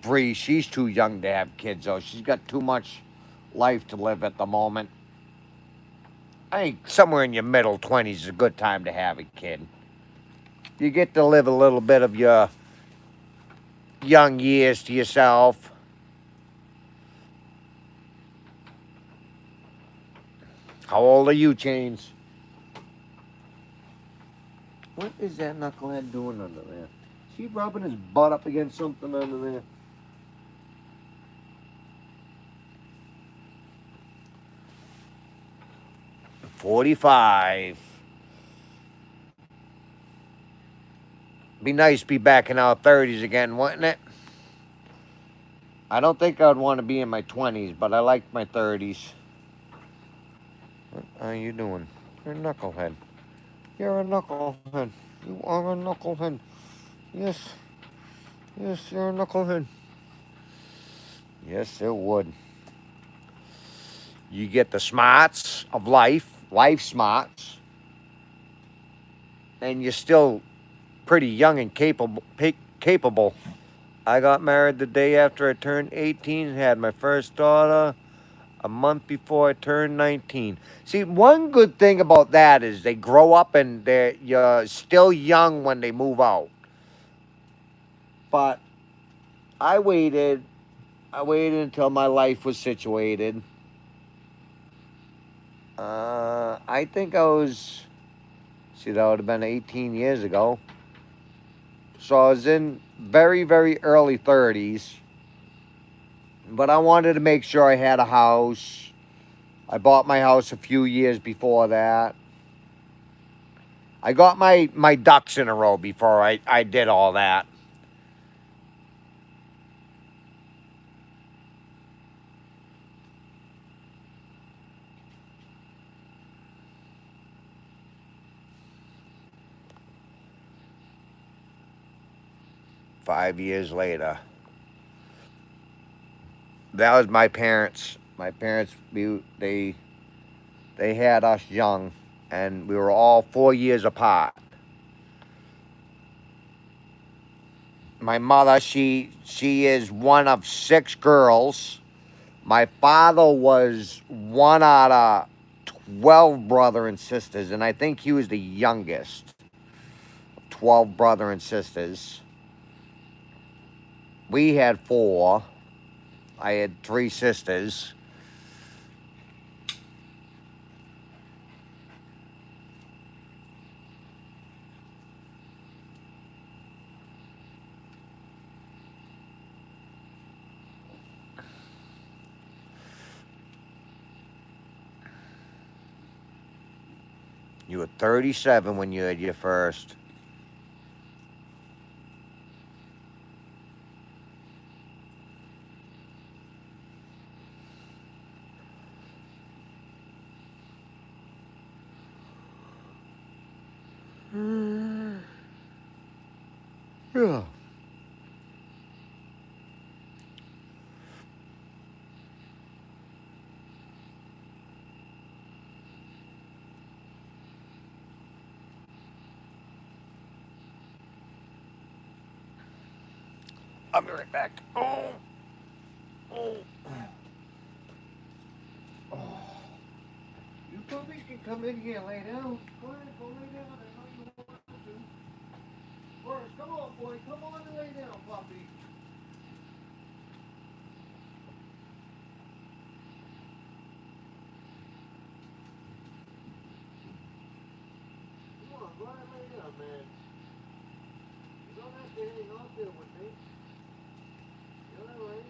Bree, she's too young to have kids, though. She's got too much life to live at the moment. I think somewhere in your middle 20s is a good time to have a kid. You get to live a little bit of your young years to yourself. How old are you, Chains? What is that knucklehead doing under there? Is he rubbing his butt up against something under there? 45. Be nice to be back in our 30s again, wouldn't it? I don't think I'd want to be in my 20s, but I like my 30s. What are you doing? You're a knucklehead. You're a knucklehead. You are a knucklehead. Yes. Yes, you're a knucklehead. Yes, it would. You get the smarts of life smarts, and you're still pretty young and capable. I got married the day after I turned 18, had my first daughter a month before I turned 19. See, one good thing about that is they grow up and you're still young when they move out. But I waited. I waited until my life was situated. I think I was, see, that would have been 18 years ago. So I was in very, very early 30s. But I wanted to make sure I had a house. I bought my house a few years before that. I got my ducks in a row before I did all that. Five years later. That was my parents. My parents, they had us young, and we were all 4 years apart. My mother, she is one of six girls. My father was one out of 12 brother and sisters, and I think he was the youngest. 12 brother and sisters. We had four. I had three sisters. You were 37 when you had your first. Yeah. I'll be right back. Oh, oh, oh. You puppies can come in here and lay down. Go ahead, go lay down. I know you want to. First, come on, boy. Come on and lay down, puppy. Come on, go ahead and lay down, man. You don't have to hang out there with me. You're all right.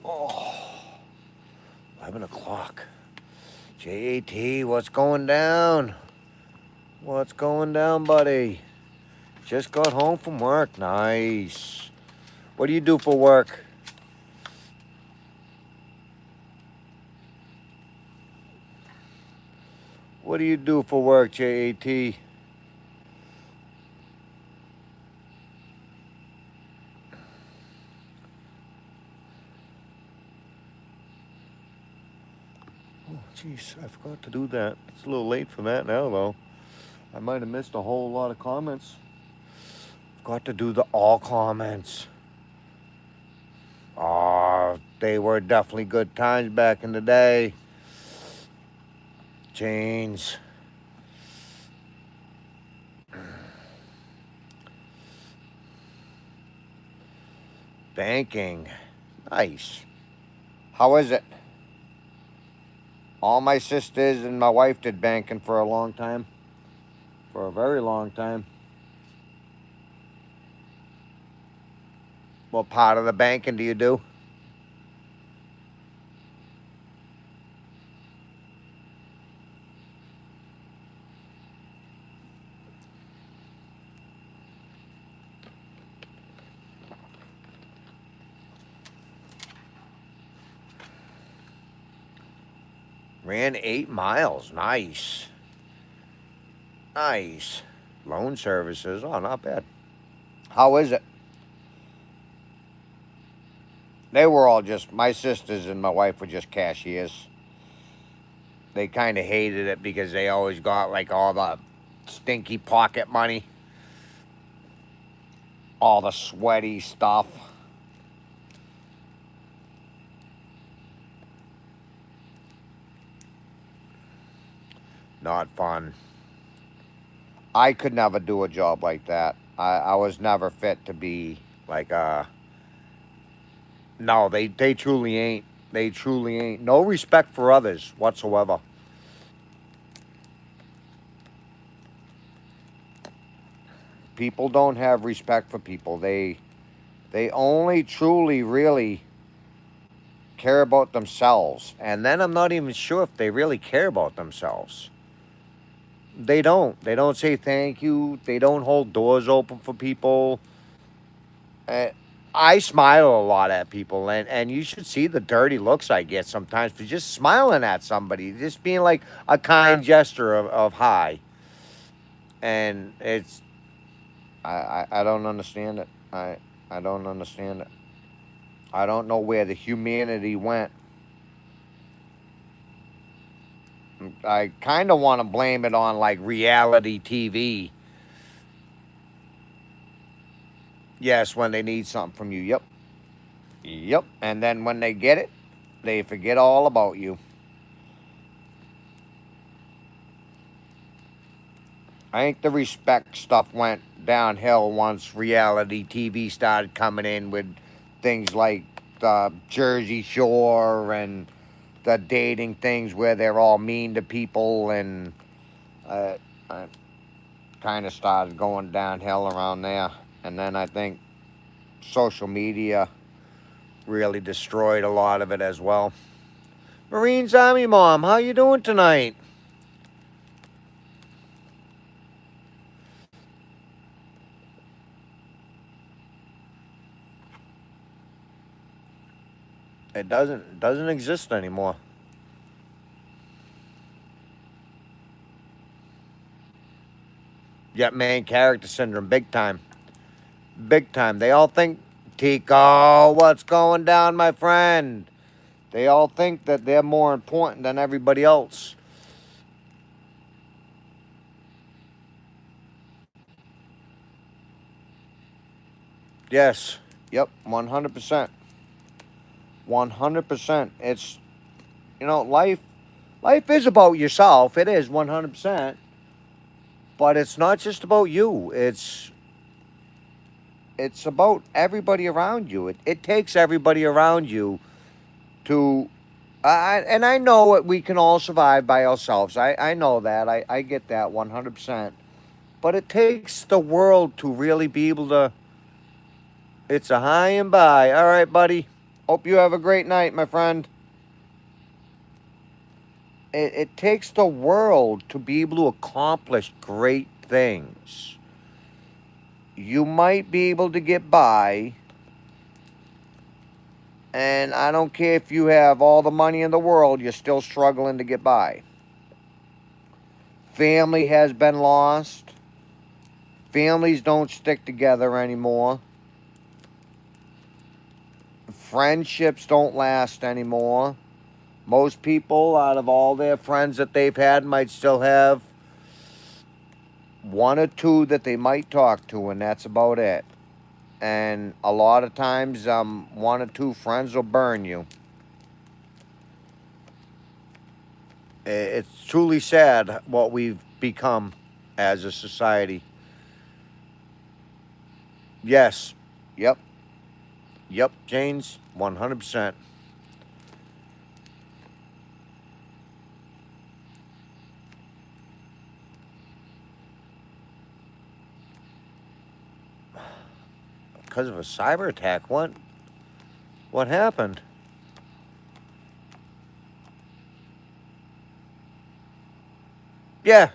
Oh, 11 o'clock. JAT, what's going down? What's going down, buddy? Just got home from work. Nice. What do you do for work? What do you do for work, JAT? Oh, jeez, I forgot to do that. It's a little late for that now, though. I might have missed a whole lot of comments. Forgot to do the all comments. Oh, they were definitely good times back in the day. Janes. Banking. Nice. How is it? All my sisters and my wife did banking for a long time. For a very long time. What part of the banking do you do? Ran 8 miles. Nice. Nice. Loan services. Oh, not bad. How is it? They were all just, my sisters and my wife were just cashiers. They kind of hated it because they always got like all the stinky pocket money, all the sweaty stuff. Not fun. I could never do a job like that. I was never fit to be like no, they truly ain't. They truly ain't. No respect for others whatsoever. People don't have respect for people. They only truly really care about themselves. And then I'm not even sure if they really care about themselves. They don't. They don't say thank you. They don't hold doors open for people. Uh, I smile a lot at people, and you should see the dirty looks I get sometimes for just smiling at somebody, just being like a kind gesture of hi. And it's, I don't understand it. I don't understand it. I don't know where the humanity went. I kind of want to blame it on like reality TV. Yes, when they need something from you. Yep. Yep. And then when they get it, they forget all about you. I think the respect stuff went downhill once reality TV started coming in with things like the Jersey Shore and the dating things where they're all mean to people, and I kind of started going downhill around there. And then I think social media really destroyed a lot of it as well. Marines Army Mom, how you doing tonight? It doesn't exist anymore. Yet main character syndrome, big time. Big time. They all think, Tico, what's going down, my friend? They all think that they're more important than everybody else. Yes. Yep. 100%. 100%. It's, life is about yourself. It is 100%. But it's not just about you. It's about everybody around you. It takes everybody around you to, and I know we can all survive by ourselves. I know that. I get that 100%. But it takes the world to really be able to. It's a high and by. All right, buddy. Hope you have a great night, my friend. It takes the world to be able to accomplish great things. You might be able to get by, and I don't care if you have all the money in the world, you're still struggling to get by. Family has been lost. Families don't stick together anymore. Friendships don't last anymore. Most people, out of all their friends that they've had, might still have one or two that they might talk to, and that's about it. And a lot of times, one or two friends will burn you. It's truly sad what we've become as a society. Yes. Yep. Yep, James. 100%. Because of a cyber attack. What? What happened? Yeah.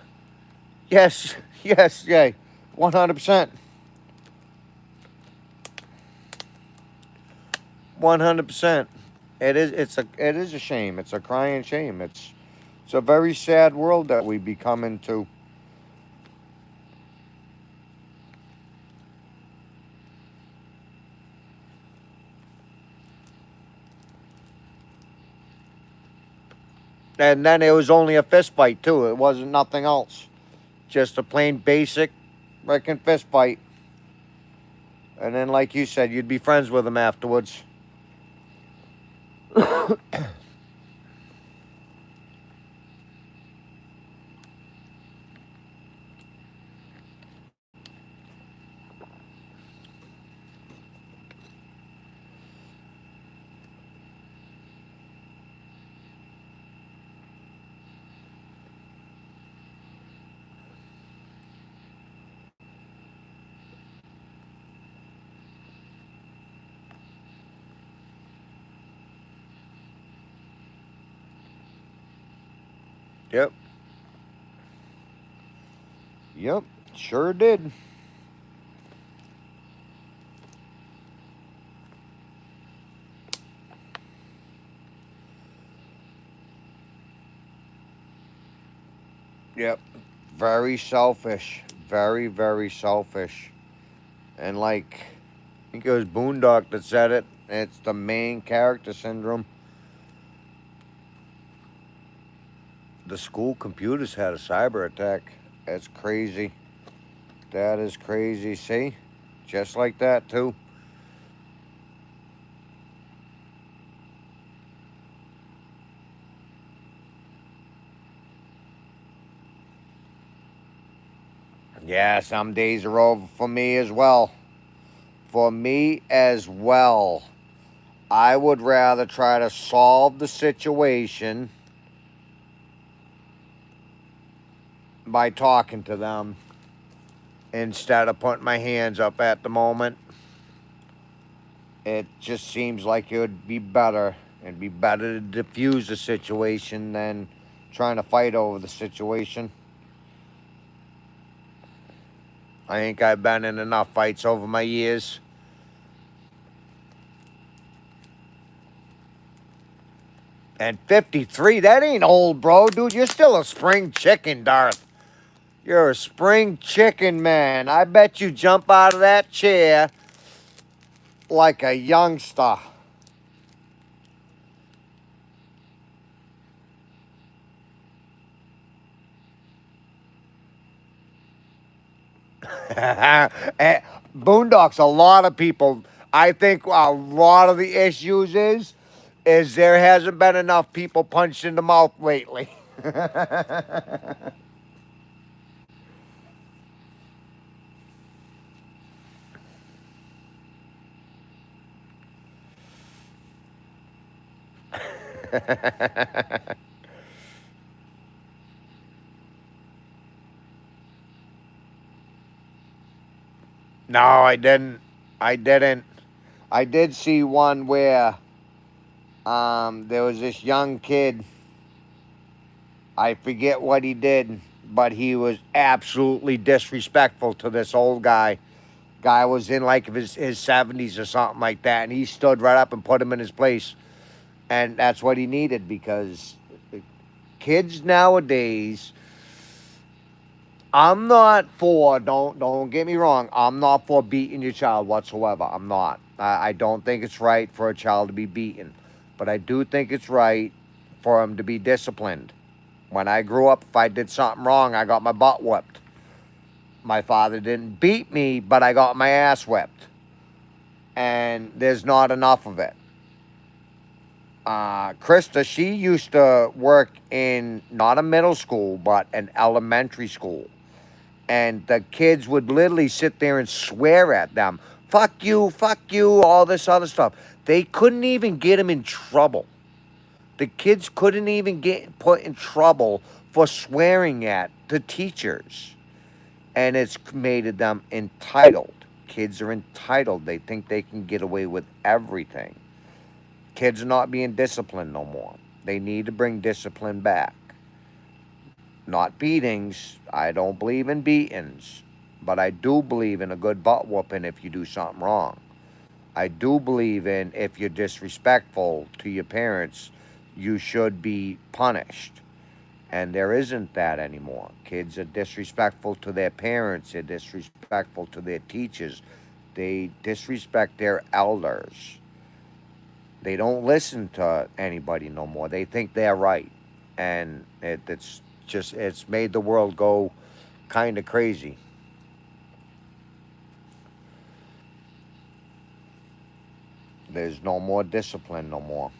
Yes. Yes. Yeah. 100%. 100%. It is. It's a. It is a shame. It's a crying shame. It's a very sad world that we become into. And then it was only a fist fight too. It wasn't nothing else. Just a plain basic freaking fist fight. And then, like you said, you'd be friends with him afterwards. Yep. Yep. Sure did. Yep. Very selfish. Very, very selfish. And like, I think it was Boondock that said it. It's the main character syndrome. The school computers had a cyber attack. That's crazy. That is crazy. See? Just like that, too. Yeah, some days are over for me as well. For me as well. I would rather try to solve the situation by talking to them instead of putting my hands up at the moment. It just seems like it would be better. It'd be better to diffuse the situation than trying to fight over the situation. I think I've been in enough fights over my years. And 53, that ain't old, bro. Dude, you're still a spring chicken, Darth. You're a spring chicken, man. I bet you jump out of that chair like a youngster. Boondocks, a lot of people. I think a lot of the issues is there hasn't been enough people punched in the mouth lately. No, I didn't. I didn't. I did see one where There was this young kid. I forget what he did, but he was absolutely disrespectful to this old guy. Guy was in like his 70s or something like that, and he stood right up and put him in his place. And that's what he needed, because kids nowadays, I'm not for, don't get me wrong, I'm not for beating your child whatsoever. I'm not. I don't think it's right for a child to be beaten, but I do think it's right for him to be disciplined. When I grew up, if I did something wrong, I got my butt whipped. My father didn't beat me, but I got my ass whipped. And there's not enough of it. Krista, she used to work in not a middle school, but an elementary school. And the kids would literally sit there and swear at them. Fuck you, all this other stuff. They couldn't even get them in trouble. The kids couldn't even get put in trouble for swearing at the teachers. And it's made them entitled. Kids are entitled. They think they can get away with everything. Kids are not being disciplined no more. They need to bring discipline back. Not beatings. I don't believe in beatings. But I do believe in a good butt whooping if you do something wrong. I do believe in, if you're disrespectful to your parents, you should be punished. And there isn't that anymore. Kids are disrespectful to their parents. They're disrespectful to their teachers. They disrespect their elders. They don't listen to anybody no more. They think they're right. And it's made the world go kind of crazy. There's no more discipline no more.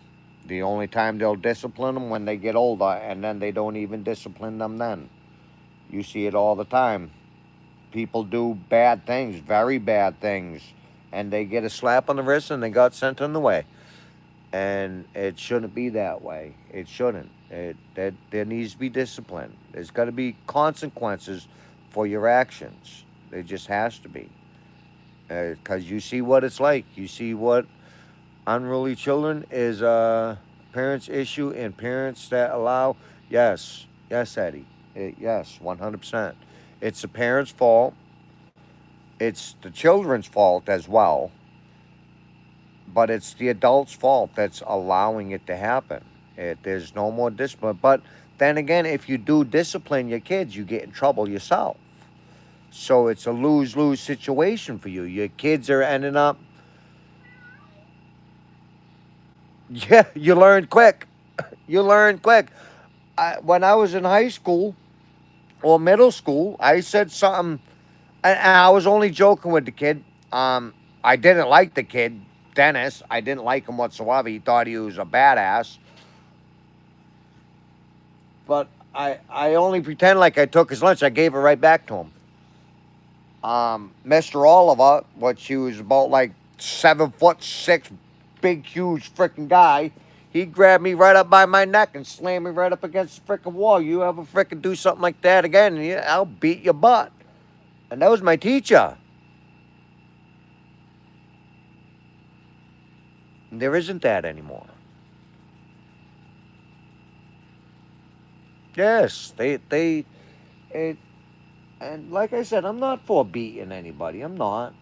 The only time they'll discipline them when they get older, and then they don't even discipline them then. You see it all the time. People do bad things, very bad things, and they get a slap on the wrist and they got sent on the way. And it shouldn't be that way. It shouldn't. There needs to be discipline. There's got to be consequences for your actions. There just has to be. Because you see what it's like. You see what unruly children is a parents' issue, and parents that allow. Yes, yes, Eddie. Yes, 100%. It's the parents' fault. It's the children's fault as well, but it's the adult's fault that's allowing it to happen. There's no more discipline. But then again, if you do discipline your kids, you get in trouble yourself. So it's a lose-lose situation for you. Your kids are ending up, yeah, you learn quick. You learn quick. When I was in high school or middle school, I said something, and I was only joking with the kid. I didn't like the kid, Dennis. I didn't like him whatsoever. He thought he was a badass. But I only pretend like I took his lunch. I gave it right back to him. Mr. Oliver, what she was about like 7'6", big, huge freaking guy. He grabbed me right up by my neck and slammed me right up against the freaking wall. You ever freaking do something like that again, and I'll beat your butt. And that was my teacher. And there isn't that anymore. Yes, it, and like I said, I'm not for beating anybody. I'm not.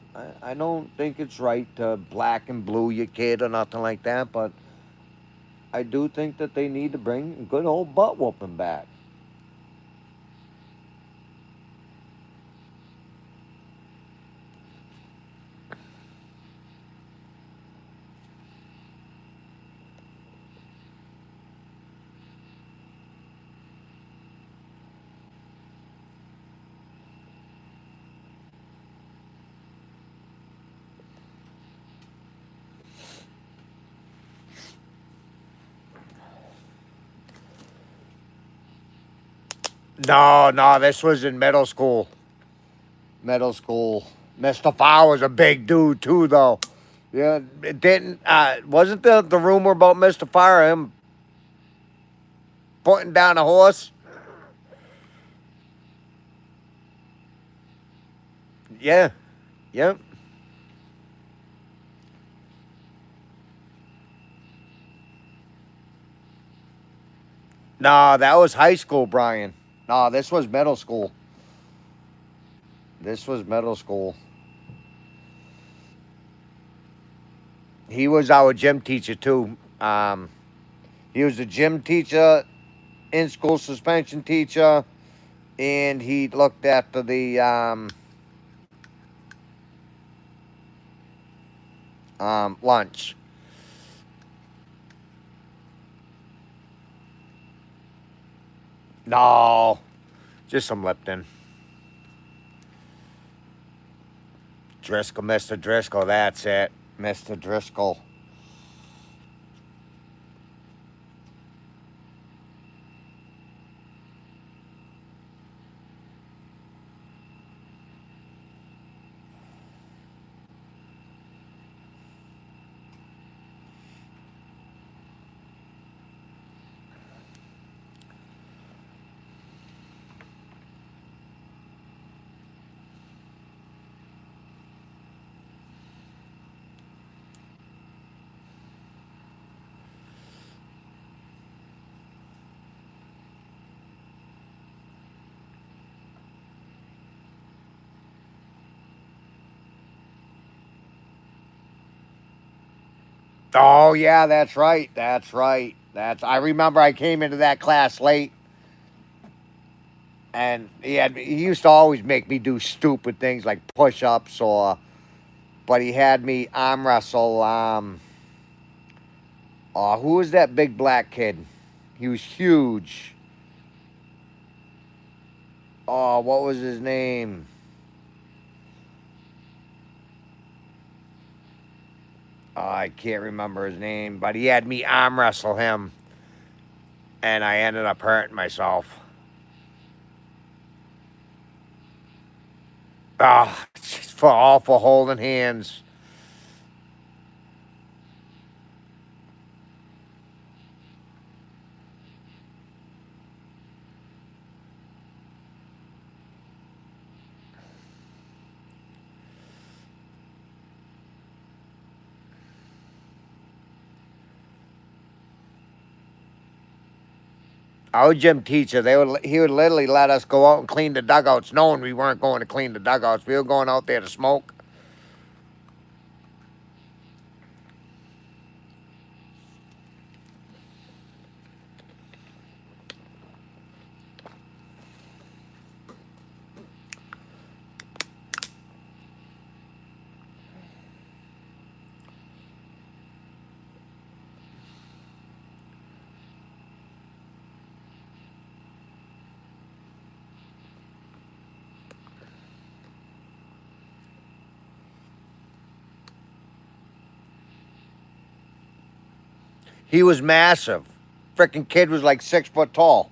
I don't think it's right to black and blue your kid or nothing like that, but I do think that they need to bring a good old butt whooping back. No, no, this was in middle school. Middle school. Mr. Farr was a big dude too, though. Yeah, it didn't. Wasn't the rumor about Mr. Farr him putting down a horse? Yeah, yep. No, that was high school, Brian. No, this was middle school. This was middle school. He was our gym teacher too. He was a gym teacher, in school suspension teacher, and he looked after the lunch. No, just some Lipton. Driscoll, Mr. Driscoll, that's it. Mr. Driscoll. Oh yeah, that's right. That's right. That's I remember I came into that class late and he used to always make me do stupid things like push ups or but he had me arm wrestle oh who was that big black kid? He was huge. Oh, what was his name? Oh, I can't remember his name, but he had me arm wrestle him and I ended up hurting myself. Ah, oh, for all for holding hands. Our gym teacher, he would literally let us go out and clean the dugouts, knowing we weren't going to clean the dugouts. We were going out there to smoke. He was massive. Freaking kid was like 6 foot tall.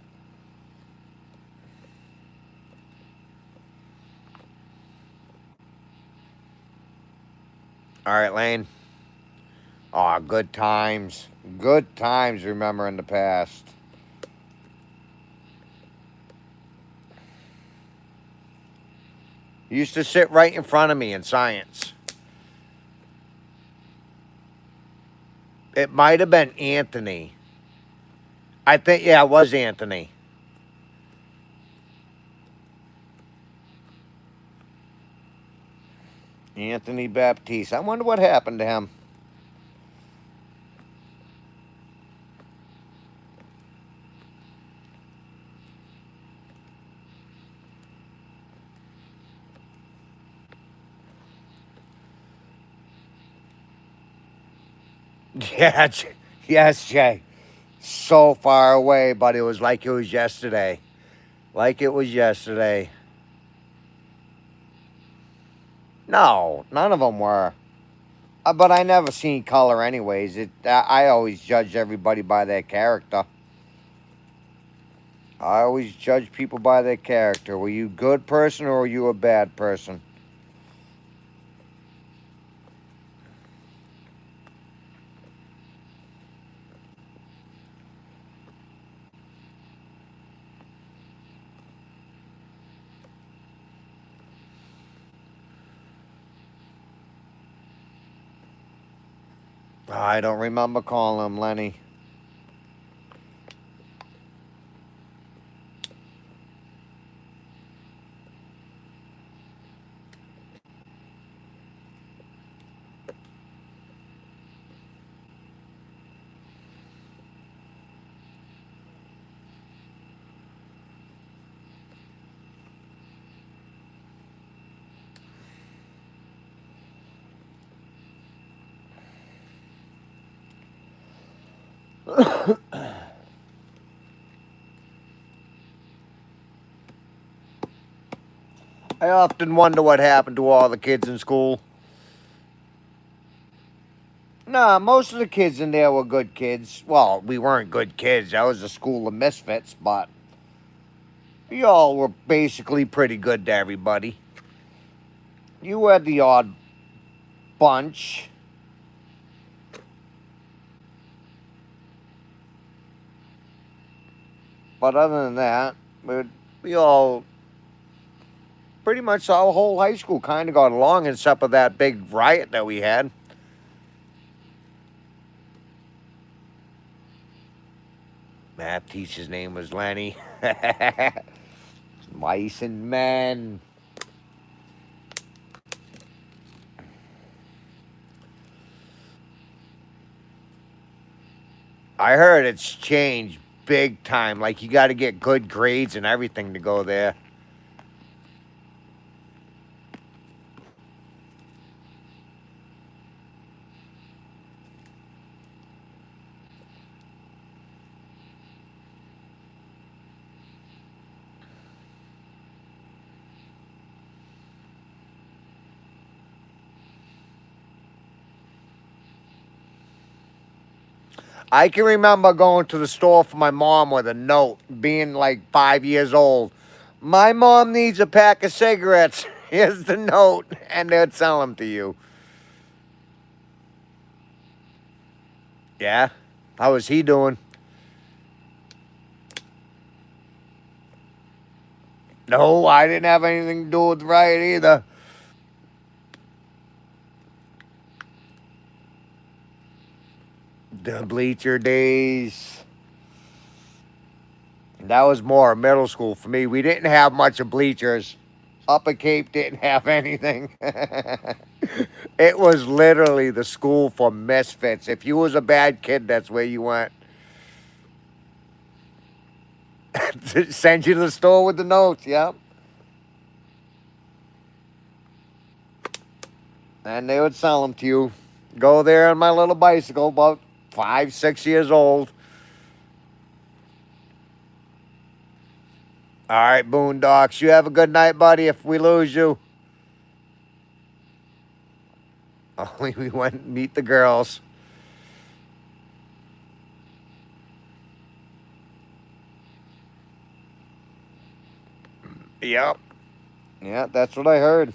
All right, Lane. Oh, good times. Good times. Remember in the past. He used to sit right in front of me in science. It might have been Anthony. I think, yeah, it was Anthony. Anthony Baptiste. I wonder what happened to him. Yeah, yes, Jay. So far away, but it was like it was yesterday. Like it was yesterday. No, none of them were. But I never seen color, anyways. I always judge everybody by their character. I always judge people by their character. Were you a good person or were you a bad person? I don't remember calling him Lenny. I often wonder what happened to all the kids in school. Nah, most of the kids in there were good kids. Well, we weren't good kids. That was a school of misfits, but we all were basically pretty good to everybody. You had the odd bunch. But other than that, we all pretty much our whole high school kind of got along, except for that big riot that we had. Math teacher's name was Lenny. Mice and men. I heard it's changed big time. Like you got to get good grades and everything to go there. I can remember going to the store for my mom with a note, being like 5 years old. My mom needs a pack of cigarettes. Here's the note, and they'd sell them to you. Yeah? How was he doing? No, I didn't have anything to do with the riot either. The bleacher days. That was more middle school for me. We didn't have much of bleachers. Upper Cape didn't have anything. It was literally the school for misfits. If you was a bad kid, that's where you went. Send you to the store with the notes, yep. And they would sell them to you. Go there on my little bicycle, about 5, 6 years old. All right, Boondocks, you have a good night, buddy, if we lose you. Only we went and meet the girls. Yep. Yeah, that's what I heard.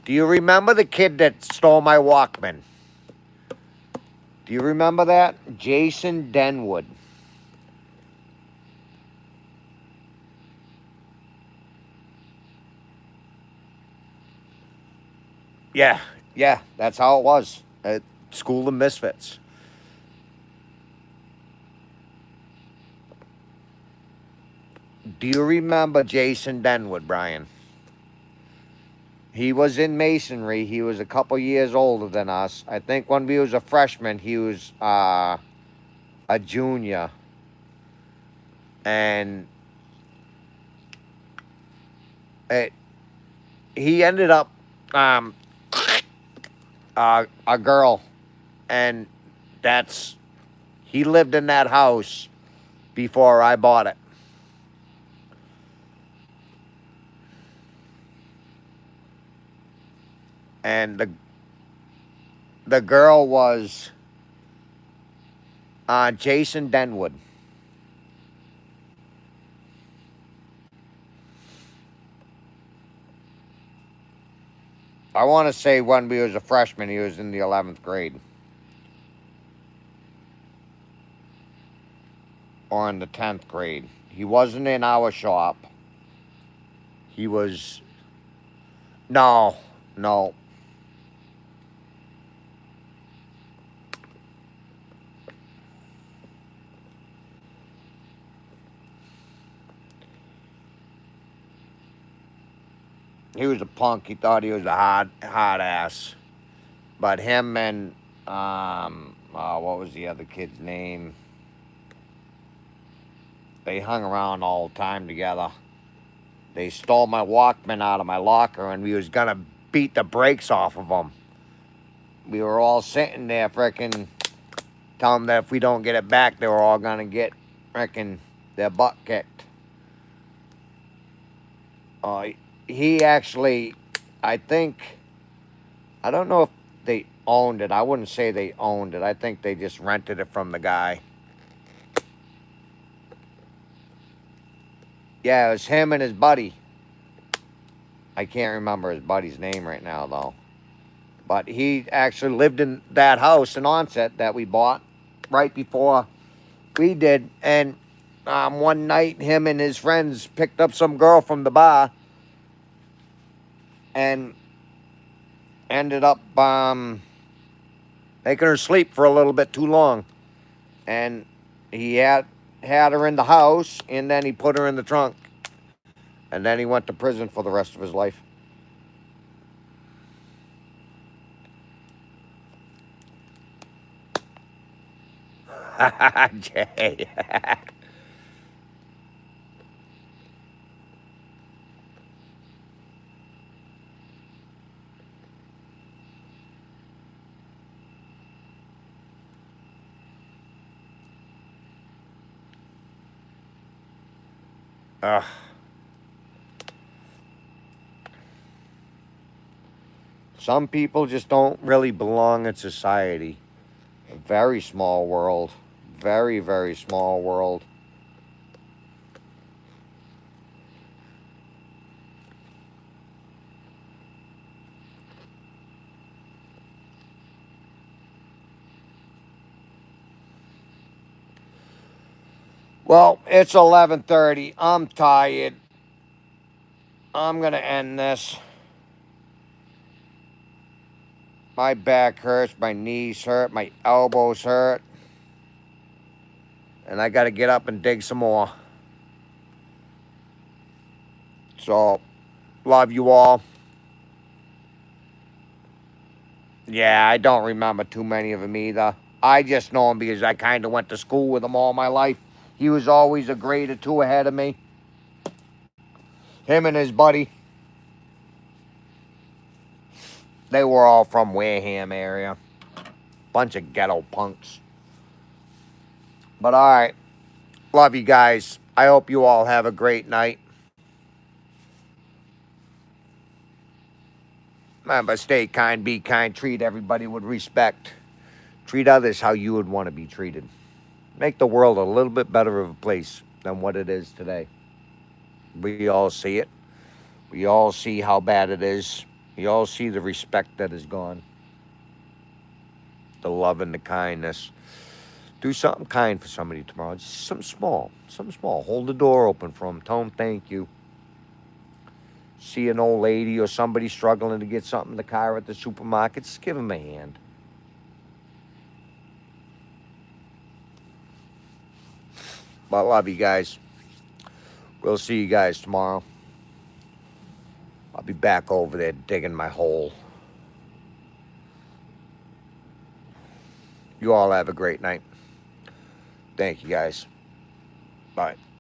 Do you remember the kid that stole my Walkman? Do you remember that? Jason Denwood. Yeah, yeah, that's how it was at School of Misfits. Do you remember Jason Denwood, Brian? He was in masonry. He was a couple years older than us. I think when we was a freshman, he was a junior. And it, he ended up um, a girl. And that's, he lived in that house before I bought it. And the girl was Jason Denwood. I want to say when we was a freshman, he was in the 11th grade. Or in the 10th grade. He wasn't in our shop. He was... No, no. He was a punk. He thought he was a hard ass. But him and what was the other kid's name? They hung around all the time together. They stole my Walkman out of my locker, and we was gonna beat the brakes off of them. We were all sitting there, frickin' telling them that if we don't get it back, they were all gonna get frickin' their butt kicked. He actually, I think, I don't know if they owned it. I wouldn't say they owned it. I think they just rented it from the guy. Yeah, it was him and his buddy. I can't remember his buddy's name right now, though. But he actually lived in that house in Onset that we bought right before we did. And one night, him and his friends picked up some girl from the bar and ended up making her sleep for a little bit too long. And he had her in the house, and then he put her in the trunk. And then he went to prison for the rest of his life. Jay. Ugh. Some people just don't really belong in society. A very small world. Very, very small world. Well, it's 11:30. I'm tired. I'm going to end this. My back hurts, my knees hurt, my elbows hurt. And I got to get up and dig some more. So, love you all. Yeah, I don't remember too many of them either. I just know him because I kind of went to school with him all my life. He was always a grade or two ahead of me. Him and his buddy. They were all from Wareham area. Bunch of ghetto punks. But all right. Love you guys. I hope you all have a great night. Remember, stay kind, be kind, treat everybody with respect. Treat others how you would want to be treated. Make the world a little bit better of a place than what it is today. We all see it. We all see how bad it is. We all see the respect that is gone. The love and the kindness. Do something kind for somebody tomorrow. Just something small. Something small. Hold the door open for them. Tell them thank you. See an old lady or somebody struggling to get something in the car at the supermarket, just give them a hand. But love you guys. We'll see you guys tomorrow. I'll be back over there digging my hole. You all have a great night. Thank you guys. Bye.